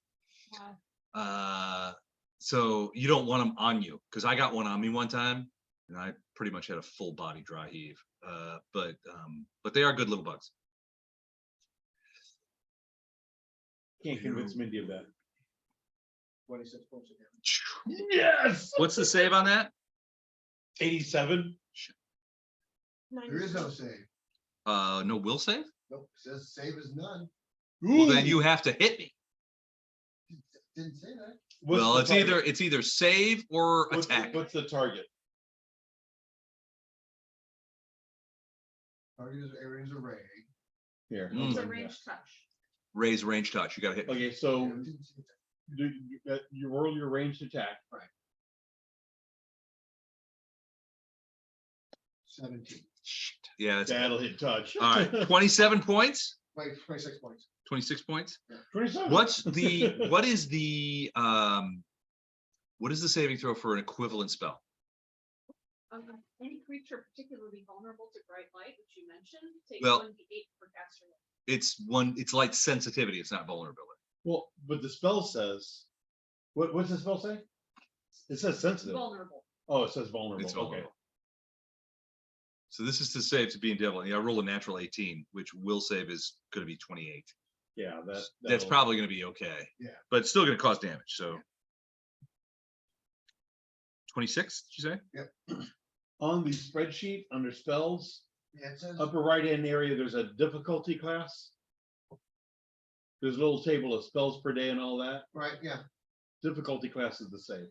Wow. So you don't want them on you, because I got one on me one time and I pretty much had a full body dry heave. But they are good little bugs. Can't convince Mindy of that. 26 points of damage. Yes. What's the save on that? 87. There is no save. No will save? Nope, it says save is none. Well, then you have to hit me. Didn't say that. What's Well, the it's target? either save or What's the- attack. What's the target? Target is areas array. Here. Mm. It's a range touch. Raise range touch. You gotta hit me. Okay, Yeah, so it didn't say that. you roll your ranged attack. 17. Shit. Yeah, that's That'll hit touch. all right. 27 points. Like 26 points. 26 points. 27. What is the saving throw for an equivalent spell? Any creature particularly vulnerable to bright light, which you mentioned, take Well- 1d8 per caster. It's light sensitivity, it's not vulnerability. Well, but the spell says, what's the spell say? It says sensitive. Vulnerable. Oh, it says vulnerable. It's Okay. vulnerable. So this is to save to being devil. Yeah, I roll a natural 18, which will save is gonna be 28. Yeah, That's that'll- probably gonna be okay. Yeah. But it's still gonna cause damage, so. 26, did you say? on the spreadsheet under spells, Yeah, it says. upper right hand area, there's a difficulty class. There's a little table of spells per day and all that. Right, yeah. Difficulty class is the same.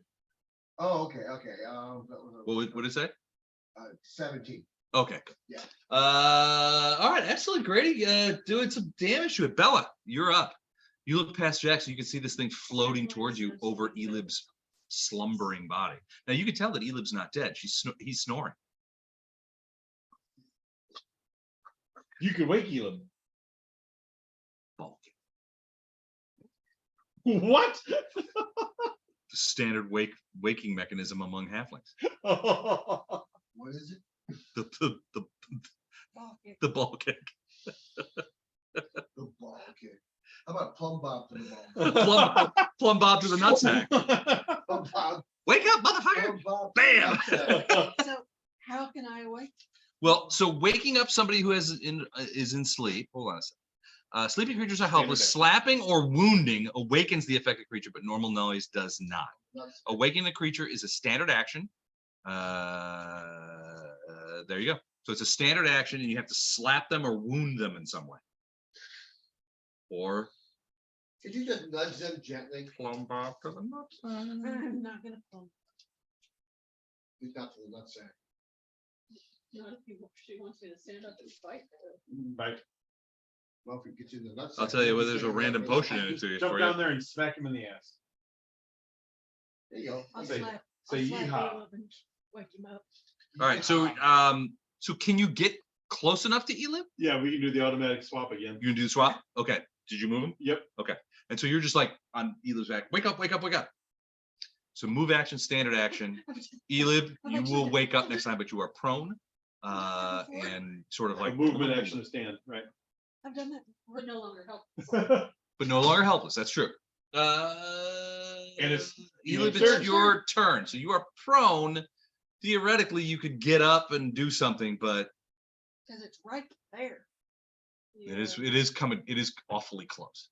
Oh, okay, okay. What did it say? 17. Okay. Yeah. All right, excellent, Grady. Doing some damage to it. Bella, you're up. You look past Jackson, you can see this thing floating towards you over Elib's slumbering body. Now you can tell that Elib's not dead. He's snoring. You can wake Elam. Bulk. What? The standard waking mechanism among halflings. What is it? The ball kick. The ball kick. How about plumb bob to the ball? Plumb bob to the nutsack. Plumb bob, Wake up, motherfucker! plumb bob to the Bam! nutsack. So how can I awake? Well, so waking up somebody who is in sleep. Hold on a second. Sleeping creatures are helpless. Slapping or wounding awakens the affected creature, but normal noise does not. Nuts. Awakening the creature is a standard action. There you go. So it's a standard action, and you have to slap them or wound them in some way. Or Could you just nudge them gently? plumb bob to the nutsack. I'm not gonna plumb. He's not to the nutsack. Not if she wants me to stand up and fight her. Right. Well, if he gets you in the nutsack. I'll tell you what, maybe there's a stand random right for the- potion in it to you Jump for down you. there and smack him in the ass. There you go. I'll Say- slap. say I'll slap yeehaw. Caleb and wake him up. All right, so can you get close enough to Elib? Yeah, we can do the automatic swap again. You can do the swap? Okay. Did you move him? Yep. And so you're just like on Elib's back. Wake up, wake up, wake up. So move action, standard action. Elib, you will wake up next time, but you are prone. And sort of A like movement action to stand, right? I've done that before. Would no longer help. but no longer helpless. That's true. And it's Elib, your it's your turn. So you are prone. Theoretically, you could get up and do something, but Cause it's right there. it is coming. It is awfully close.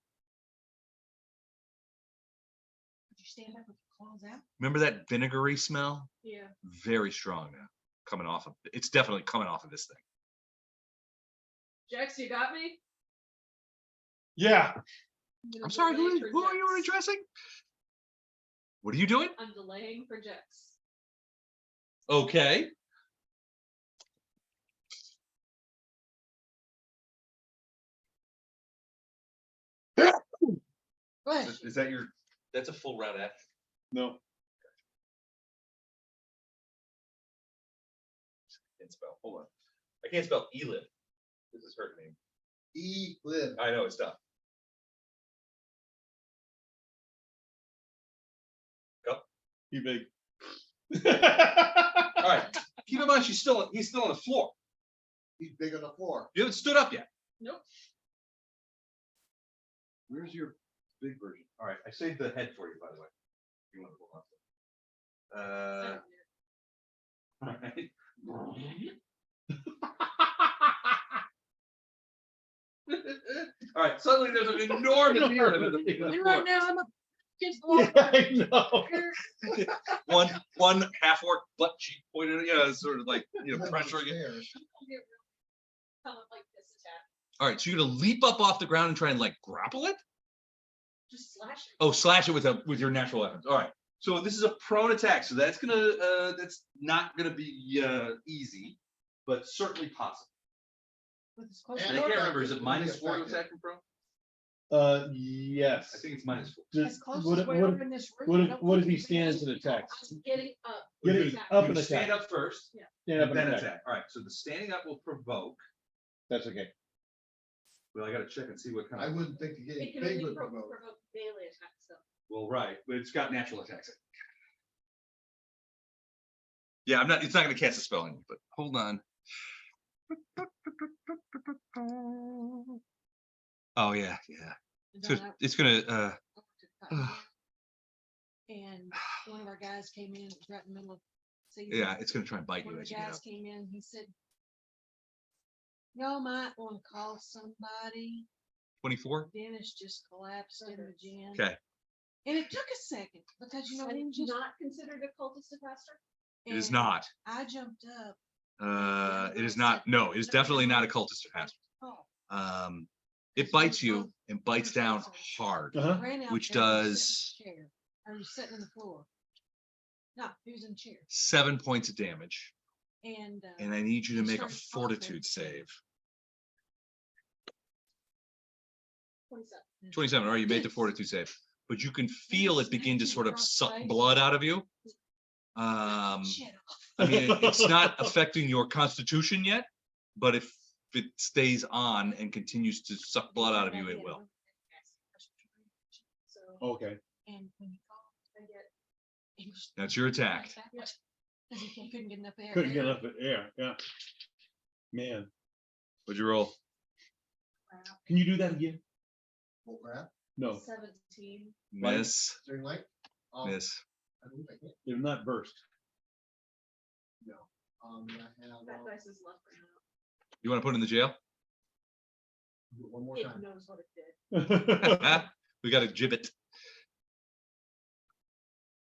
Did you stand up with your claws out? Remember that vinegary smell? Yeah. Very strong now. Coming off of it's definitely coming off of this thing. Jax, you got me? Yeah. gonna I'm sorry, delay for who are you Jax. addressing? What are you doing? I'm delaying for Jax. Okay. What? Is that your? That's a full round action. No. Can't spell. Hold on. I can't spell Elib. This is her name. Elib. I know it's tough. You big. All right. Keep in mind, he's still on the floor. He's big on the floor. You haven't stood up yet. Nope. Where's your big version? All right, I saved the head for you, by the way. You want to hold on to it. All right. All right. Suddenly, there's an enormous mirror. And right now I'm up against the wall. Yeah, I know. One half orc butt cheek pointed. Sort of like pressuring it. Stairs. Come up like this attack. All right, so you're gonna leap up off the ground and try and like grapple it. Just slash it. Oh, slash it with your natural weapons. All right. So this is a prone attack. So that's not gonna be easy, but certainly possible. With his close And I can't remember. Is it It's gonna be -4 to effective. attack from prone? Yes. I think it's -4. Does- As close what- as we what- are in this room. what I if- don't what if think he he's stands gonna and attacks? I'm getting up. Get You it do- up you and stand attack. up first, Stand up and and then attack. attack. All right, so the standing up will provoke. That's okay. Well, I gotta check and see what kind I of, wouldn't think to get It can big only would provoke promote. melee attacks though. well, right, but it's got natural attacks. Yeah, it's not gonna cast a spell on you, but hold on. Oh, yeah. It's gonna, And one of our guys came in, it was right in the middle of season. yeah, it's gonna try and bite One you of as the you get guys up. came in, he said, y'all might want to call somebody. 24? Dennis just collapsed in the gym. Okay. And it took a second because, you know, And when it's you not considered a cultist of pastor? It is and not. I jumped up. It is not. No, it is definitely not a cultist or pastor. Oh, It bites you and bites down hard, Uh-huh. ran out which there, he was does sitting in the chair, or he was sitting in the floor. No, he was in the chair. 7 points of damage, And and I need you to he make a started fortitude coughing. save. 27. 27. All right, you made the Yes. fortitude save, but you can feel it begin to Snapped sort of across suck the face. blood out of you. Shit. I mean, it's not affecting your constitution yet, but if it stays on and continues to suck blood out of you, it will. So Okay. And when he coughed, I get he was That's your attack. backwards, 'cause he couldn't get enough air. Couldn't get enough air, yeah. Man, What'd you roll? crap. can you do that again? Full crap, No, 17. Miss. during light. Miss. I believe I can. they're not burst. No. I have, That dice is left right now. You want to put it in the jail? do it one more It time. knows what it did. We got a gibbet.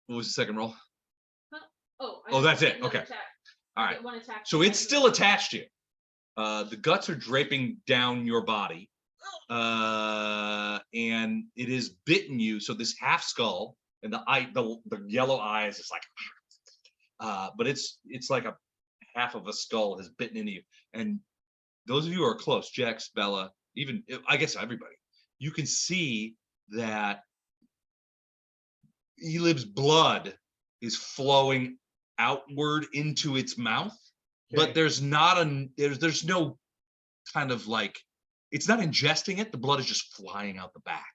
What was the second roll? Oh. I Oh, just that's get it, another okay. attack. All I right. get one attack So for it's every still one. attached to you. The guts are draping down your body. And it is bitten you. So this half skull and the yellow eyes is like, but it's like a half of a skull has bitten into you. And those of you who are close, Jax, Bella, even I guess everybody, you can see that Elib's blood is flowing outward into its mouth, but Okay. there's no kind of like, it's not ingesting it. The blood is just flying out the back.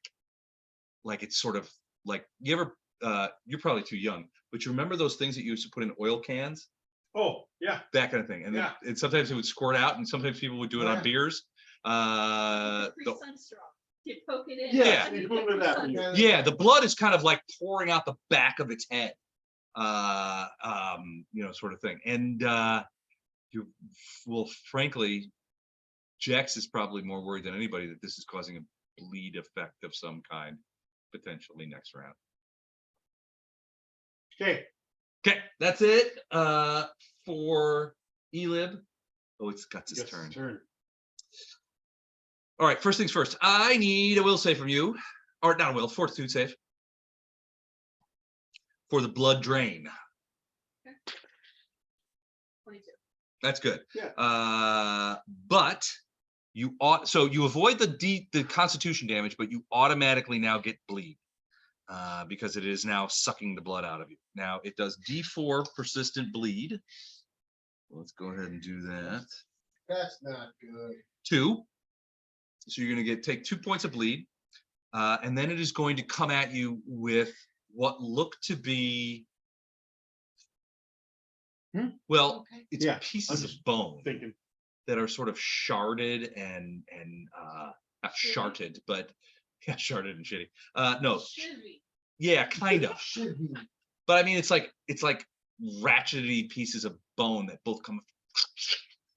Like it's sort of like, you're probably too young, but you remember those things that you used to put in oil cans? Oh, yeah. That kind of thing. And, Yeah. and sometimes it would squirt out and sometimes people would do it Oh, on yeah. beers. Capri The- Sun straw. You poke it in. Yeah. and you They put it Capri out Sun. for yeah, the blood is kind of like pouring out the back of its head. Sort of thing. And frankly, Jax is probably more worried than anybody that this is causing a bleed effect of some kind, potentially next round. Okay, Okay, that's it for Elib. Oh, it's Guts' guess turn. it's turn. All right, first things first. I need a will save from you, or not a will, fortitude save for the blood drain. 22. That's good. Yeah. But you avoid the constitution damage, but you automatically now get bleed because it is now sucking the blood out of you. Now it does D4 persistent bleed. Let's go ahead and do that. That's not good. 2. So you're going to take 2 points of bleed, and then it is going to come at you with what look to be, well, Okay. it's Yeah, pieces I'm of just bone Thinking, that are sort of sharded and not Shitty? sharted, but yeah, sharded and shitty. No, Should be. yeah, kind of. Should be. But I mean, it's like ratchety pieces of bone that both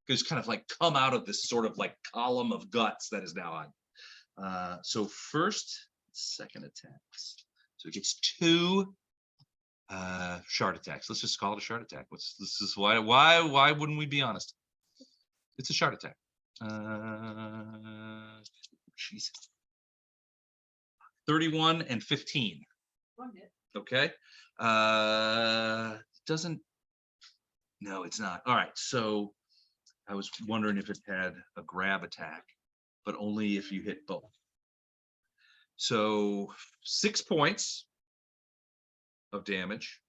just kind of like come out of this sort of like column of guts that is now on. So first, second attacks. So it gets 2 shard attacks. Let's just call it a shard attack. This is why wouldn't we be honest? It's a shard attack. Jeez. 31 and 15. One hit. Okay. No, it's not. All right. So I was wondering if it had a grab attack, but only if you hit both. So 6 points of damage.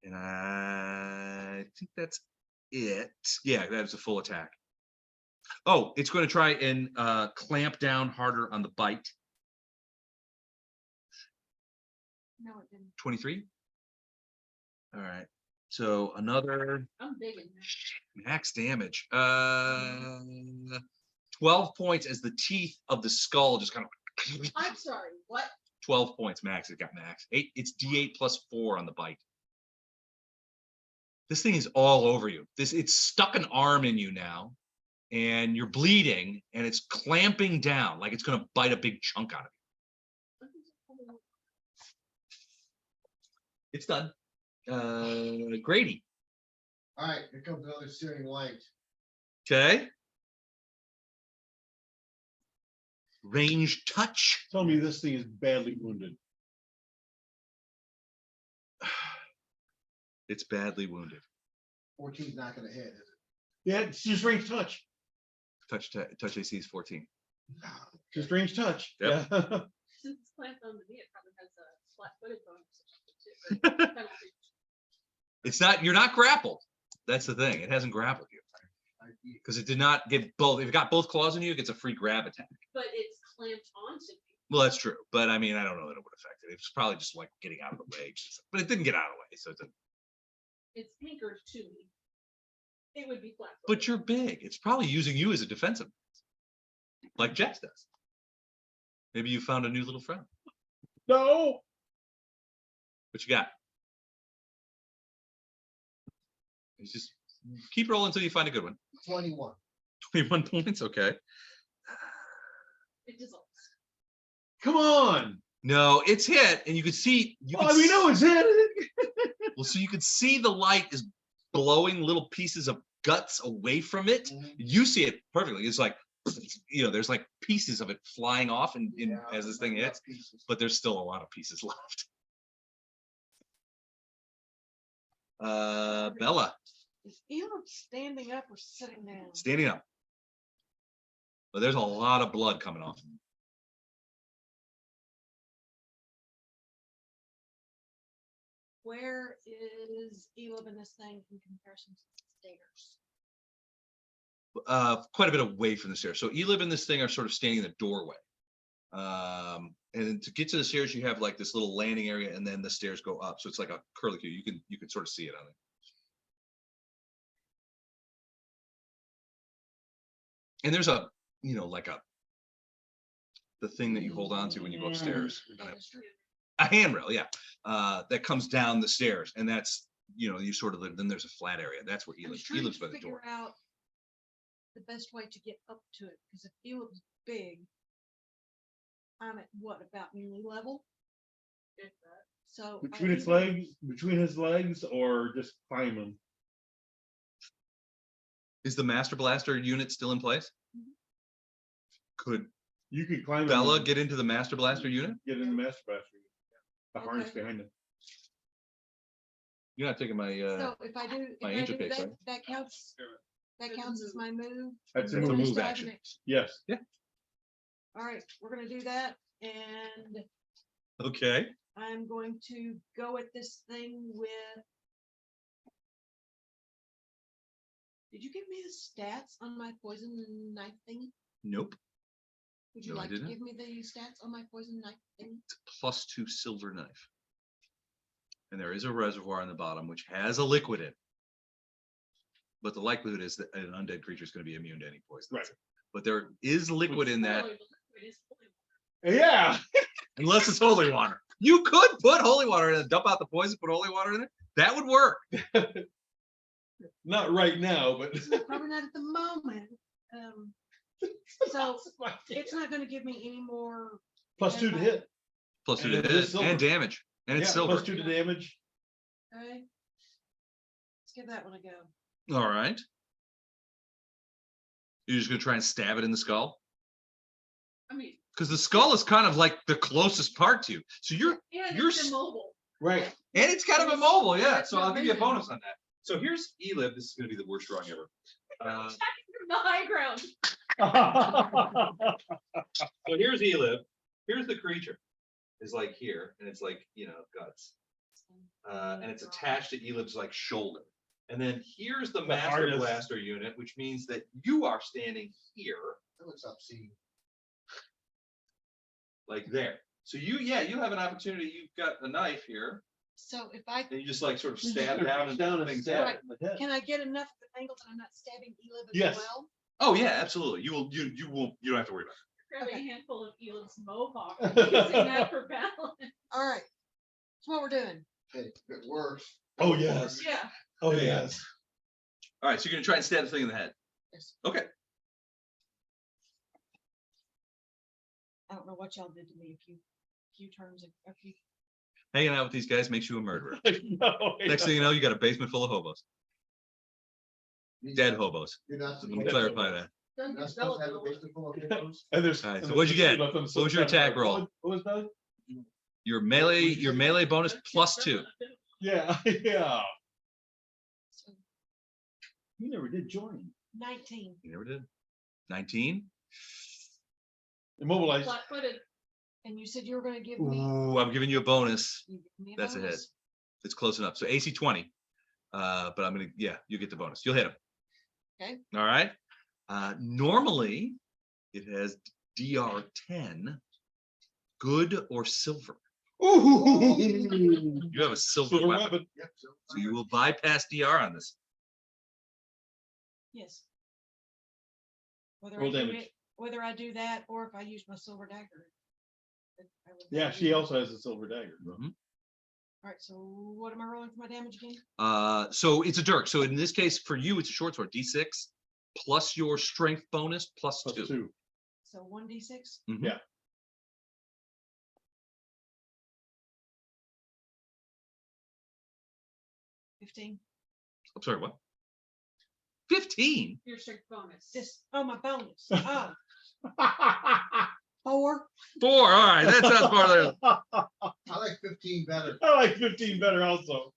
And I think that's it. Yeah, that was a full attack. Oh, it's going to try and clamp down harder on the bite. No, it didn't. 23. All right. So another I'm big in there. max damage. 12 points as the teeth of the skull just kind of I'm sorry, what? 12 points max. It got max. It's D8 plus 4 on the bite. This thing is all over you. It's stuck an arm in you now, and you're bleeding, and it's clamping down like it's gonna bite a big chunk out of you. It's done. Grady. All right, here comes another searing light. Okay. Range touch. Tell me this thing is badly wounded. It's badly wounded. 14's not gonna hit, is it? Yeah, it's just range touch. Touch AC is 14. Just range touch. Yep. Yeah. Since it's clamped on the knee, it probably has a flat-footed bonus or something too. but penalty. It's not. You're not grappled. That's the thing. It hasn't grappled you because it did not get both. If it got both claws in you, it gets a free grab attack. But it's clamped onto me. Well, that's true. But I mean, I don't know that it would affect it. It's probably just like getting out of the way. But it didn't get out of the way, so it didn't. It's anchored to me. It would be flat. But you're big. It's probably using you as a defensive, like Jex does. Maybe you found a new little friend. No. What you got? It's just keep rolling until you find a good one. 21. 21 points. Okay. It dissolves. Come on. No, it's hit, and you can see. Oh, we know it's hit. Well, so you can see the light is blowing little pieces of guts away from it. You see it perfectly. It's like, there's like pieces of it flying off as this thing hits, but there's still a lot of pieces left. Bella, Is Elam standing up or sitting down? standing up. But there's a lot of blood coming off. Where is Elam in this thing in comparison to the stairs? Quite a bit away from the stairs. So Elib and this thing are sort of standing in the doorway. And to get to the stairs, you have like this little landing area, and then the stairs go up. So it's like a curlicue. You can sort of see it on it. And there's the thing that you hold on to when you go upstairs. A handrail, yeah. That comes down the stairs, and that's you sort of then there's a flat area. That's where I'm Elib trying lives to by the door. figure out the best way to get up to it, because if Elam's big, I'm at what, about knee level? If that. So Between its legs, between his legs, or just climb him. Is the Master Blaster unit still in place? Could You could climb him Bella and get into the Master Blaster unit? get in the master blaster. The harness Okay. behind him. You're not taking my So if I do, my if I angel do case, that, right? that counts as my move. That's a and move bonus to have action. an Yes. All right, we're gonna do that, and Okay. I'm going to go at this thing with. Did you give me the stats on my poison knife thingy? Nope. Would you No, I like to didn't. give me the stats on my poison knife thingy? +2 silver knife. And there is a reservoir on the bottom which has a liquid in it. But the likelihood is that an undead creature is going to be immune to any poison. Right. But there is liquid in that, Spoiler, the liquid is holy water. Yeah. unless it's holy water. You could put holy water in it, dump out the poison, put holy water in it. That would work. Not right now, but. Probably not at the moment. So it's not gonna give me any more. +2 to hit. +2 to And it hit is silver. and damage. And it's Yeah, silver. +2 to damage. Okay. Let's give that one a go. All right. You're just going to try and stab it in the skull? I mean, Because the skull is kind of like the closest part to you. So you're and You're it's immobile. Right. And it's kind of immobile, yeah. It's So not I'll give you a moving. bonus on that. So here's Elib. This is going to be the worst drawing ever. Attacking from the high ground. So here's Elib. Here's the creature. Is like here, and it's like guts. And it's attached to Elib's like shoulder. And then here's the The Master harness. Blaster unit, which means that you are standing here, That looks obscene. like there. So you have an opportunity. You've got a knife here, So if I, and you just like sort of You just stab gotta down reach and and things stab happen. it in the head. can I get enough of an angle that I'm not stabbing Elib as Yes. well? Oh yeah, absolutely. You don't have to worry about it. Grabbing Okay. a handful of Elon's mohawk, and using that for balance. All right. That's what we're doing. Hey, if it works. Oh, yes. Yeah. Oh, Yeah. yes. All right, so you're gonna try and stab the thing in the head. Yes. Okay. I don't know what y'all did to me a few terms, a few. Hanging out with these guys makes you a murderer. No, Next thing you know, you got a basement full of hobos, These dead guys- hobos. You're not Let me supposed clarify that. Doesn't You're not supposed to have a develop basement full of hippos. And there's. All right, and so there's what'd you a get? few left on the What was your side. attack roll? What was that? Your melee bonus plus 2. Yeah, yeah. You never did join. 19. You never did. 19. Immobilized. Flat-footed. And you said you were gonna give me. Ooh, I'm giving you a bonus. You give me a That's a hit. bonus? It's close enough. So AC 20. But I'm gonna, you get the bonus. You'll hit him. Okay. All right. Normally it has DR 10, good or silver. Ooh. You have a silver Silver weapon, weapon. Yep, so you will bypass DR on this. Yes. Whether Roll I do damage. it, whether I do that or if I use my silver dagger. I would Yeah, not she do that. also has a silver dagger. Mhm. All right, so what am I rolling for my damage again? So it's a dirk. So in this case, for you, it's a short sword, D6 plus your strength bonus plus Plus 2. 2. So 1d6. Mhm. Yeah. 15. I'm sorry, what? 15. Your strength bonus. This, oh, my bonus. Oh, 4. 4. All right, that sounds farther. I like 15 better. I like 15 better also.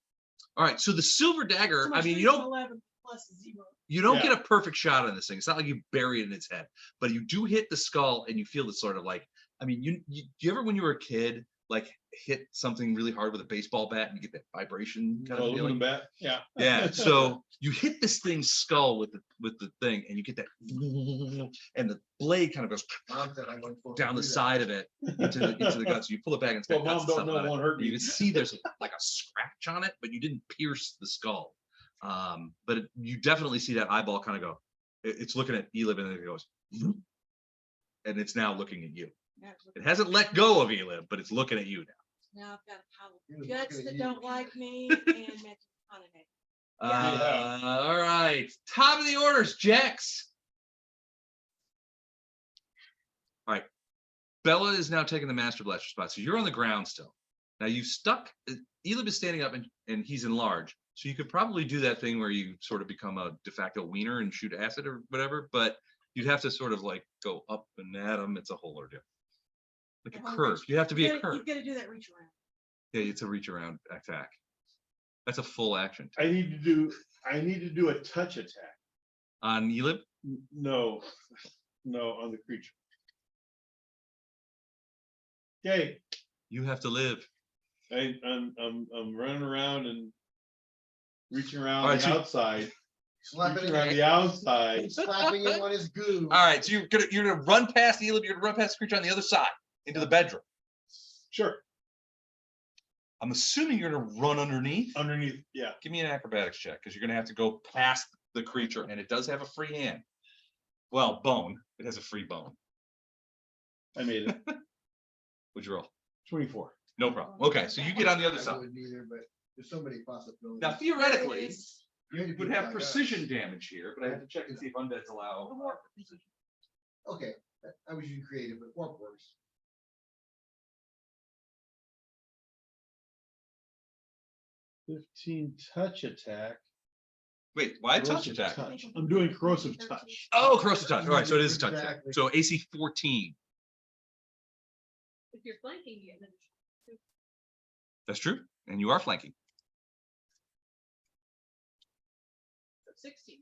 All right, so the silver dagger. So my I mean, strength's 11 plus 0. you don't Yeah. get a perfect shot on this thing. It's not like you bury it in its head, but you do hit the skull, and you feel this sort of like. I mean, you ever when you were a kid, like hit something really hard with a baseball bat and you get that vibration kind of Aluminum feeling? bat. Yeah. Yeah. So you hit this thing's skull with the thing, and you get that, and the blade kind of goes Mom said I wasn't supposed to down the do that. side of it into the guts. You pull it back and it's got Well, guts mom and don't stuff know on it. won't hurt You me. can see there's like a scratch on it, but you didn't pierce the skull. But you definitely see that eyeball kind of go. It's looking at Elib and then it goes, and it's now looking at you. It hasn't let go of Elib, but it's looking at you now. Now I've got a pile He of was guts looking at that you. don't like me and Matthew McConaughey. All right, top of the orders, Jax. All right, Bella is now taking the Master Blaster spot, so you're on the ground still. Now you've stuck. Elib is standing up and he's enlarged, so you could probably do that thing where you sort of become a de facto wiener and shoot acid or whatever, but you'd have to sort of like go up and at him. It's a whole ordeal. Like a Oh, curve. You have to be a curve. You've got to do that reach around. Yeah, it's a reach around attack. That's a full action I need to do a touch attack. on Elib. No, on the creature. Okay, You have to live. I'm running around and reaching around All right, the so- outside, Slapping reaching him, around the outside. he's slapping him on his goo. All right, so you're gonna run past Elib. You're gonna run past the creature on the other side into the bedroom. Sure, I'm assuming you're gonna run underneath. underneath. Yeah, Give me an acrobatics check because you're gonna have to go past the creature, and it does have a free hand. Well, bone. It has a free bone. I made it. Would you roll? 24. No problem. Okay, so you get on the other I side. wouldn't either, but there's so many possibilities. Now, theoretically, Yes. You had to you would be have like precision damage here, but I have to check and see if undeads allow. Okay, I was using creative, but warp works. 15 touch attack. Wait, why touch Corrosive attack? touch. I'm doing corrosive touch. Oh, corrosive touch. All right, so it is a touch. attack. Exactly. So AC 14. If you're flanking, you get an additional. That's true, and you are flanking. So 16.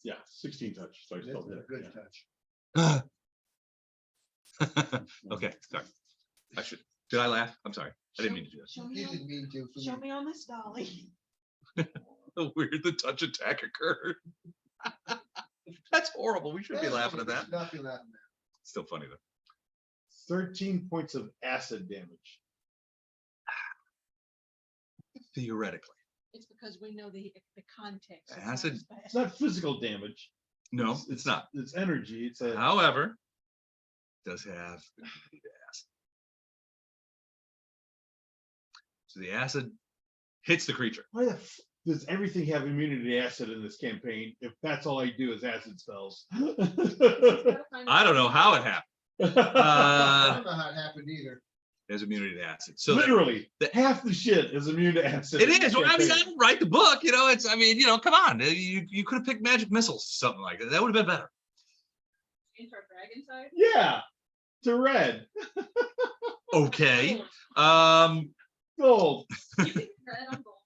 Yeah, 16 touch. So I That's still hit a it, good yeah. touch. Okay, sorry. I should Did I laugh? I'm sorry. I didn't mean to do that. Show He me on, didn't mean to. show me on this dolly. Weird, the touch attack occurred. That's horrible. We shouldn't be laughing at that. Not be laughing at. Still funny though. 13 points of acid damage. Theoretically. It's because we know the context. It's Acid- not as bad. It's not physical damage. No, it's not. It's energy. It's a However, it does have immunity to acid. So the acid hits the creature. why the does everything have immunity to acid in this campaign? If that's all I do is acid spells. I don't know how it happened. I Uh, don't know how it happened either. there's immunity to acid. So Literally, the- half the shit is immune to acid. it in this is. Well, I mean, I campaign. didn't write the book. You know, it's. I mean, you know, come on. You could have picked magic missiles, something like that. That would have been better. Change our dragon type. Yeah, to red, Okay. gold. You can red on gold.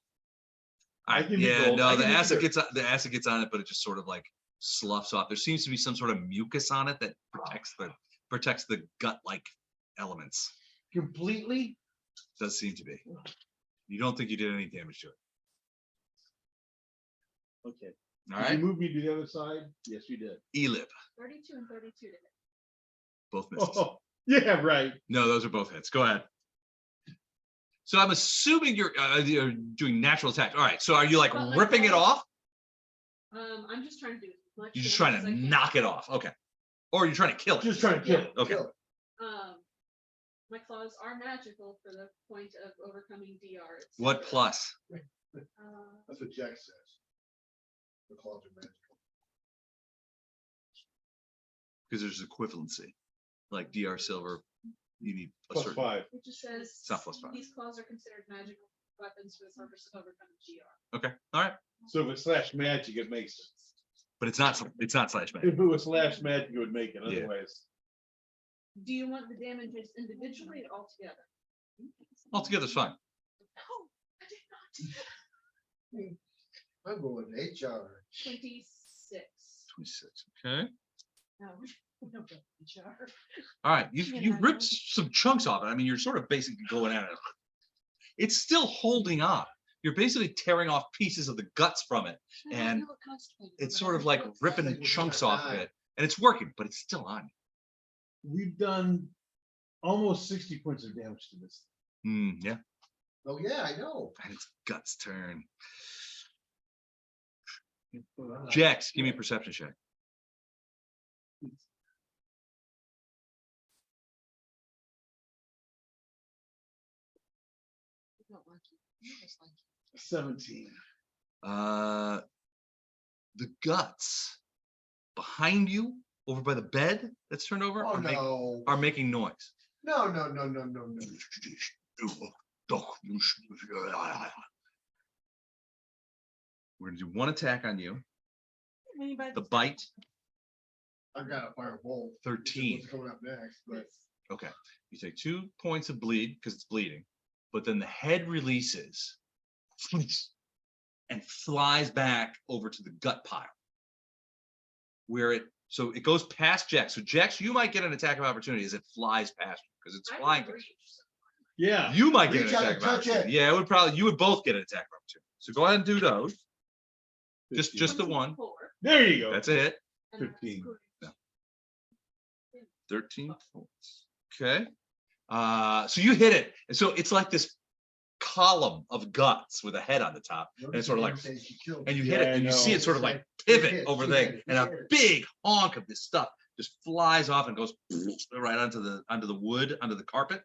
I can be Yeah. gold. No, I the can be acid either. gets on it, but it just sort of like sloughs off. There seems to be some sort of mucus on it that protects the gut-like elements. Completely. Does seem to be. You don't think you did any damage to it. Okay. All Did right. you move me to the other side? Yes, you did. Elib, 32 and 32 to hit. both misses. Oh, yeah, right. No, those are both hits. Go ahead. So I'm assuming you're doing natural attacks. All right. So are you like But, like, ripping it off? I'm just trying to do as much. You're just damage trying as to I can. knock it off. Okay. Or you're trying to kill it. Just trying to kill it. Okay. Kill it. My claws are magical for the point of overcoming DR. What plus? That's what Jack says. The claws are magical. Because there's equivalency. Like DR silver, you need a Plus certain. 5. It just says It's not plus 5. these claws are considered magical weapons for the purpose of overcoming GR. Okay. All right. So if it's slash magic, it makes it. But it's not slash magic. If it was slash magic, it would make it. Yeah. Otherwise, Do you want the damages individually or altogether? Altogether's fine. No, I did not. I'm going HR. 26. 26. Okay. No, we don't get HR. All right. Yeah, You I ripped know. some chunks off it. I mean, you're sort of basically going at it. It's still holding on. You're basically tearing off pieces of the guts from it. And it's sort of like ripping Like chunks we're off of gonna it. And it's working, but it's still on. we've done almost 60 points of damage to this. Yeah. Oh, yeah, I know. And it's guts turn. Jax, give me a perception check. We don't like you. We just like you. 17. The guts behind you, over by the bed that's turned over, Oh, no. are making noise. No, no, no, no, no, no. We're gonna do one attack on you. Anybody The that's- bite, I've got a firebolt. 13. What's coming up next, but Okay, you take 2 points of bleed because it's bleeding, but then the head releases and flies back over to the gut pile. So it goes past Jax. So Jax, you might get an attack of opportunity as it flies past you because it's I flying. can reach. Yeah. You might get an Reach out attack and of touch it. opportunity. Yeah, you would both get an attack of opportunity. So go ahead and do those. Just the one. 24, There you go. That's a hit. and that's 15. good. 13 points. Okay. So you hit it. And so it's like this column of guts with a head on the top. notice sort of you like- didn't say she killed And you me. hit Yeah, it I and you see know. it sort of like She pivot hit, over she there hit it, and she a hit it. big honk of this stuff just flies off and goes right onto the wood, onto the carpet.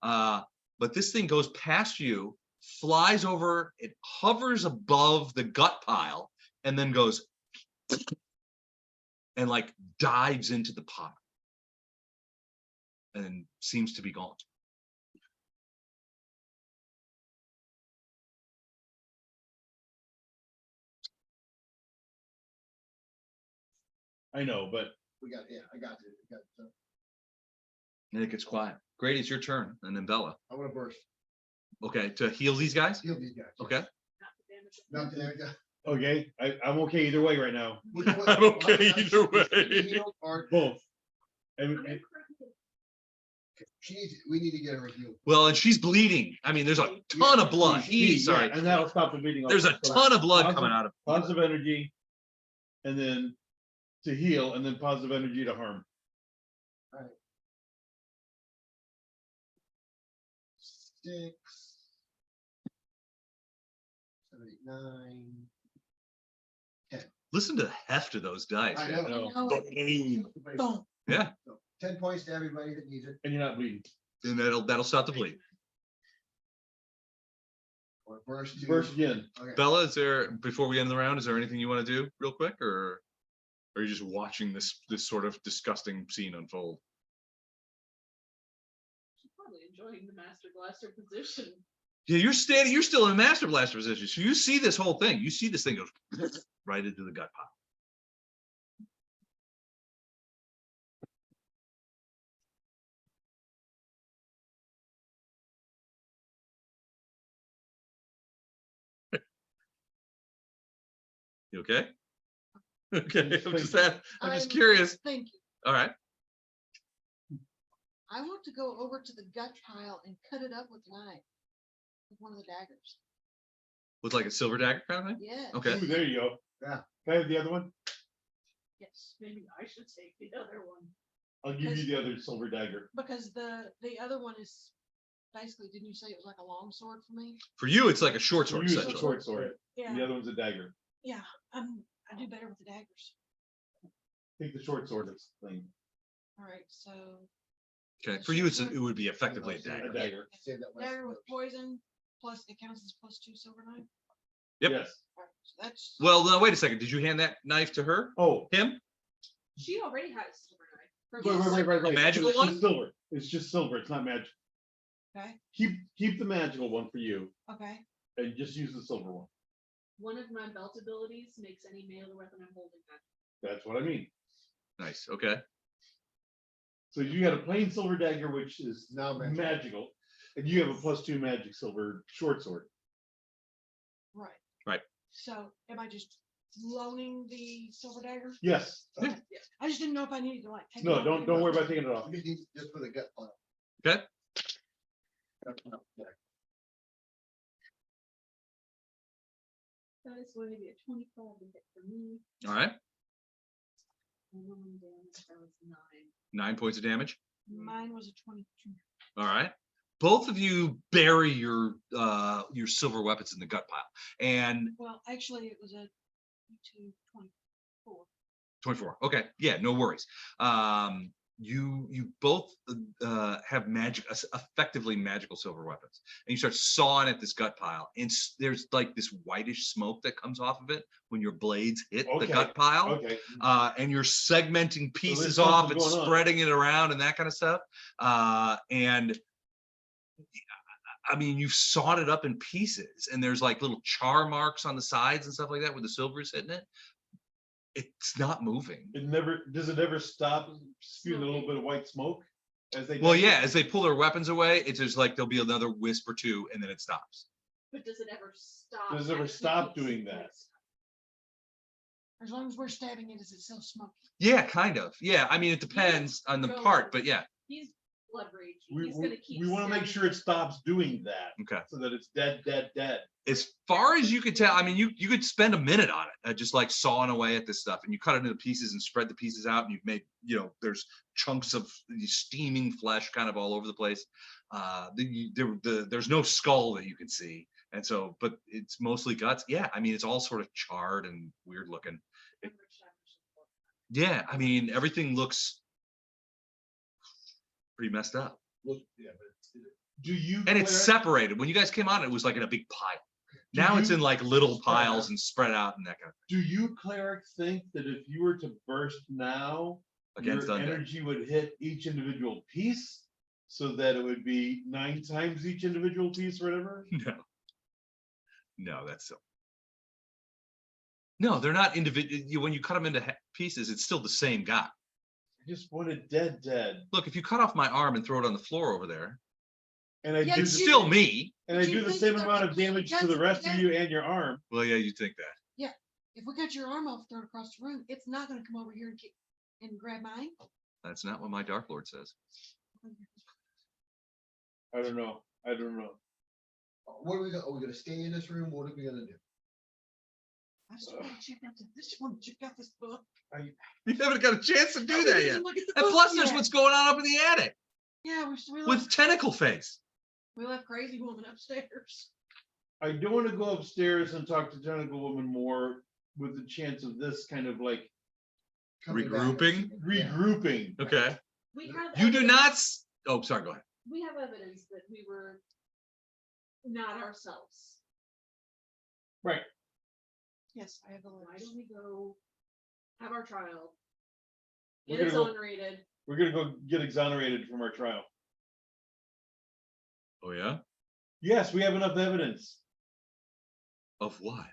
But this thing goes past you, flies over, it hovers above the gut pile, and then goes and like dives into the pile and seems to be gone. I know, but We got, yeah, I got it. I got it. And it gets quiet. Grady, it's your turn, and then Bella. I want to burst. Okay, to heal these guys? Heal these guys. Okay. Not the damage. Nothing. okay. I'm okay either way right now. I'm okay either way. Or Both. I'm And, gonna We need to get her healed. Well, and she's bleeding. I mean, there's a ton of blood. Sorry. And that'll stop the bleeding. There's a also. So ton of blood positive- coming out of. Positive energy. And then to heal, and then positive energy to harm. 6, 7, 8, 9. Listen to the heft of those dice. I man. know. Boom. Yeah, So 10 points to everybody that needs it. And you're not bleeding. and that'll stop the bleed. Or burst to. Burst again. Okay. Bella, is there, before we end the round, is there anything you want to do real quick, or are you just watching this sort of disgusting scene unfold? She's probably enjoying the Master Blaster position. Yeah, you're still in a Master Blaster position, so you see this whole thing. You see this thing goes right into the gut pile. You okay? Okay, I'm just curious. Thank you. All right. I want to go over to the gut pile and cut it up with a knife. With one of the daggers. With like a silver dagger kind of thing? Yeah. Okay. Ooh, there you go. Yeah. Can I have the other one? Yes, maybe I should take the other one. I'll give you the other silver dagger. Because the other one is basically, didn't you say it was like a long sword for me? For you, it's like a short You sword, use a essentially. short sword. Yeah, The other one's a dagger. yeah, I do better with the daggers. Take the short sword. It's clean. All right, so Okay, for you, it would be effectively a A dagger. dagger. Save that one. dagger with poison, plus it counts as +2 silver knife. Yep. Yes. All right, so that's. Well, no, wait a second. Did you hand that knife to her? Oh. Him? She already has a silver knife. Right. A magical It's one? just silver. It's just silver. It's not magic. Okay, Keep the magical one for you okay, and just use the silver one. One of my belt abilities makes any melee weapon I'm holding magic. That's what I mean. Nice. Okay. So you got a plain silver dagger, which is Now magic. magical, and you have a +2 magic silver short sword. right. Right. So am I just loaning the silver dagger? Yes. Yeah. I just didn't know if I needed to like. take it No, off don't and- worry about taking it off. You need just for the gut pile. Okay. That is going to be a 25 to hit for me. All right. And damage, that was 9. 9 points of damage. Mine was a 22. All right. Both of you bury your silver weapons in the gut pile. And Well, actually, it was a 24. 24. Okay. Yeah, no worries. You both have effectively magical silver weapons, and you start sawing at this gut pile, and there's like this whitish smoke that comes off of it when your blades hit the Okay. gut pile. Okay. And you're segmenting pieces there's off something and going on. spreading it around and that kind of stuff. And I mean, you've sawed it up in pieces, and there's like little char marks on the sides and stuff like that where the silver is hitting it. It's not moving. Does it ever stop spewing a little bit of white smoke as they? Well, do it? yeah, as they pull their weapons away, it's just like there'll be another wisp or two, and then it stops. But does it ever stop? Does it ever actually stop being doing smoke? that? As long as we're stabbing it, is it still smoky? Yeah, kind of. Yeah, I mean, it depends on the part, but yeah. He's blood rage. We, He's gonna keep. we want to make stabbing sure it stops doing that Okay. so that it's dead. As far as you could tell, I mean, you could spend a minute on it, just like sawing away at this stuff, and you cut it into pieces and spread the pieces out, and you've made, there's chunks of steaming flesh kind of all over the place. There's no skull that you can see, and so, but it's mostly guts. Yeah, I mean, it's all sort of charred and weird looking. Yeah, I mean, everything looks pretty messed up, Yeah, but do you? and it's Claire, separated. When you guys came on, it was like in a big pile. Do Now it's you- in like little piles and spread out and that kind of Do you, Cleric, think that if you were to burst now, against your undead. energy would hit each individual piece, so that it would be 9 times each individual piece, or whatever? No, that's so. No, they're not individual. When you cut them into pieces, it's still the same guy. I just want it dead. Look, if you cut off my arm and throw it on the floor over there, And I Yeah, do, it's you- still me. and I Do you do the think same that amount we of damage to cut the rest of together? you and your arm. Well, yeah, you think that. If we cut your arm off, throw it across the room, it's not gonna come over here and grab mine. That's not what my Dark Lord says. I don't know. What are we gonna stay in this room? What are we gonna do? I just want to check out this book. You haven't got a chance to do We that didn't yet. look at the And book plus, there's yet. what's going on up in the attic Yeah, we with left, tentacle face. we left crazy woman upstairs. I don't want to go upstairs and talk to Tentacle Woman more with the chance of this kind of like Coming back. Regrouping? Yeah. regrouping. Okay. We have. You do evidence- not. Oh, sorry. Go ahead. We have evidence that we were not ourselves. Yes, I have the Why letters. don't we go have our trial? We're Get gonna go- exonerated. We're gonna go get exonerated from our trial. Oh yeah. Yes, we have enough evidence. Of what?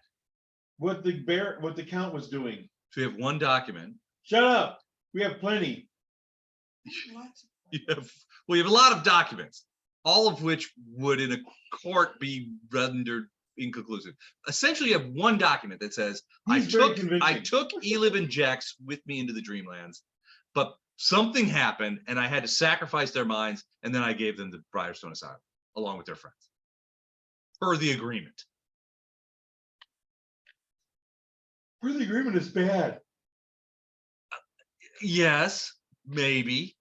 What the count was doing. So we have one document. Shut up. We have plenty. Lots of- You have well, you have a lot of documents, all of which would in a court be rendered inconclusive. Essentially, you have one document that says He's very I convincing. took Elib and Jex with me into the Dreamlands, but something happened and I had to sacrifice their minds, and then I gave them the Briarstone Asylum along with their friends. Per the agreement. Where the agreement is bad. Yes, maybe.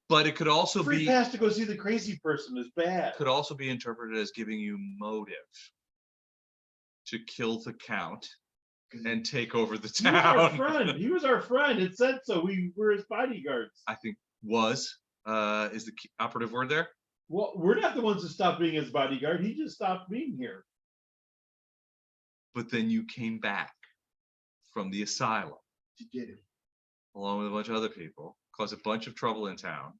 But it could also Free be pass to go see the crazy person is bad. could also be interpreted as giving you motive to kill the count and take over the He was our town. friend. He was our friend. It said so. We were his bodyguards. I think is the key operative word there. Well, we're not the ones that stopped being his bodyguard. He just stopped being here. But then you came back from the asylum To get him. along with a bunch of other people, caused a bunch of trouble in town,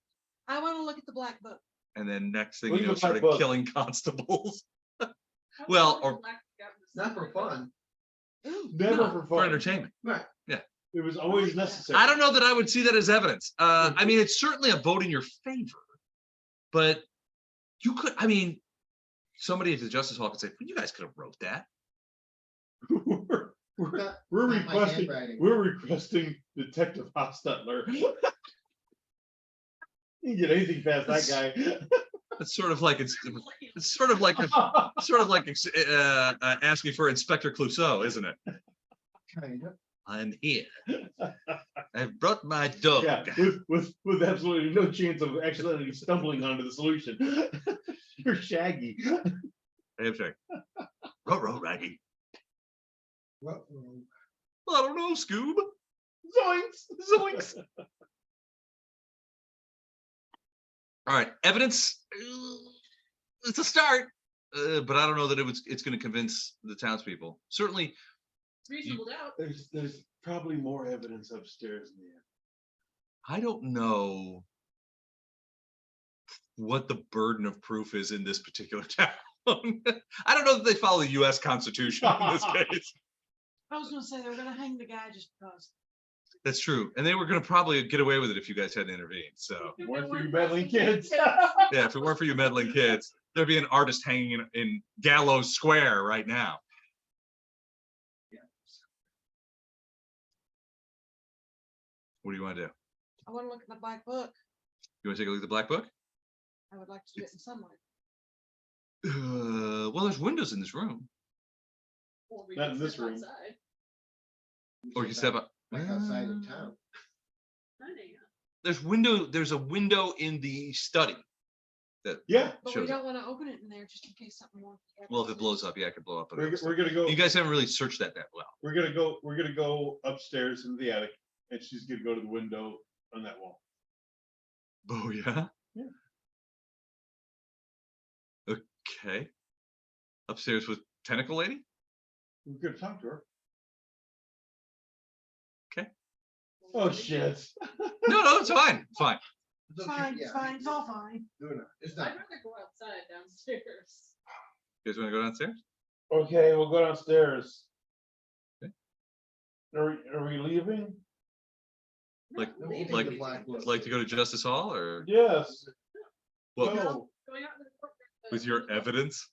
I want to look at the black book. and then next thing Look you at know, the black started book. killing constables How Well, come or- Black got this Not for secret? fun. Ooh, Never No, for for fun. entertainment. Right. It was always that. necessary. I don't know that I would see that as evidence. I mean, it's certainly a vote in your favor, but you could. I mean, somebody at the Justice Hall could say, well, "You guys could have wrote that." we're, Not- we're not my requesting. handwriting. We're requesting Detective Hostetler. You can get anything past that guy. It's sort of like it's sort of like asking for Inspector Clouseau, isn't it? Kind of. I'm here. I've brought my dog. Yeah, with absolutely no chance of accidentally stumbling onto the solution. You're Shaggy. Hey, I'm sorry. Ruh-roh, Raggy. Well, I don't know, Scoob. Zoinks! Zoinks. All right, evidence. It's a start, but I don't know that it's going to convince the townspeople. Certainly, Reasonable doubt. There's probably more evidence upstairs in the end. I don't know what the burden of proof is in this particular town. I don't know that they follow the U.S. Constitution in this case. I was gonna say they were gonna hang the guy just because. That's true, and they were going to probably get away with it if you guys hadn't intervened. So, If More they for weren't you meddling pressing kids. yeah, if it weren't for you meddling kids, there'd be an artist hanging in Gallows Square right now. What do you want to do? I want to look at the black book. You want to take a look at the black book? I would like to do it in sunlight. Well, there's windows in this room. Or we Not can in this step room. outside. Or you can step up. Like outside in town. 9 a.m. There's a window in the study that Yeah, But we shows it. don't want to open it in there just in case something more. Well, if it blows up, yeah, it could blow up. on the we're, other we're side. gonna go. You guys haven't really searched that well. We're gonna go upstairs into the attic, and she's gonna go to the window on that wall. Oh yeah. Yeah. Okay. Upstairs with Tentacle Lady. We're gonna talk to her. Okay. Oh shit! No, it's fine. It's fine. It's okay, Fine, yeah. fine, it's all fine. No, no, it's I'd not. rather go outside downstairs. You guys want to go downstairs? Okay, we'll go downstairs. Okay. Are we leaving? Like- Not leaving, like- we Black can Book. just Like to go to Justice Hall or Yes. well, No. going out into the courtyard, with your evidence?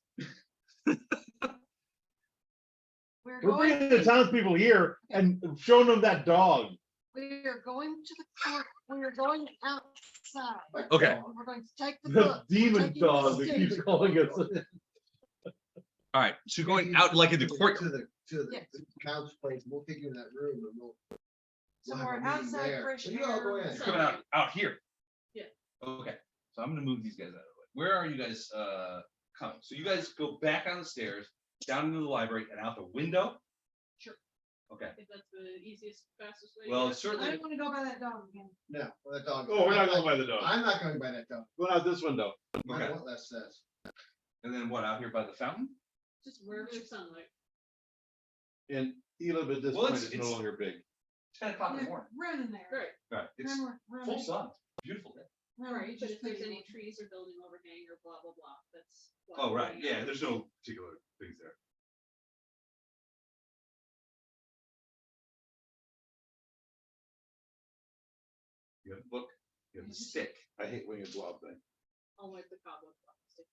We're bringing the townspeople here and showing them that dog. We are going to the court, we are going outside. Okay. We're going to take the The book. demon taking the dog that stick. keeps calling us. All right, so you're going out like in the court. To the Yes. couch place, we'll take you in that room and we'll have a Somewhere meeting outside, there. fresh But you all go air. in. You're coming out here. Yeah. Okay, so I'm gonna move these guys out of the way. Where are you guys coming? So you guys go back on the stairs, down into the library and out the window? Sure. Okay, I think that's the easiest, fastest way. to well, get it's to certainly, I don't wanna go by that dog again. No, well, that dog. Oh, we're not going by the dog. I'm not going by that dog. Going out this window. No matter okay. what Les says. And then what, out here by the fountain? Just wherever there's sunlight. And Elib at this Well, point it's- is no longer big. 10 o'clock in the Yeah, morning. Run in there. Right, Right, it's Run full in. sun, beautiful day. Run, right, but just if there's put it any on. trees or building overhang or blah, blah, blah, that's. Oh, right, yeah, there's no particular things there. You have a book, you have the stick. I hate winged blob thing. I'll wipe the cobwebs off the stick.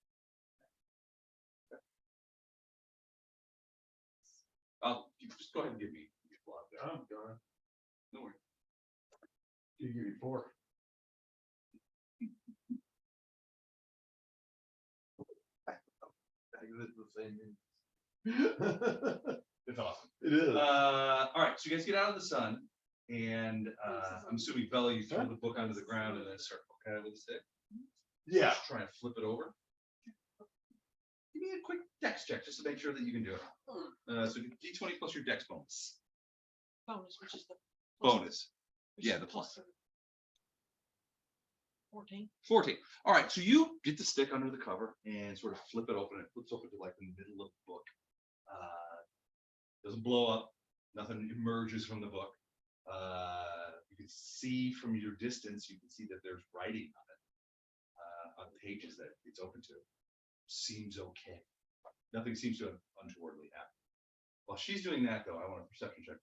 You just go ahead and give me the blob there. Oh, God. No worries. You give me 4. It's the same thing. It's awesome. It is. All right, so you guys get out of the sun, and I'm assuming Bella, you throw the book onto the ground and then start poking at it with a stick. Yeah. Just try and flip it over. Give me a quick dex check just to make sure that you can do it. So D20 plus your dex bonus. Bonus, which is the. Bonus. which Yeah, is the plus. 14. 14. All right, so you get the stick under the cover and sort of flip it open. It flips open to like the middle of the book. Doesn't blow up. Nothing emerges from the book. You can see from your distance, you can see that there's writing on it, on pages that it's open to. Seems okay. Nothing seems to have untowardly happened. While she's doing that, though, I want a perception check.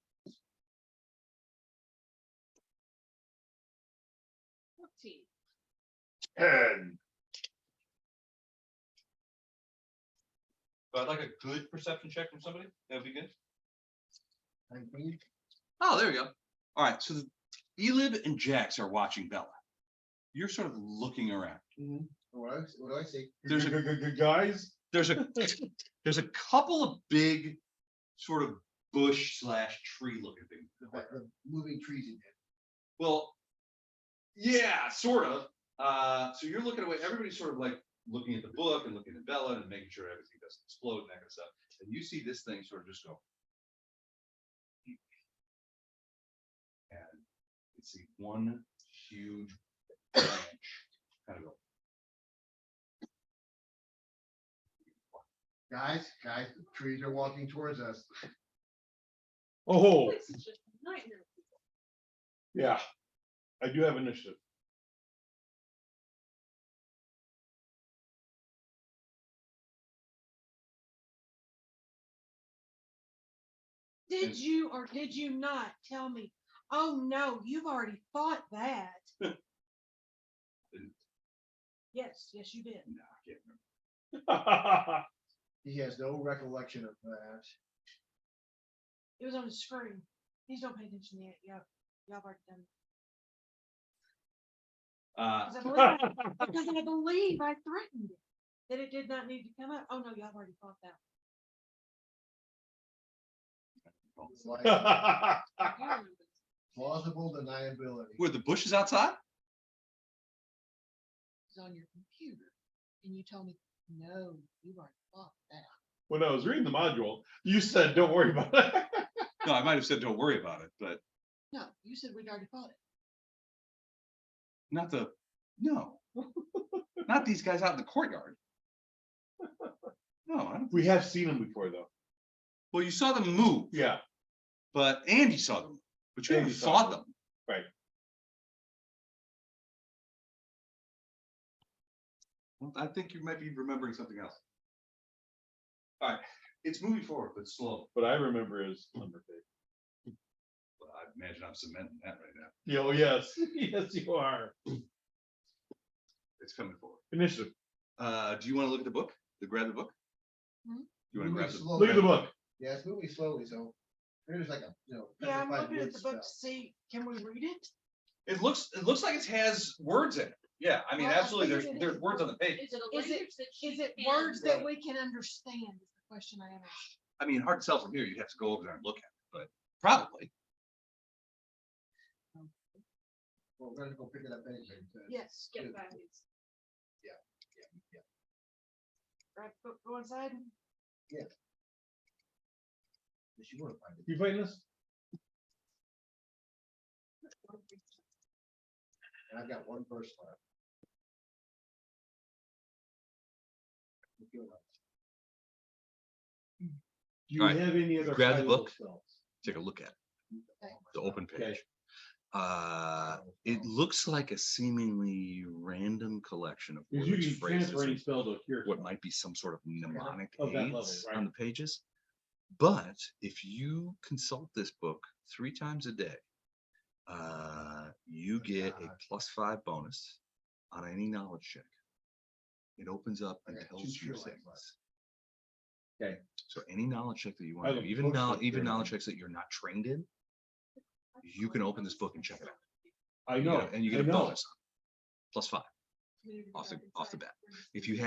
14. 10. So I'd like a good perception check from somebody. That would be good. Oh, there we go. All right, so Elib and Jax are watching Bella. You're sort of looking around. What do I see? There's Guys. There's a couple of big sort of bush / tree looking things. The moving trees in Well, yeah, sort of. So you're looking away. Everybody's sort of like looking at the book and looking at Bella and making sure everything doesn't explode and that kind of stuff. And you see this thing sort of just go. And you see one huge branch kind of go. Guys, the trees are walking towards us. Oh, This is just a nightmare. yeah. I do have initiative. Did you or did you not tell me? Oh no, you've already fought that. Yes, you did. No, I can't remember. He has no recollection of that. It was on the screen. Please don't pay attention yet. Y'all already done it. Because I believe I threatened it. That it did not need to come up. Oh no, y'all already fought that. It's like I remember this. plausible deniability. Were the bushes outside? It was on your computer. And you told me, no, you already fought that. When I was reading the module, you said, don't worry about it. No, I might have said don't worry about it, but No, you said we'd already fought it. not these guys out in the courtyard. No, I don't. We have seen them before, though. Well, you saw them move, Yeah. but Andy saw them, but you Andy haven't saw fought them. them. Right. Well, I think you might be remembering something else. All right, it's moving forward, but slow. What I remember is lumber pig. Well, I imagine I'm cementing that right now. Yeah, oh, yes. Yes, you are. It's coming forward. Initiative. Do you want to look at the book? Grab the book? Mhm. You want to grab the Slowly. Look at the book. Yeah, it's moving slowly, so There's like a, Yeah, I'm petrified looking at wood the book to spell. see, can we read it? It looks like it has words in it. Yeah, I mean, Well, I absolutely. figured There's words on the page. Is it a Is it- language that she Is it can- words that we can understand is the question I asked. I mean, hard to tell from here. You have to go over there and look at it, but probably. Well, we're gonna go pick it up anyway. because- Yes, Get back. It's- right, go inside. But you wanna find it. You fighting this? And I've got one verse left. Do you All right. have any other? Grab the high-level book. spells? Take a look at it. Okay. The open Okay. page. It looks like a seemingly random collection of Cause you words, can phrases, transfer any and spell to a cure. what might be some sort of mnemonic Of that level, aids right. on the pages. But if you consult this book 3 times a day, you get a +5 bonus on any knowledge check. It opens up and I got tells 2 you cure lights things. left. Okay. So any knowledge check that you I want to have do, a even book knowledge, stuff even there. knowledge checks that you're not trained in, you can open this book and check it out. I You get know, a- and you get I a know. bonus on it, +5 off the bat. If you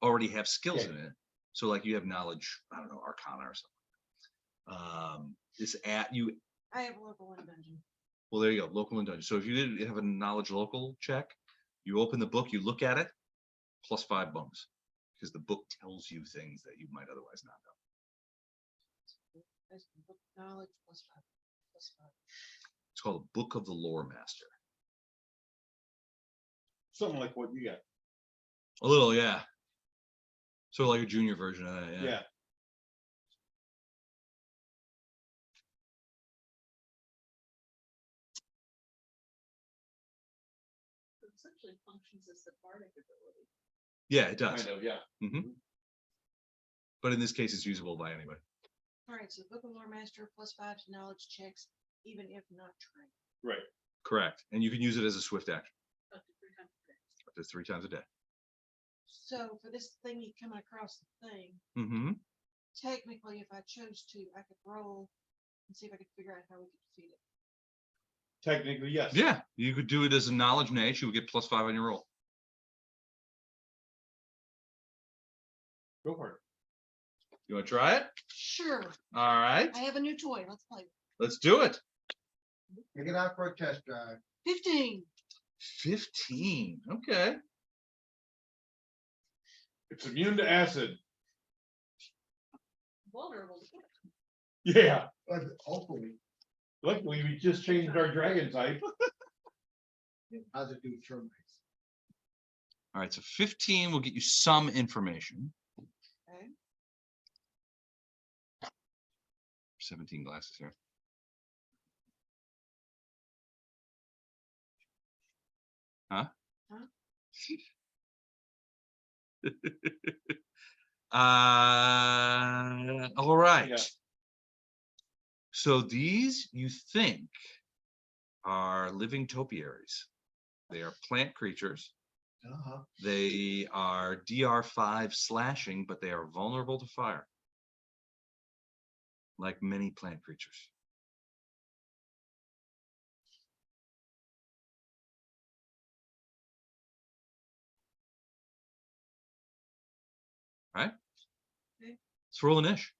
already have skills Okay. in it, so like you have knowledge, I don't know, Arcana or something. This you I have a local in dungeon. well, there you go, local and dungeon. So if you did have a knowledge local check, you open the book, you look at it, +5 bonus, because the book tells you things that you might otherwise not know. That's book knowledge +5. It's called a Book of the Lore Master. Something like what you got. A little, yeah. So like a junior version of that, yeah. Yeah. It essentially functions as the bardic ability. Yeah, it does. Kind of, yeah. But in this case, it's usable by anybody. All right, so book of lore master +5 to knowledge checks, even if not trained. Right. Correct. And you can use it as a swift action, Up to 3 times a day. up to 3 times a day. So for this thingy coming across the thing, Mm-hmm. technically, if I chose to, I could roll and see if I could figure out how we could defeat it. Technically, yes. Yeah, you could do it as a knowledge nate. You would get +5 on your roll. Go for it. You want to try it? Sure, All right, I have a new toy. Let's play. let's do it. Take it out for a test drive. 15. 15. Okay. It's immune to acid. Vulnerable to it. Yeah. Hopefully, Luckily, we just changed our dragon type. how's it do termites? All right. So 15 will get you some information. Okay. 17 glasses here. Huh? Huh? All right. Yeah. So these you think are living topiaries. They are plant creatures. Uh-huh. They are DR5 slashing, but they are vulnerable to fire. Like many plant creatures. Right? Okay. Let's roll an ish.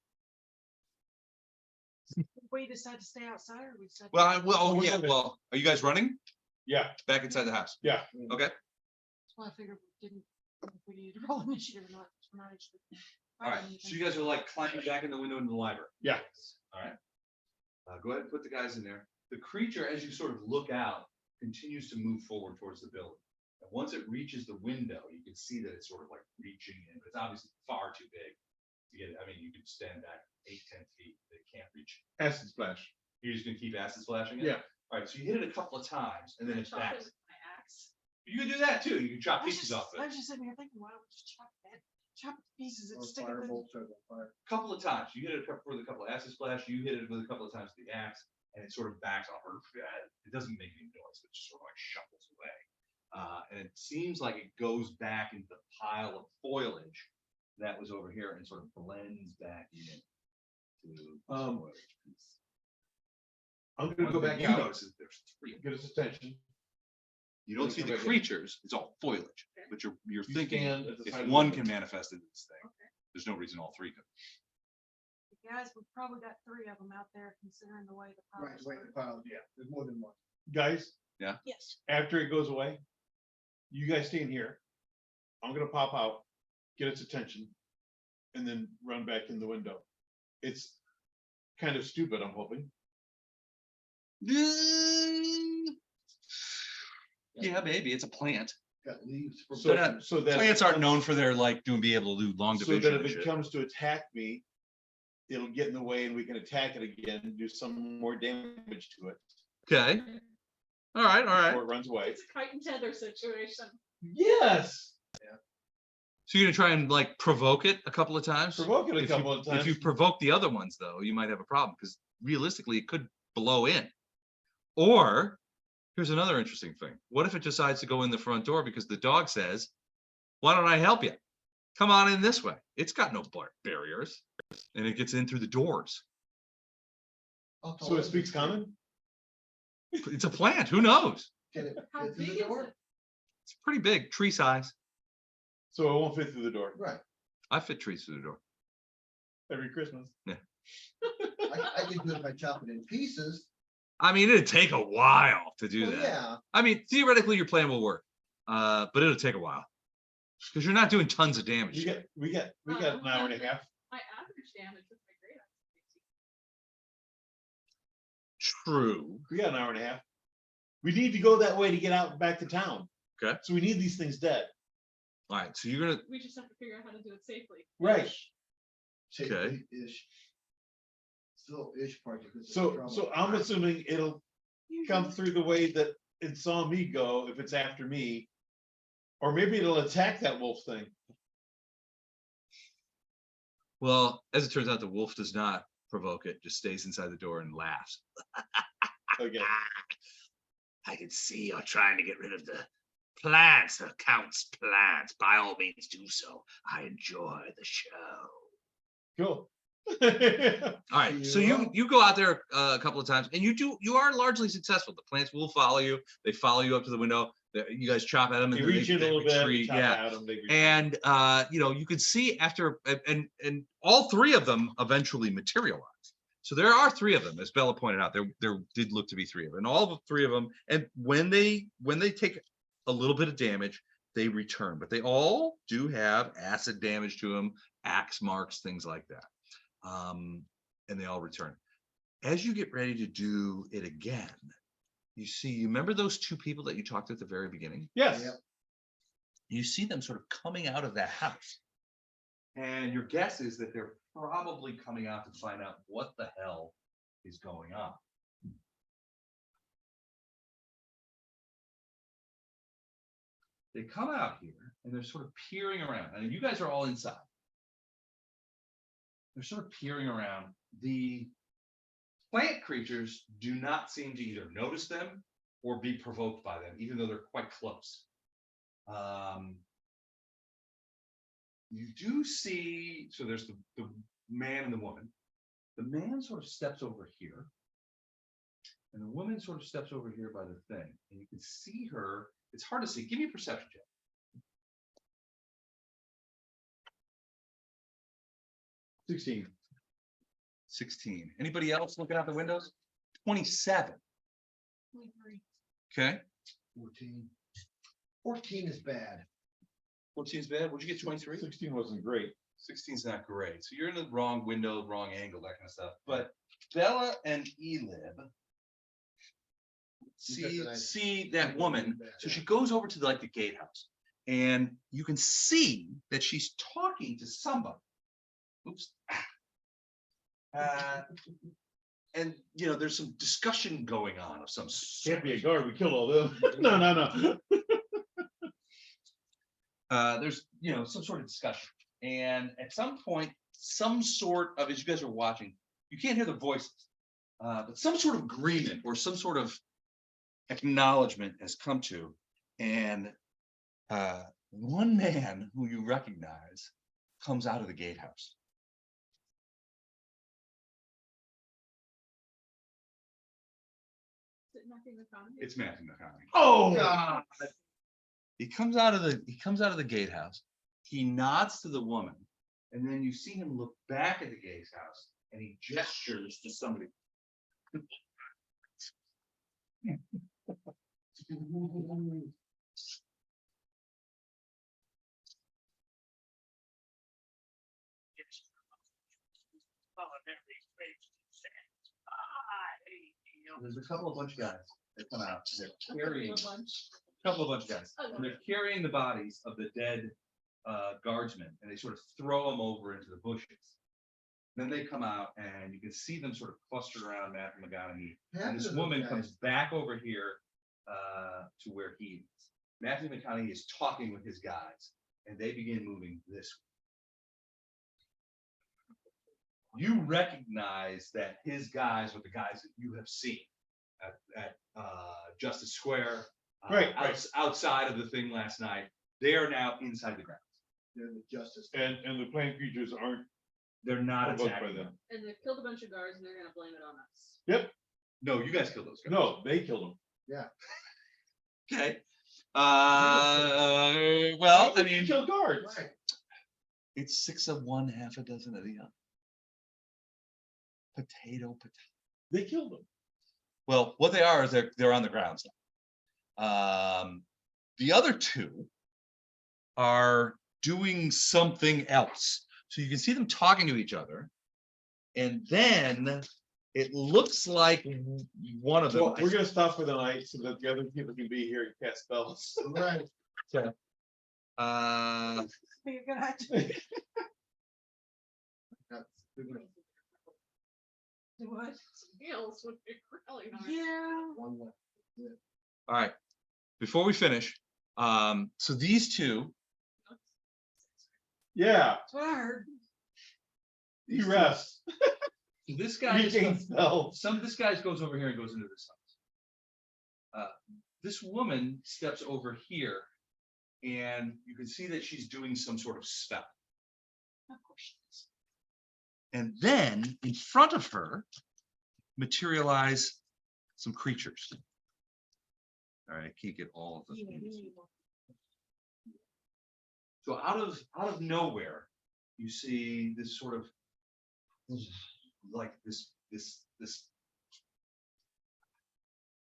We decide to stay outside or we decide. Well, we're yeah. gonna- Well, are you guys running Yeah, back inside the house? yeah. Okay. That's why I figured we didn't, if we needed to roll initiative or not. We're not interested. All right. So you guys are like climbing back in the window in the library. Yeah. All right. Go ahead and put the guys in there. The creature, as you sort of look out, continues to move forward towards the building. And once it reaches the window, you can see that it's sort of like reaching in, but it's obviously far too big to get it. I mean, you could stand back 8-10 feet. They can't reach. Acid splash. You're just gonna keep acid splashing it? Yeah. All right. So you hit it a couple of times, and then it's Chop back. it with my axe. You can do that too. You can chop I was pieces just, off I it. was just sitting here thinking, why don't we just chop it to pieces and Or stick it in. firebolt, circle fire. Couple of times. You hit it with a couple of acid splash. You hit it with a couple of times with the axe, and it sort of backs off. It doesn't make any noise, but just sort of like shuffles away. And it seems like it goes back into the pile of foliage that was over here and sort of blends back in to the foliage piece. I'm gonna go One thing back you out, notice is there's three. get his attention. You don't Then see come the back in. creatures, it's all foliage, but you're You thinking stand at the if side of the one window. can manifest into this thing, there's no reason all three could. Guys, we've probably got 3 of them out there considering the way the Right, power's. right, yeah, there's more than one. Guys, Yes. after it goes away, you guys stay in here. I'm gonna pop out, get its attention, and then run back in the window. It's kind of stupid, I'm hoping. Yeah, maybe it's a plant. Got leaves from. So, not- so that. Plants aren't known for their like doing be able to do long So division. that if and it shit. comes to attack me, it'll get in the way and we can attack it again and do some more damage to it Okay. All right. before it runs away. It's a kite and tether situation. Yes, So you're gonna try and like provoke it a couple of times? provoke it a If couple you, of times. if you provoke the other ones, though, you might have a problem because realistically, it could blow in. Or here's another interesting thing. What if it decides to go in the front door because the dog says, "Why don't I help you? Come on in this way." It's got no barriers, and it gets in through the doors. So it speaks common? It's a plant. Who knows? Can it How fit through big the is door? it? It's pretty big, tree size. So it won't fit through the door Right, I fit trees through the door. every Christmas. I can do it by chopping in pieces. I mean, it'd take a while to do Well, that. yeah, I mean, theoretically, your plan will work, but it'll take a while because you're not doing tons of damage. We got an hour and a half. My average damage with my great axe. True. We got an hour and a half. We need to go that way to get out back to town. Okay. So we need these things dead. All right. So you're gonna. We just have to figure out how to do it safely. Right. safely-ish. Still ish part. because it's So trouble. I'm assuming it'll come through the way that it saw me go if it's after me. Or maybe it'll attack that wolf thing. Well, as it turns out, the wolf does not provoke it; just stays inside the door and laughs. Okay. I can see you're trying to get rid of the plants, the Count's plants. By all means, do so. I enjoy the show. Cool. All right, so You you go out there a couple of times, and you are largely successful. The plants will follow you. They follow you up to the window. You guys chop at them, They and then reach in a they little bit. retreat. chop Yeah, at 'em, they retreat. and you can see after and all 3 of them eventually materialize. So there are 3 of them, as Bella pointed out. There did look to be 3 of them, and all the 3 of them. And when they take a little bit of damage, they return, but they all do have acid damage to them, axe marks, things like that. And they all return. As you get ready to do it again, you remember those 2 people that you talked to at the very beginning? Yes. Yep. You see them sort of coming out of that house. And your guess is that they're probably coming out to find out what the hell is going on. They come out here and they're sort of peering around. And you guys are all inside. They're sort of peering around. The plant creatures do not seem to either notice them or be provoked by them, even though they're quite close. You do see, so there's the man and the woman. The man sort of steps over here, and the woman sort of steps over here by the thing, and you can see her. It's hard to see. Give me a perception check. 16. 16. Anybody else looking out the windows? 27. 23. Okay. 14. 14 is bad. 14 is bad. Would you get 23? 16 wasn't great. 16 is not great. So you're in the wrong window, wrong angle, that kind of stuff. But Bella and Elib see that woman. So she goes over to the gatehouse, and you can see that she's talking to somebody. Oops. And there's some discussion going on of some sort. Can't be a guard. We killed all them. No. There's some sort of discussion, and at some point, some sort of, as you guys are watching, you can't hear the voices, but some sort of agreement or some sort of acknowledgement has come to, and one man who you recognize comes out of the gatehouse. McConaughey? It's Matthew McConaughey. Oh, God. He comes out of the gatehouse. He nods to the woman, and then you see him look back at the gatehouse, and he gestures to somebody. There's a bunch of guys that come out. They're carrying A bunch. bunch of guys, and they're carrying the bodies of the dead guardsmen, and they sort of throw them over into the bushes. Then they come out, and you can see them sort of clustered around Matthew McConaughey. And this woman comes back over here to where he is. Matthew McConaughey is talking with his guys, and they begin moving this way. You recognize that his guys are the guys that you have seen at Justice Square, Right. outside of the thing last night. They are now inside the grounds. They're the justice. And the plant creatures aren't They're not provoked by attacking them. them. And they killed a bunch of guards and they're gonna blame it on us. No, you guys killed those guys. No, they killed them. Okay. Well, I mean, Kill guards. Right. it's 6 of one, half a dozen of the other. Potato. They killed them. Well, what they are is they're on the grounds now. The other two are doing something else. So you can see them talking to each other. And then it looks like one of them. Well, we're gonna stop for the night so that the other people can be here and cast spells. Right. Be a good idea. That's Do what? Meals would be really nice. Yeah. one left. All right. Before we finish, so these two, Yeah, That's what I heard. he rests. this guy is Regain spells. this guy goes over here and goes into this house. This woman steps over here, and you can see that she's doing some sort of spell. Of course she is. And then in front of her materialize some creatures. All right, I can't get all of them. So out of nowhere, you see this sort of like this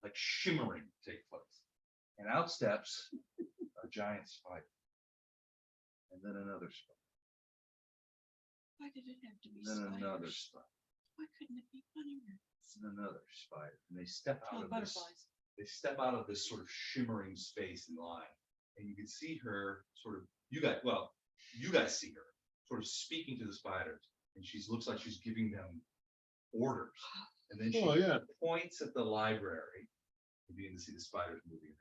like shimmering take place. And out steps a giant spider. And then another spider. Why did it have to be And then another spiders? spider. Why couldn't it be funnier? And another spider. And they step Oh, out of this. butterflies. They step out of this sort of shimmering space in line. And you can see her sort of, you guys see her sort of speaking to the spiders. And she looks like she's giving them orders. And then she Oh, yeah. points at the library. You begin to see the spiders moving.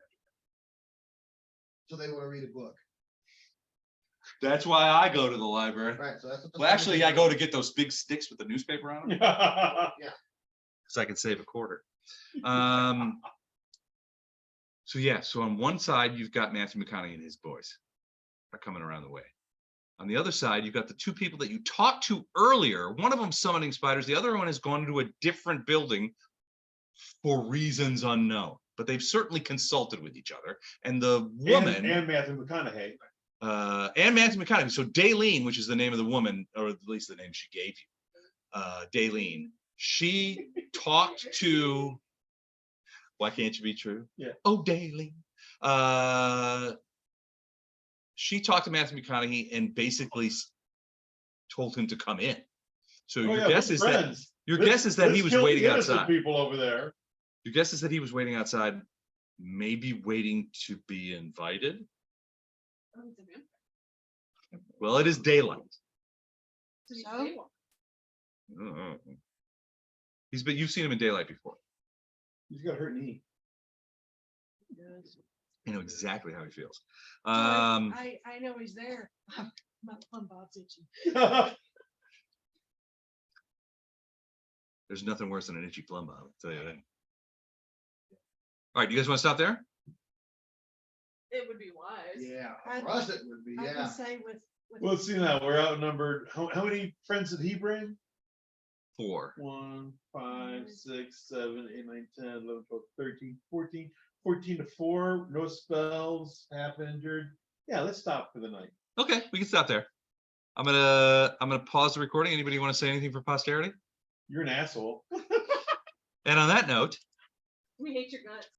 So they want to read a book. That's why I go to the library. Right, so that's what. the Well, actually, I spiders go do. to get those big sticks with the newspaper on them, Yeah. because I can save a quarter. So yeah, so on one side, you've got Matthew McConaughey and his boys are coming around the way. On the other side, you've got the two people that you talked to earlier. One of them summoning spiders. The other one has gone to a different building for reasons unknown. But they've certainly consulted with each other. And the woman And Matthew McConaughey. and Matthew McConaughey. So Daleen, which is the name of the woman, or at least the name she gave you, Daleen. She talked to. Why can't you be true? Yeah. Oh, Daleen. She talked to Matthew McConaughey and basically told him to come in. So Oh, your yeah, guess we're is friends. that he Let's was kill the waiting innocent outside. People over there. Your guess is that he was waiting outside, maybe waiting to be invited. Oh, it's a vampire. Well, it is daylight. So he's So? daywalking. You've seen him in daylight before. He's got a hurt knee. You know exactly how he feels. I know he's there. My plum bob's itching. There's nothing worse than an itchy plum bob, I'll tell you that. All right, you guys want to stop there? It would be wise. Yeah, I- for us it would be, I yeah. can say with Well, let's see now. We're outnumbered. How many friends did he bring? 4. 1, 5, 6, 7, 8, 9, 10, 11, 12, 13, 14, 14 to 4, no spells, half injured. Yeah, let's stop for the night. Okay, we can stop there. I'm gonna pause the recording. Anybody want to say anything for posterity? You're an asshole. And on that note, We hate your guts.